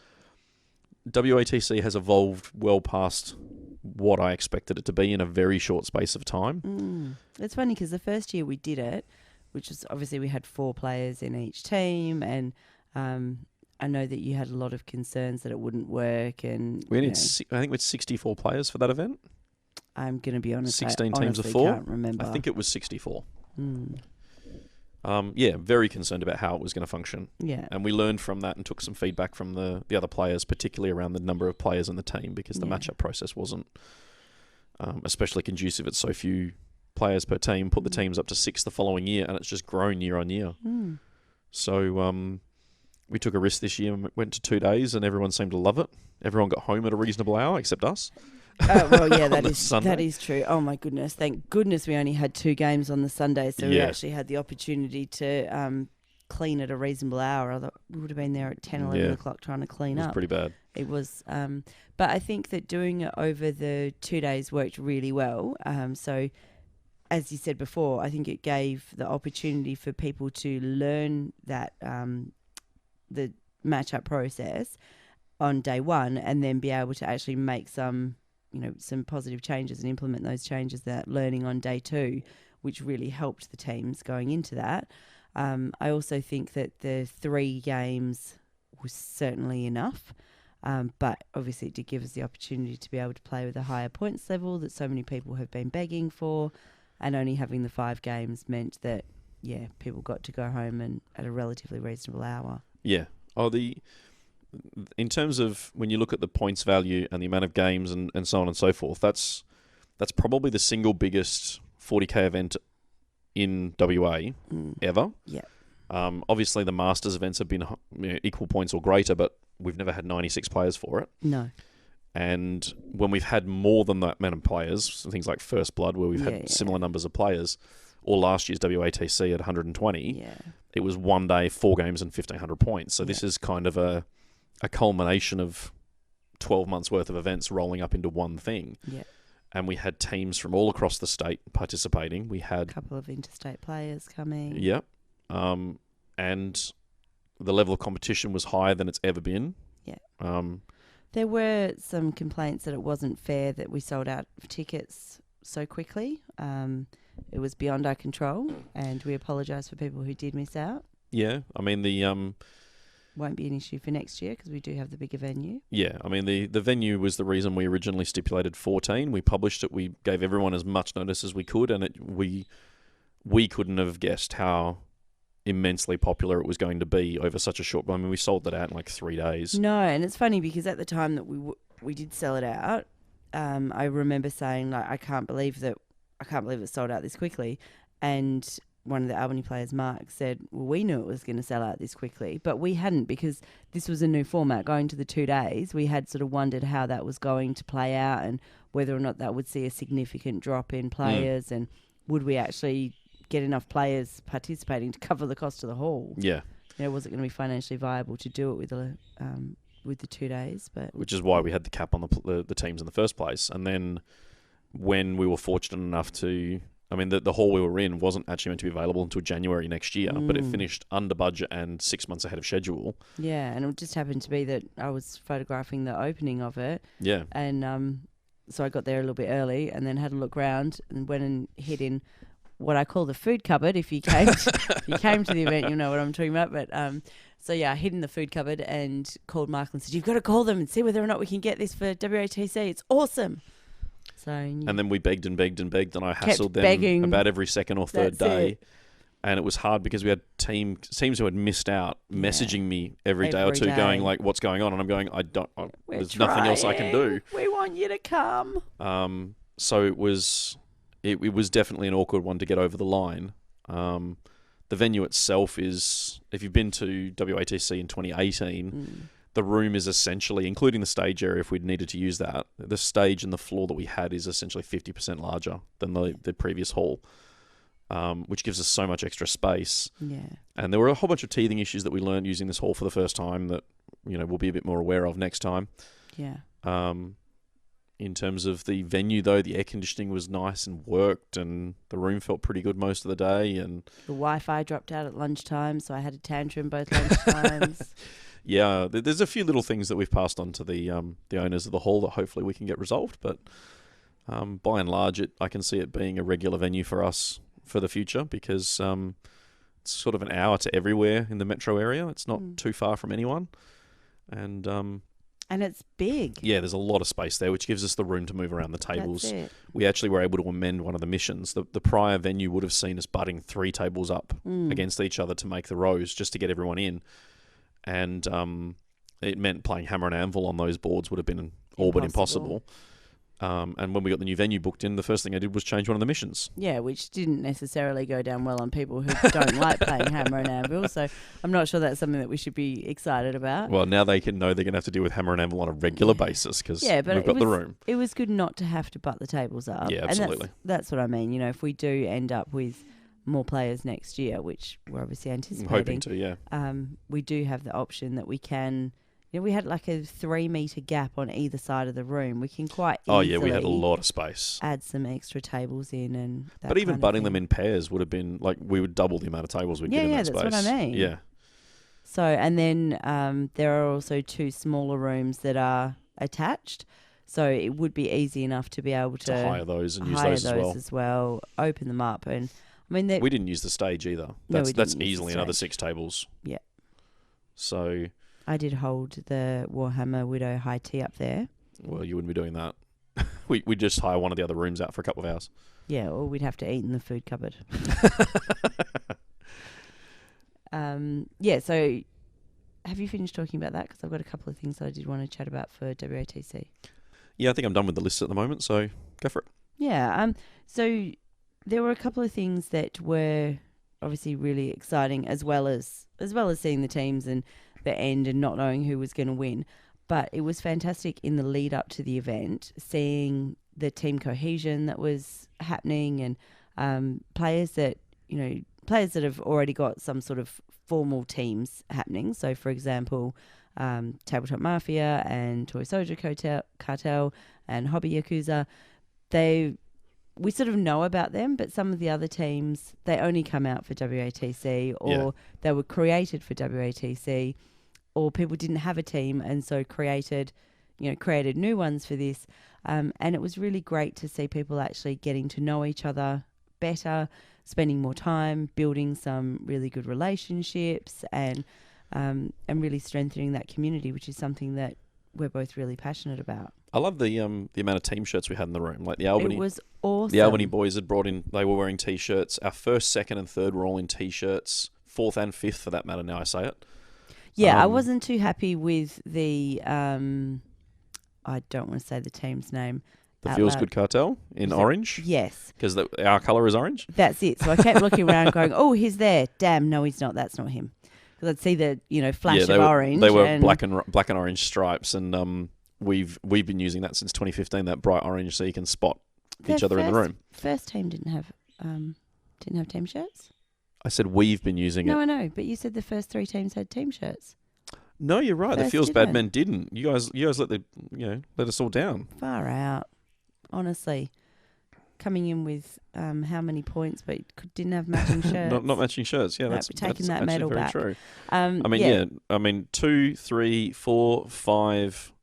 WATC has evolved well past what I expected it to be in a very short space of time. It's funny because the first year we did it, which was obviously we had 4 players in each team, and I know that you had a lot of concerns that it wouldn't work. And I think we had 64 players for that event. I'm going to be honest, 16 I teams of honestly 4. can't remember. I think it was 64. Yeah, very concerned about how it was going to function. Yeah. And we learned from that and took some feedback from the other players, particularly around the number of players in the team, because the matchup process wasn't especially conducive at so few players per team. Put the teams up to 6 the following year, and it's just grown year on year. So we took a risk this year and went to 2 days, and everyone seemed to love it. Everyone got home at a reasonable hour, except us. Well, yeah, that Sunday. is true. Oh my goodness! Thank goodness we only had 2 games on the Sunday, so we actually had the opportunity to clean at a reasonable hour. We would have been there at 10, 11 o'clock trying to clean up. It was pretty bad. It was, but I think that doing it over the 2 days worked really well. So, as you said before, I think it gave the opportunity for people to learn that the matchup process on day 1, and then be able to actually make some positive changes and implement those changes, that learning on day 2, which really helped the teams going into that. I also think that the 3 games was certainly enough, but obviously it did give us the opportunity to be able to play with a higher points level that so many people have been begging for, and only having the 5 games meant that, people got to go home and at a relatively reasonable hour. Yeah. In terms of when you look at the points value and the amount of games and so on and so forth, that's probably the single biggest 40k event in WA ever. Yeah. Obviously, the Masters events have been equal points or greater, but we've never had 96 players for it. No. And when we've had more than that amount of players, things like First Blood, where we've had similar numbers of players, or last year's WATC at 120, it was 1 day, 4 games and 1,500 points. So this is kind of a culmination of 12 months worth of events rolling up into one thing. Yeah. And we had teams from all across the state participating. We had a couple of interstate players coming. Yep. And the level of competition was higher than it's ever been. Yeah. There were some complaints that it wasn't fair that we sold out tickets so quickly. It was beyond our control, and we apologise for people who did miss out. Yeah. I mean, the won't be an issue for next year because we do have the bigger venue. Yeah, I mean, the venue was the reason we originally stipulated 14. We published it. We gave everyone as much notice as we could, and we couldn't have guessed how immensely popular it was going to be over such a short... I mean, we sold that out in like 3 days. No, and it's funny because at the time that we did sell it out, I remember saying, like, I can't believe it sold out this quickly. And one of the Albany players, Mark, said, well, we knew it was going to sell out this quickly, but we hadn't, because this was a new format going to the 2 days. We had sort of wondered how that was going to play out and whether or not that would see a significant drop in players and would we actually get enough players participating to cover the cost of the hall. Yeah. Was it going to be financially viable to do it with the 2 days? But which is why we had the cap on the teams in the first place. And then when we were fortunate enough to... I mean, the hall we were in wasn't actually meant to be available until January next year, but it finished under budget and 6 months ahead of schedule. Yeah, and it just happened to be that I was photographing the opening of it. Yeah. And so I got there a little bit early and then had a look around and went and hid in what I call the food cupboard. If you came to the event, you'll know what I'm talking about. But so yeah, I hid in the food cupboard and called Michael and said, "You've got to call them and see whether or not we can get this for WATC. It's awesome." So and then we begged and begged and begged, and I Kept hassled them begging. about every second or third That's day. it. And it was hard because we had teams who had missed out messaging me every day or Every two, day. going like, "What's going on?" And I'm going, We're "There's nothing else I can do." We want you to come. So it was definitely an awkward one to get over the line. The venue itself is, if you've been to WATC in 2018, the room is essentially, including the stage area if we'd needed to use that, the stage and the floor that we had is essentially 50% larger than the previous hall. Which gives us so much extra space. Yeah. And there were a whole bunch of teething issues that we learned using this hall for the first time that, we'll be a bit more aware of next time. Yeah. In terms of the venue, though, the air conditioning was nice and worked, and the room felt pretty good most of the day. And The Wi-Fi dropped out at lunchtime, so I had a tantrum both lunchtimes. yeah, there's a few little things that we've passed on to the owners of the hall that hopefully we can get resolved. But by and large, I can see it being a regular venue for us for the future, because it's sort of an hour to everywhere in the metro area. It's not too far from anyone. And it's big. yeah, there's a lot of space there, which gives us the room to move around the tables. That's it. We actually were able to amend one of the missions. The prior venue would have seen us butting 3 tables up against each other to make the rows, just to get everyone in. And it meant playing hammer and anvil on those boards would have been all but impossible. And when we got the new venue booked in, the first thing I did was change one of the missions. Yeah, which didn't necessarily go down well on people who don't like playing hammer and anvil. So I'm not sure that's something that we should be excited about. Well, now they can know they're going to have to deal with hammer and anvil on a regular basis, because we've got the room. It was good not to have to butt the tables up. Yeah, absolutely. And that's what I mean. If we do end up with more players next year, which we're obviously I'm anticipating. hoping to, yeah. We do have the option that we can... we had like a 3-meter gap on either side of the room. We can quite easily... Oh, yeah, we had a lot of space. Add some extra tables in and that But even kind of butting thing. them in pairs would have been, like, we would double the amount of tables we'd get in that space. Yeah, that's what I mean. Yeah. So, and then there are also 2 smaller rooms that are attached. So it would be easy enough to be able to hire those and use hire those as well. Open them up. And I mean, we didn't use the stage either. No, That's we didn't use easily the another stage. 6 tables. Yeah. So, I did hold the Warhammer Widow high tea up there. well, you wouldn't be doing that. We'd just hire one of the other rooms out for a couple of hours. Yeah, or we'd have to eat in the food cupboard. Yeah, so have you finished talking about that? Because I've got a couple of things that I did want to chat about for WATC. Yeah, I think I'm done with the list at the moment, so go for it. Yeah, so there were a couple of things that were obviously really exciting, as well as seeing the teams and the end and not knowing who was going to win. But it was fantastic in the lead up to the event, seeing the team cohesion that was happening, and players that have already got some sort of formal teams happening. So, for example, Tabletop Mafia and Toy Soldier Cartel and Hobby Yakuza, we sort of know about them, but some of the other teams, they only come out for WATC, or they were created for WATC, or people didn't have a team and so created new ones for this. And it was really great to see people actually getting to know each other better, spending more time, building some really good relationships, and really strengthening that community, which is something that we're both really passionate about. I love the amount of team shirts we had in the room. Like the Albany, It was awesome. the Albany boys had brought in. They were wearing t-shirts. Our first, second, and third were all in t-shirts. Fourth and fifth, for that matter. Now I say it. Yeah, I wasn't too happy with the. I don't want to say the team's name. The out Feels loud. Good Cartel in orange, Yes, because our colour is orange. that's it. So I kept looking around, going, "Oh, he's there. Damn, no, he's not. That's not him." Because I'd see the flash they of were, orange. They were and black and orange stripes, and we've been using that since 2015. That bright orange, so you can spot each other in the room. First team didn't have team shirts. I said we've been using No, it. I know, but you said the first 3 teams had team shirts. No, you're right. The First Feels Bad didn't. Men didn't. You guys let us all down. Far out, honestly. Coming in with how many points, but didn't have matching shirts. not matching shirts. Yeah, No, that's we're taking that's that actually medal very back. true. Yeah. I mean, 2, 3, 4, 5,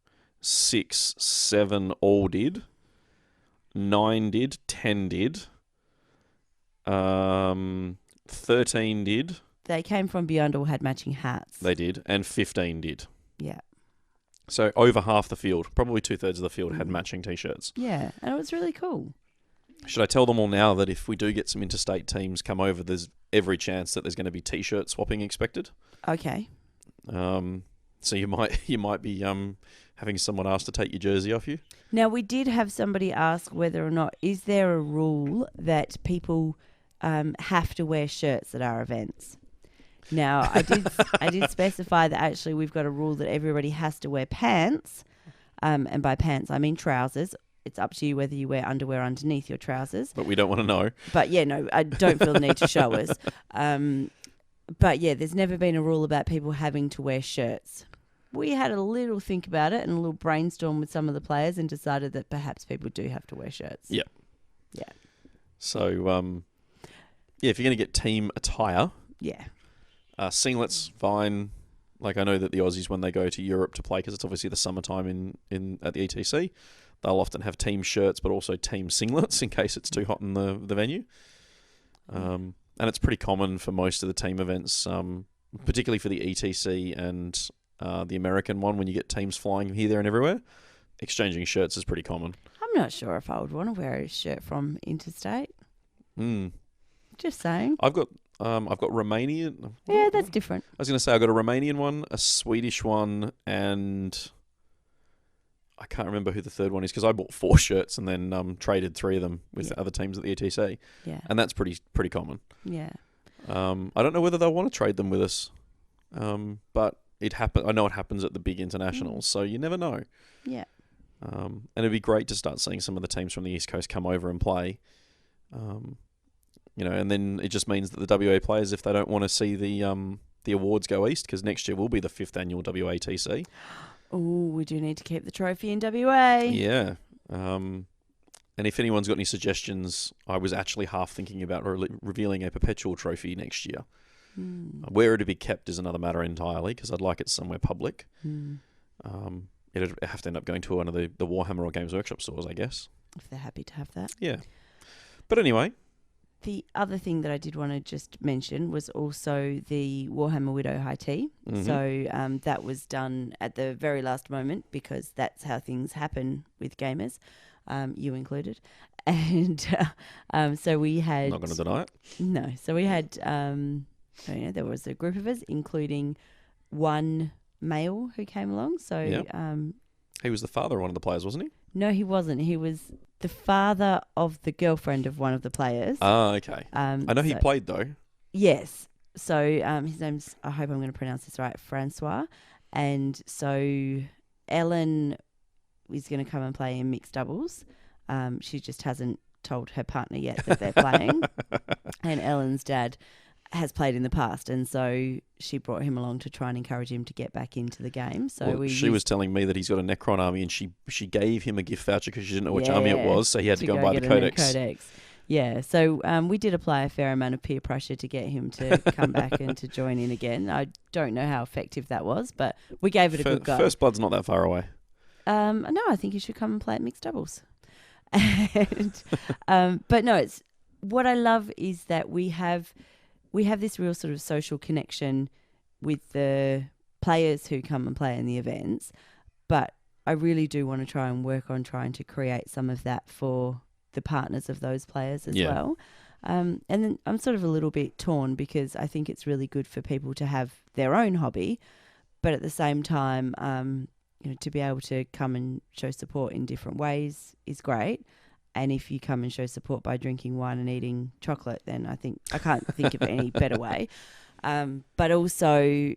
6, 7 all did. 9 did, 10 did, 13 did. They came from beyond or had matching hats. They did, and 15 did. Yeah. So over half the field, probably 2/3 of the field, had matching T-shirts. Yeah, and it was really cool. Should I tell them all now that if we do get some interstate teams come over, there's every chance that there's going to be T-shirt swapping expected? Okay. So you might be having someone ask to take your jersey off you. Now, we did have somebody ask whether or not, is there a rule that people have to wear shirts at our events? Now, I did specify that actually we've got a rule that everybody has to wear pants, and by pants I mean trousers. It's up to you whether you wear underwear underneath your trousers. But we don't want to know. But yeah, no, I don't feel the need to show us. But yeah, there's never been a rule about people having to wear shirts. We had a little think about it and a little brainstorm with some of the players and decided that perhaps people do have to wear shirts. Yeah. Yeah. So, if you're going to get team attire, Yeah. singlets, fine. Like I know that the Aussies, when they go to Europe to play, because it's obviously the summertime in at the ETC, they'll often have team shirts, but also team singlets in case it's too hot in the venue. And it's pretty common for most of the team events, particularly for the ETC and the American one, when you get teams flying here, there, and everywhere. Exchanging shirts is pretty common. I'm not sure if I would want to wear a shirt from interstate. Just saying. I've got Romanian. Yeah, that's different. I was going to say I've got a Romanian one, a Swedish one, and I can't remember who the third one is because I bought 4 shirts and then traded 3 of them with other teams at the ETC. Yeah. And that's pretty common. Yeah. I don't know whether they'll want to trade them with us, but it happen. I know it happens at the big internationals, so you never know. Yeah. And it'd be great to start seeing some of the teams from the East Coast come over and play. And then it just means that the WA players, if they don't want to see the awards go east, because next year will be the 5th annual WATC. Oh, we do need to keep the trophy in WA. Yeah. And if anyone's got any suggestions, I was actually half thinking about revealing a perpetual trophy next year. Where it'd be kept is another matter entirely, because I'd like it somewhere public. It'd have to end up going to one of the Warhammer or Games Workshop stores, I guess. If they're happy to have that. Yeah. But anyway. The other thing that I did want to just mention was also the Warhammer Widow High Tea. Mm-hmm. So that was done at the very last moment because that's how things happen with gamers, you included. And so we had... Not going to deny it. No. So we had... there was a group of us, including one male who came along. So he was the father of one of the players, wasn't he? No, he wasn't. He was the father of the girlfriend of one of the players. Ah, okay. I know he played, though. Yes. So his name's, I hope I'm going to pronounce this right, Francois. And so Ellen is going to come and play in mixed doubles. She just hasn't told her partner yet that they're playing. And Ellen's dad has played in the past, and so she brought him along to try and encourage him to get back into the game. So she was telling me that he's got a Necron army, and she gave him a gift voucher because she didn't know which army it was, so he had to go and buy the Codex. Yeah, so we did apply a fair amount of peer pressure to get him to come back and to join in again. I don't know how effective that was, but we gave it a good go. First Blood's not that far away. No, I think you should come and play at mixed doubles. And, but no, it's what I love is that we have this real sort of social connection with the players who come and play in the events, but I really do want to try and work on trying to create some of that for the partners of those players as well. And then I'm sort of a little bit torn because I think it's really good for people to have their own hobby, but at the same time, to be able to come and show support in different ways is great. And if you come and show support by drinking wine and eating chocolate, then I can't think of any better way. But also,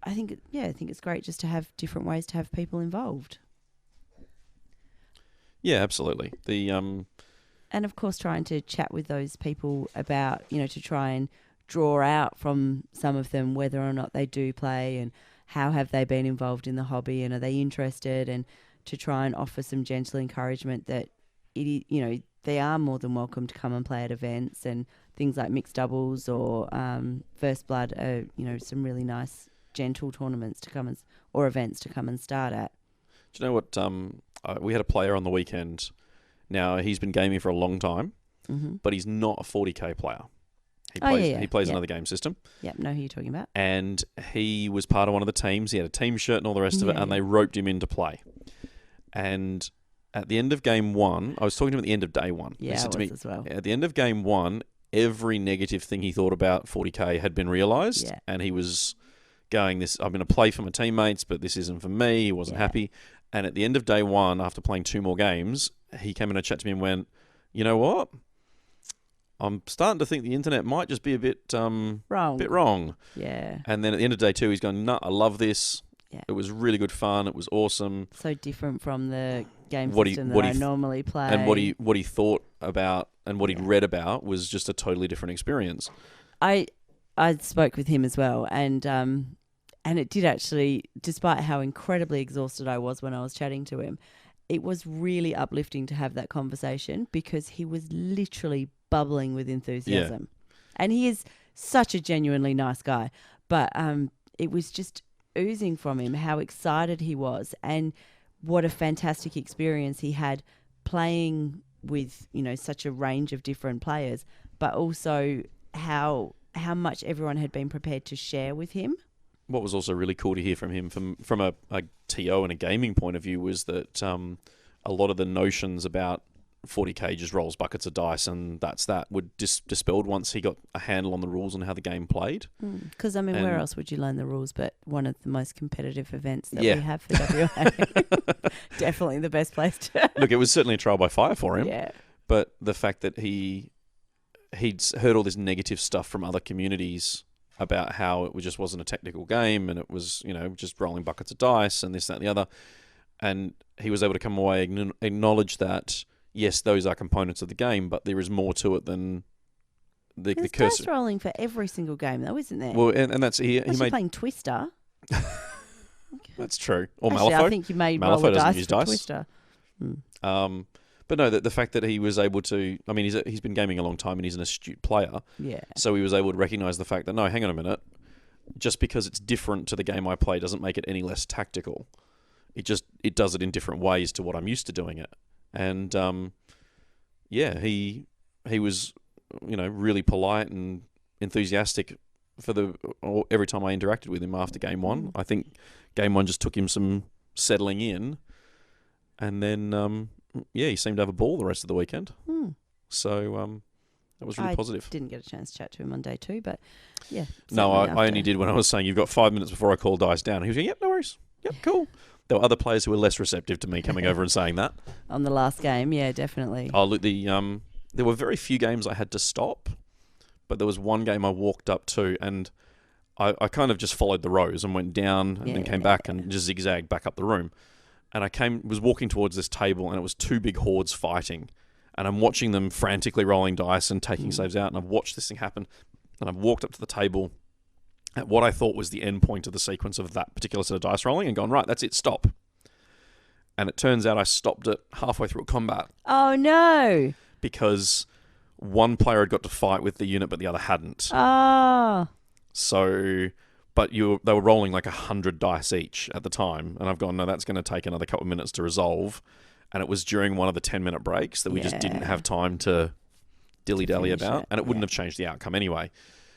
I think it's great just to have different ways to have people involved. Yeah, absolutely. And of course, trying to chat with those people about, to try and draw out from some of them whether or not they do play and how have they been involved in the hobby and are they interested, and to try and offer some gentle encouragement that they are more than welcome to come and play at events, and things like mixed doubles or First Blood are, some really nice gentle tournaments to come or events to come and start at. Do you know what? We had a player on the weekend, Now, he's been gaming for a long time, but he's not a 40k player. He plays another game system. Yep, know who you're talking about. And he was part of one of the teams. He had a team shirt and all the rest of it, and they roped him into play. And at the end of game 1, I was talking to him at the end of day 1. Yeah, he said to me, as well. at the end of game 1, every negative thing he thought about 40k had been realised, and he was going, I'm going to play for my teammates, but this isn't for me. He wasn't happy. And at the end of day 1, after playing 2 more games, he came in and chatted to me and went, you know what? I'm starting to think the internet might just be a bit wrong. Yeah. And then at the end of day 2, he's gone, no, I love this. Yeah. It was really good fun. It was awesome. So different from the game system that I normally play. And what he thought about and what he'd read about was just a totally different experience. I spoke with him as well, and it did actually, despite how incredibly exhausted I was when I was chatting to him, it was really uplifting to have that conversation because he was literally bubbling with enthusiasm. Yeah. And he is such a genuinely nice guy. But it was just oozing from him how excited he was and what a fantastic experience he had playing with, such a range of different players, but also how much everyone had been prepared to share with him. What was also really cool to hear from him from a TO and a gaming point of view was that a lot of the notions about 40k just rolls buckets of dice and that's that were dispelled once he got a handle on the rules and how the game played. Because, where else would you learn the rules but one of the most competitive events that we have for WA? Definitely the best place to... Look, it was certainly a trial by fire for him. Yeah. But the fact that he'd heard all this negative stuff from other communities about how it just wasn't a technical game and it was, just rolling buckets of dice and this, that, and the other. And he was able to come away and acknowledge that, yes, those are components of the game, but there is more to it than the cursor. There's dice rolling for every single game, though, isn't there? Well, and that's... He made playing Twister. That's true. Or actually, Malifaux. I think you made Malifaux roll doesn't dice use for dice. Twister. But no, the fact that he was able to... I mean, he's been gaming a long time and he's an astute player. Yeah. So he was able to recognise the fact that, no, hang on a minute, just because it's different to the game I play doesn't make it any less tactical. It does it in different ways to what I'm used to doing it. And, he was, really polite and enthusiastic every time I interacted with him after game 1. I think game 1 just took him some settling in. And then... he seemed to have a ball the rest of the weekend. So that was really positive. I didn't get a chance to chat to him on day 2, but yeah. No, I only did when I was saying you've got 5 minutes before I call dice down. He was going, yep, no worries. Yep, cool. There were other players who were less receptive to me coming over and saying that. On the last game, yeah, definitely. Oh, look, there were very few games I had to stop, but there was one game I walked up to and I kind of just followed the rows and went down and then came back and just zigzagged back up the room. And I was walking towards this table and it was 2 big hordes fighting. And I'm watching them frantically rolling dice and taking saves out. And I've watched this thing happen. And I've walked up to the table at what I thought was the end point of the sequence of that particular set of dice rolling and gone, right, that's it, stop. And it turns out I stopped it halfway through a combat. Oh, no. Because one player had got to fight with the unit, but the other hadn't. Oh. So... But they were rolling like 100 dice each at the time. And I've gone, no, that's going to take another couple of minutes to resolve. And it was during one of the 10-minute breaks that we just didn't have time to dilly-dally about. And it wouldn't have changed the outcome anyway.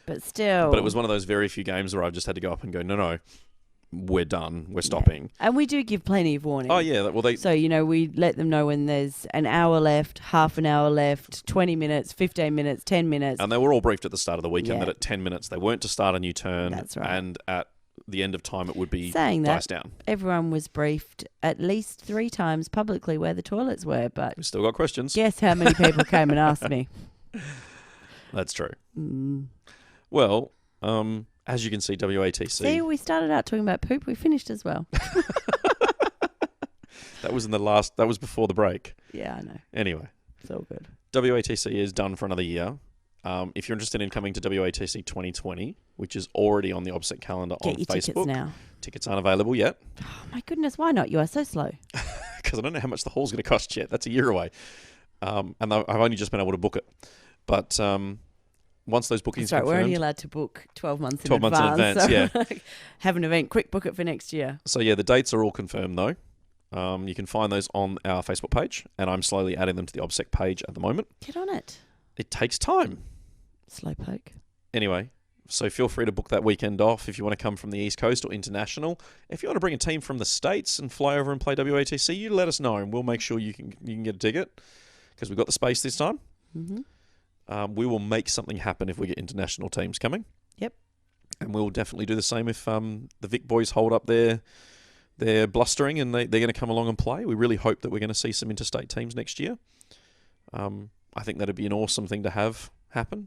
But still. But it was one of those very few games where I've just had to go up and go, no, we're done. We're stopping. And we do give plenty of warning. Oh, yeah. Well, So, we let them know when there's an hour left, half an hour left, 20 minutes, 15 minutes, 10 minutes. And they were all briefed at the start of the weekend that at 10 minutes they weren't to start a new turn. That's right. And at the end of time it would be saying dice that, down. Everyone was briefed at least 3 times publicly where the toilets were, but... We've still got questions. Guess how many people came and asked me. That's true. Well, as you can see, WATC... See, we started out talking about poop. We finished as well. That was before the break. Yeah, I know. Anyway. It's all good. WATC is done for another year. If you're interested in coming to WATC 2020, which is already on the OBSEC calendar on Get your Facebook. tickets now. Tickets aren't available yet. Oh, my goodness, why not? You are so slow. Because I don't know how much the hall's going to cost yet. That's a year away. And I've only just been able to book it. But... once those bookings confirmed... we're only allowed to book 12 months in 12 months in advance, so yeah. have an event, quick book it for next year. So, yeah, the dates are all confirmed, though. You can find those on our Facebook page, and I'm slowly adding them to the OBSEC page at the moment. Get on it. It takes time. Slowpoke. Anyway, so feel free to book that weekend off if you want to come from the East Coast or international. If you want to bring a team from the States and fly over and play WATC, you let us know, and we'll make sure you can get a ticket, because we've got the space this time. Mm-hmm. We will make something happen if we get international teams coming. Yep. And we'll definitely do the same if the Vic boys hold up their blustering and they're going to come along and play. We really hope that we're going to see some interstate teams next year. I think that'd be an awesome thing to have happen.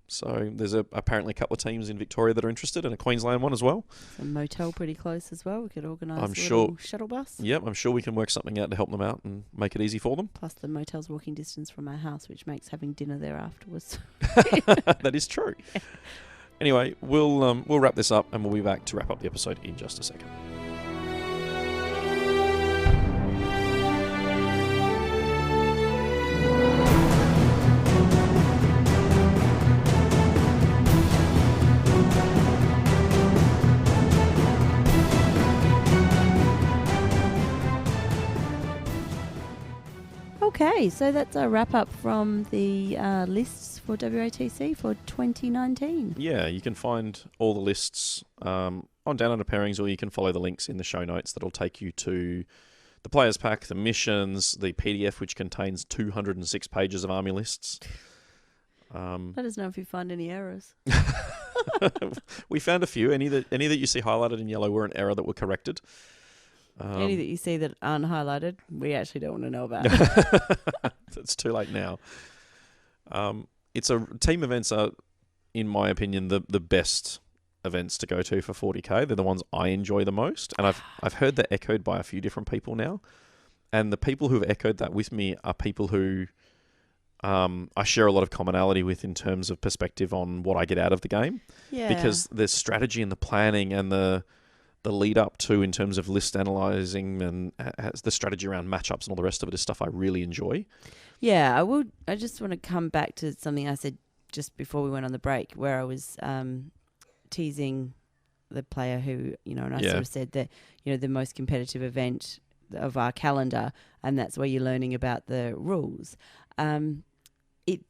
So there's apparently a couple of teams in Victoria that are interested, and a Queensland one as well. A motel pretty close as well. We could organise I'm a sure, little shuttle bus. Yep, I'm sure we can work something out to help them out and make it easy for them. Plus the motel's walking distance from our house, which makes having dinner there afterwards. That is true. Anyway, we'll wrap this up, and we'll be back to wrap up the episode in just a second. Okay, so that's a wrap up from the lists for WATC for 2019. Yeah, you can find all the lists on Down Under Pairings, or you can follow the links in the show notes that'll take you to the players pack, the missions, the PDF, which contains 206 pages of army lists. Let us know if you find any errors. We found a few. Any that you see highlighted in yellow were an error that were corrected. Any that you see that aren't highlighted, we actually don't want to know about. It's too late now. Team events are, in my opinion, the best events to go to for 40k. They're the ones I enjoy the most, and I've heard that echoed by a few different people now. And the people who have echoed that with me are people who I share a lot of commonality with in terms of perspective on what I get out of the game. Yeah. Because the strategy and the planning and the lead up to, in terms of list analysing and the strategy around matchups and all the rest of it, is stuff I really enjoy. Yeah, I just want to come back to something I said just before we went on the break, where I was teasing the player who, and I sort of said that, the most competitive event of our calendar, and that's where you're learning about the rules.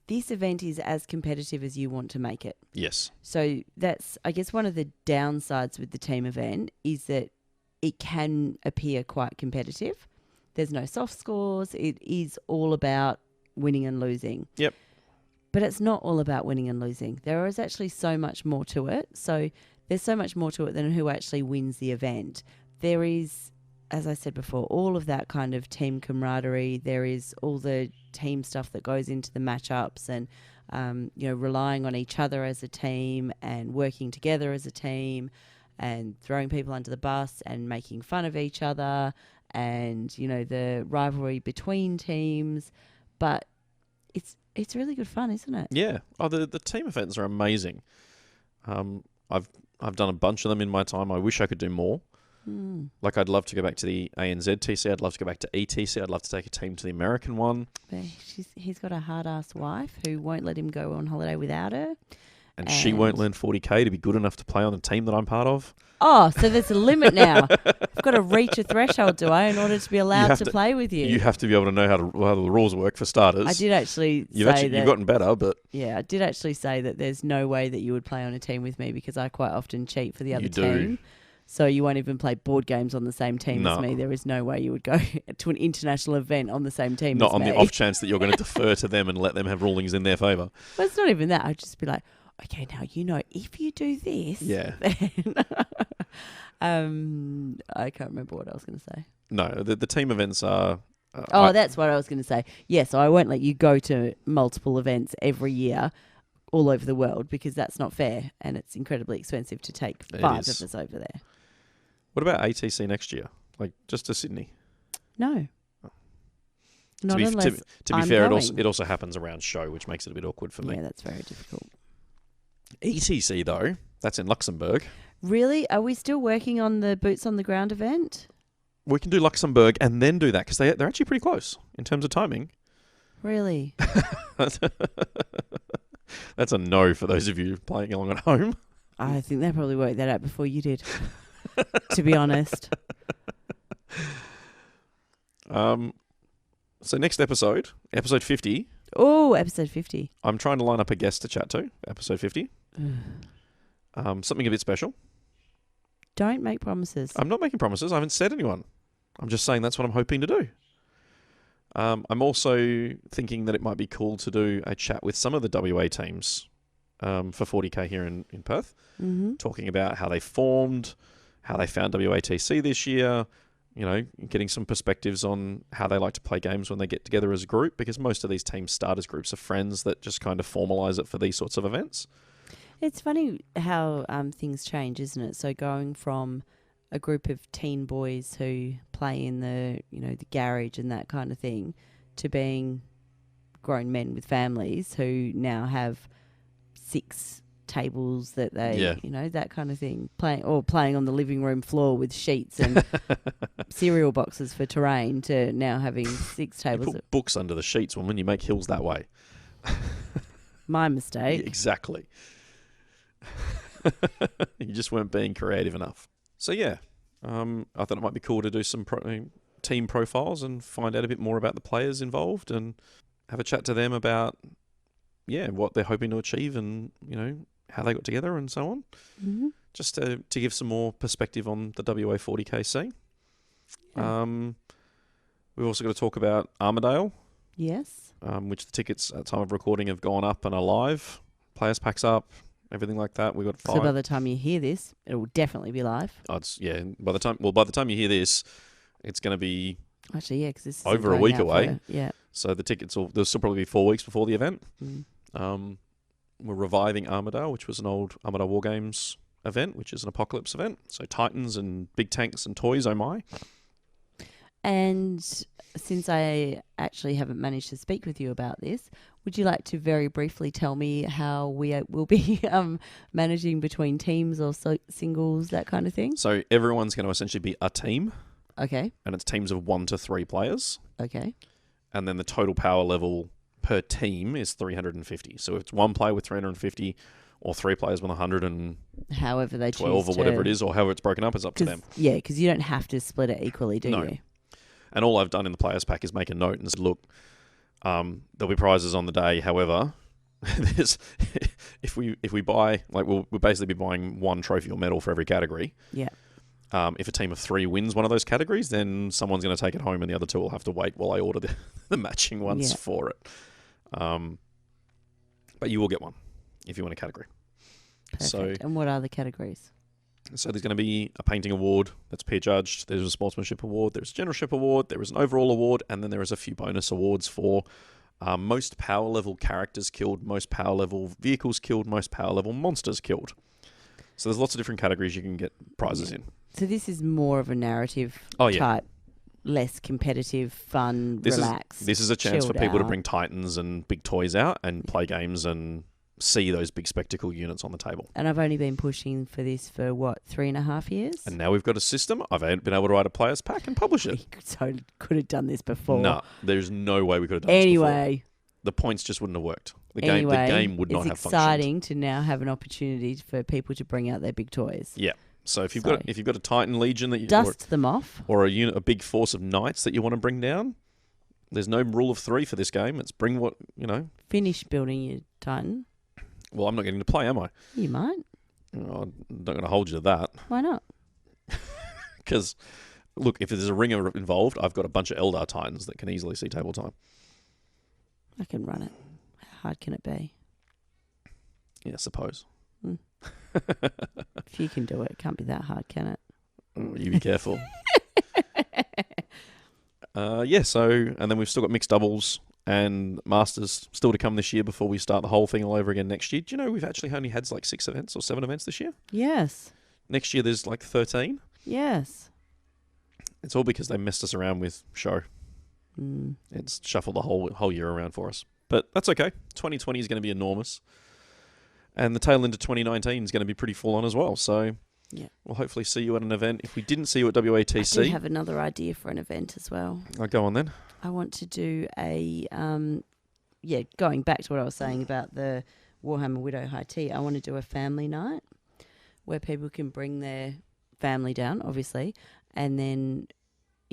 This event is as competitive as you want to make it. Yes. So that's, I guess, one of the downsides with the team event is that it can appear quite competitive. There's no soft scores. It is all about winning and losing. Yep. But it's not all about winning and losing. There is actually so much more to it. So there's so much more to it than who actually wins the event. There is, as I said before, all of that kind of team camaraderie. There is all the team stuff that goes into the matchups and, relying on each other as a team and working together as a team and throwing people under the bus and making fun of each other and, the rivalry between teams. But it's really good fun, isn't it? Yeah. Oh, the team events are amazing. I've done a bunch of them in my time. I wish I could do more. Like, I'd love to go back to the ANZ TC. I'd love to go back to ETC. I'd love to take a team to the American one. But he's got a hard-ass wife who won't let him go on holiday without her. And she won't learn 40k to be good enough to play on the team that I'm part of. Oh, so there's a limit now. I've got to reach a threshold, do I, in order to be allowed to play with you? You have to be able to know how the rules work, for starters. I did actually You've gotten better, but... Yeah, I did actually say that there's no way that you would play on a team with me because I quite often cheat for the other team. So you won't even play board games on the same team as me. There is no way you would go to an international event on the same team as me. Not on the off chance that you're going to defer to them and let them have rulings in their favour. But it's not even that. I'd just be like, okay, now if you do this, then I can't remember what I was going to say. No, the team events are... that's what I was going to say. Yeah, so I won't let you go to multiple events every year all over the world because that's not fair and it's incredibly expensive to take 5 of us over there. What about ATC next year? Like, just to Sydney? No. To be fair, it also happens around show, which makes it a bit awkward for me. Yeah, that's very difficult. ETC, though, that's in Luxembourg. Really? Are we still working on the boots on the ground event? We can do Luxembourg and then do that because they're actually pretty close in terms of timing. Really? That's a no for those of you playing along at home. I think they probably worked that out before you did, to be honest. So next episode 50. Oh, episode 50. I'm trying to line up a guest to chat to. Episode 50. Something a bit special. Don't make promises. I'm not making promises. I haven't said anyone. I'm just saying that's what I'm hoping to do. I'm also thinking that it might be cool to do a chat with some of the WA teams for 40K here in Perth, talking about how they formed, how they found WATC this year, you know, getting some perspectives on how they like to play games when they get together as a group, because most of these teams start as groups of friends that just kind of formalise it for these sorts of events. It's funny how things change, isn't it? So going from a group of teen boys who play in the garage and that kind of thing to being grown men with families who now have 6 tables that they, that kind of thing, playing on the living room floor with sheets and cereal boxes for terrain, to now having 6 tables. You put books under the sheets, woman. You make hills that way. My mistake. Yeah, exactly. You just weren't being creative enough. So yeah, I thought it might be cool to do some team profiles and find out a bit more about the players involved and have a chat to them about what they're hoping to achieve and how they got together and so on. Mm-hmm. Just to give some more perspective on the WA 40K scene. Yeah. We've also got to talk about Armidale. Yes. Which the tickets at time of recording have gone up and are live. Players packs up. Everything like that. We've got 5. So by the time you hear this, it will definitely be live. By the time you hear this, it's going to be actually because this is over a week away. Yeah. So the tickets there'll still probably be 4 weeks before the event. We're reviving Armidale, which was an old Armidale War Games event, which is an apocalypse event. So Titans and big tanks and toys. Oh my! And since I actually haven't managed to speak with you about this, would you like to very briefly tell me how we will be managing between teams or singles, that kind of thing? So everyone's going to essentially be a team. Okay. And it's teams of 1 to 3 players. Okay. And then the total power level per team is 350. So if it's 1 player with 350 or 3 players with 100 and however they choose 12 or whatever it is, or however it's broken up, it's up to them. Yeah, because you don't have to split it equally, do you? And all I've done in the players pack is make a note and said, look, there'll be prizes on the day. However, if we buy, we'll basically be buying 1 trophy or medal for every category. Yeah. If a team of 3 wins one of those categories, then someone's going to take it home and the other 2 will have to wait while I order the matching ones for it. But you will get one if you win a category. Perfect. So, and what are the categories? So there's going to be a painting award that's peer judged. There's a sportsmanship award. There's a generalship award. There is an overall award. And then there is a few bonus awards for most power level characters killed, most power level vehicles killed, most power level monsters killed. So there's lots of different categories you can get prizes in. So this is more of a narrative type, less competitive, fun, relaxed. This is a chance for people to out. bring Titans and big toys out and play games and see those big spectacle units on the table. And I've only been pushing for this for 3.5 years? And now we've got a system. I've been able to write a players pack and publish it. So could have done this before. No, there's no way we could have done this before. Anyway. The points just wouldn't have worked. The game would not have functioned. It's exciting to now have an opportunity for people to bring out their big toys. Yeah. So if you've got a Titan Legion that you dust them off, or a big force of knights that you want to bring down, there's no rule of 3 for this game. It's bring what Finish building your Titan. Well, I'm not getting to play, am I? You might. Oh, I'm not going to hold you to that. Why not? Because, look, if there's a ringer involved, I've got a bunch of Eldar Titans that can easily see table time. I can run it. How hard can it be? Yeah, I suppose. If you can do it, it can't be that hard, can it? You be careful. And then we've still got mixed doubles and Masters still to come this year before we start the whole thing all over again next year. Do you know we've actually only had 6 events or 7 events this year? Yes. Next year there's 13? Yes. It's all because they messed us around with show. It's shuffled the whole year around for us. But that's okay. 2020 is going to be enormous. And the tail end of 2019 is going to be pretty full on as well. So we'll hopefully see you at an event. If we didn't see you at WATC... I do have another idea for an event as well. I'll go on then. I want to do going back to what I was saying about the Warhammer Widow High Tea, I want to do a family night where people can bring their family down, obviously, and then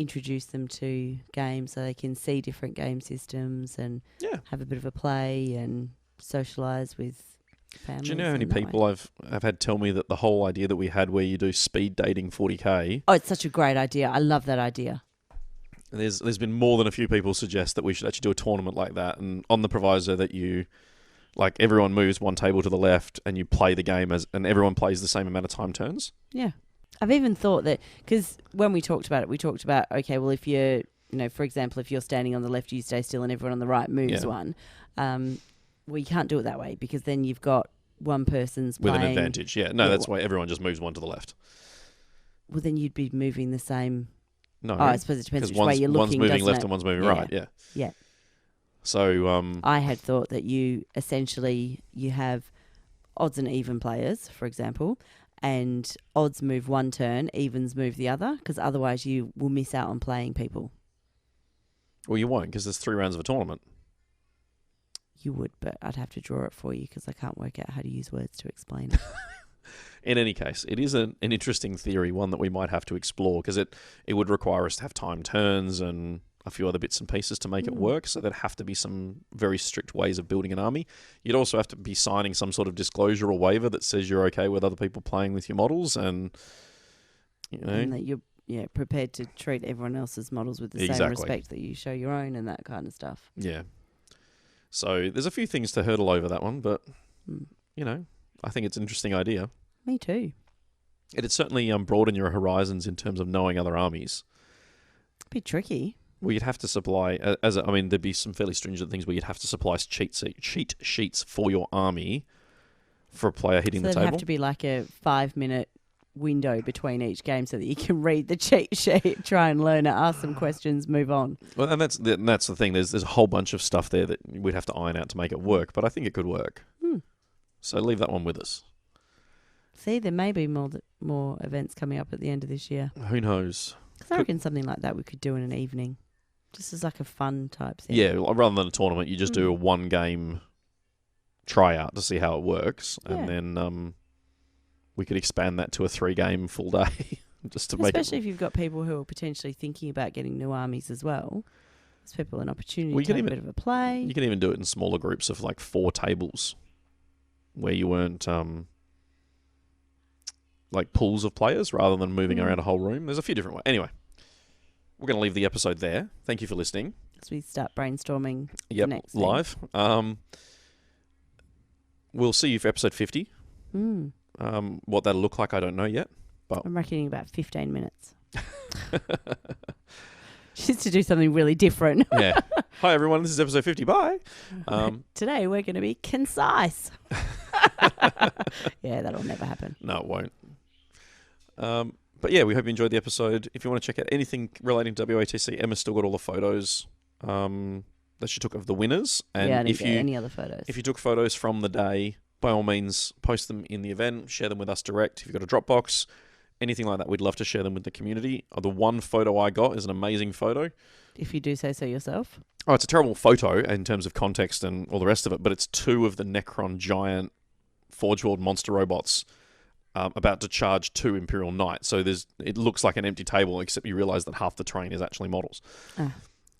introduce them to games so they can see different game systems and have a bit of a play and socialise with families. Do you know how many people I've had tell me that the whole idea that we had where you do speed dating 40K... Oh, it's such a great idea. I love that idea. There's been more than a few people suggest that we should actually do a tournament like that, and on the proviso that you... Like, everyone moves one table to the left and you play the game and everyone plays the same amount of time turns. Yeah. I've even thought that, because when we talked about it, okay, well, if you're, for example, if you're standing on the left, you stay still and everyone on the right moves one. Well, you can't do it that way because then you've got one person's with playing... an advantage, No, that's why everyone just moves one to the left. Well, then you'd be moving the same... No. Oh, I suppose it depends which way you're looking, one's moving left and one's moving right, Yeah. So... I had thought that you have odds and even players, for example, and odds move one turn, evens move the other, because otherwise you will miss out on playing people. Well, you won't, because there's 3 rounds of a tournament. You would, but I'd have to draw it for you because I can't work out how to use words to explain it. In any case, it is an interesting theory, one that we might have to explore, because it would require us to have time turns and a few other bits and pieces to make it work, so there'd have to be some very strict ways of building an army. You'd also have to be signing some sort of disclosure or waiver that says you're okay with other people playing with your models, and and that you're prepared to treat everyone else's models with the same respect that you show your own and that kind of stuff. Yeah. So there's a few things to hurdle over that one, but I think it's an interesting idea. Me too. It'd certainly broaden your horizons in terms of knowing other armies. Be tricky. Well, you'd have to supply, there'd be some fairly stringent things where you'd have to supply cheat sheets for your army for a player hitting the table. There'd have to be like a 5-minute window between each game so that you can read the cheat sheet, try and learn it, ask some questions, move on. Well, and that's the thing. There's a whole bunch of stuff there that we'd have to iron out to make it work, but I think it could work. So leave that one with us. See, there may be more events coming up at the end of this year. Who knows? Because I reckon something like that we could do in an evening. Just as like a fun type thing. Yeah, rather than a tournament, you just do a 1-game tryout to see how it works, and then we could expand that to a 3-game full day, just to make it. Especially if you've got people who are potentially thinking about getting new armies as well. There's people an opportunity to have a bit of a play. You can even do it in smaller groups of like 4 tables, where you weren't like pools of players rather than moving around a whole room. There's a few different ways. Anyway. We're going to leave the episode there. Thank you for listening. As we start brainstorming the next thing. Live. We'll see you for episode 50. What that'll look like, I don't know yet. But I'm reckoning about 15 minutes. Just to do something really different. Yeah. Hi, everyone. This is episode 50. Bye. Today, we're going to be concise. Yeah, that'll never happen. No, it won't. But yeah, we hope you enjoyed the episode. If you want to check out anything relating to WATC, Emma's still got all the photos that she took of the winners. And I didn't get any other photos. If you took photos from the day, by all means, post them in the event. Share them with us direct. If you've got a Dropbox, anything like that, we'd love to share them with the community. The one photo I got is an amazing photo. If you do say so yourself. Oh, it's a terrible photo in terms of context and all the rest of it, but it's 2 of the Necron giant Forge World monster robots about to charge 2 Imperial Knights. So it looks like an empty table, except you realise that half the train is actually models. And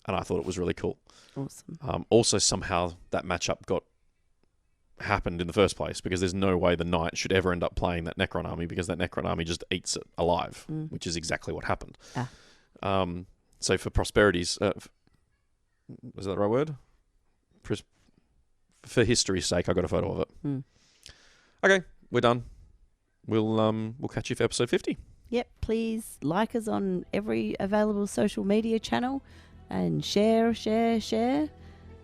I thought it was really cool. Awesome. Also, somehow that matchup happened in the first place, because there's no way the Knight should ever end up playing that Necron army, because that Necron army just eats it alive, which is exactly what happened. So for prosperity's... is that the right word? For history's sake, I got a photo of it. Okay, we're done. We'll catch you for episode 50. Yep, please like us on every available social media channel and share.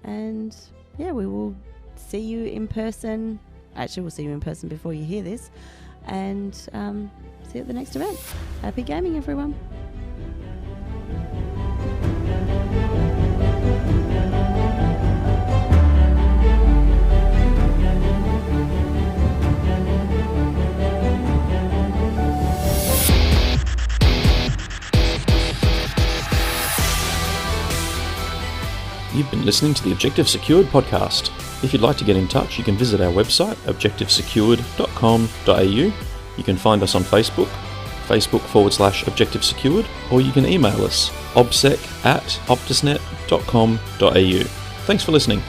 And yeah, we will see you in person. Actually, we'll see you in person before you hear this. And see you at the next event. Happy gaming, everyone. You've been listening to the Objective Secured podcast. If you'd like to get in touch, you can visit our website, objectivesecured.com.au. You can find us on Facebook, Facebook/Objective Secured, or you can email us, obsec@optusnet.com.au. Thanks for listening.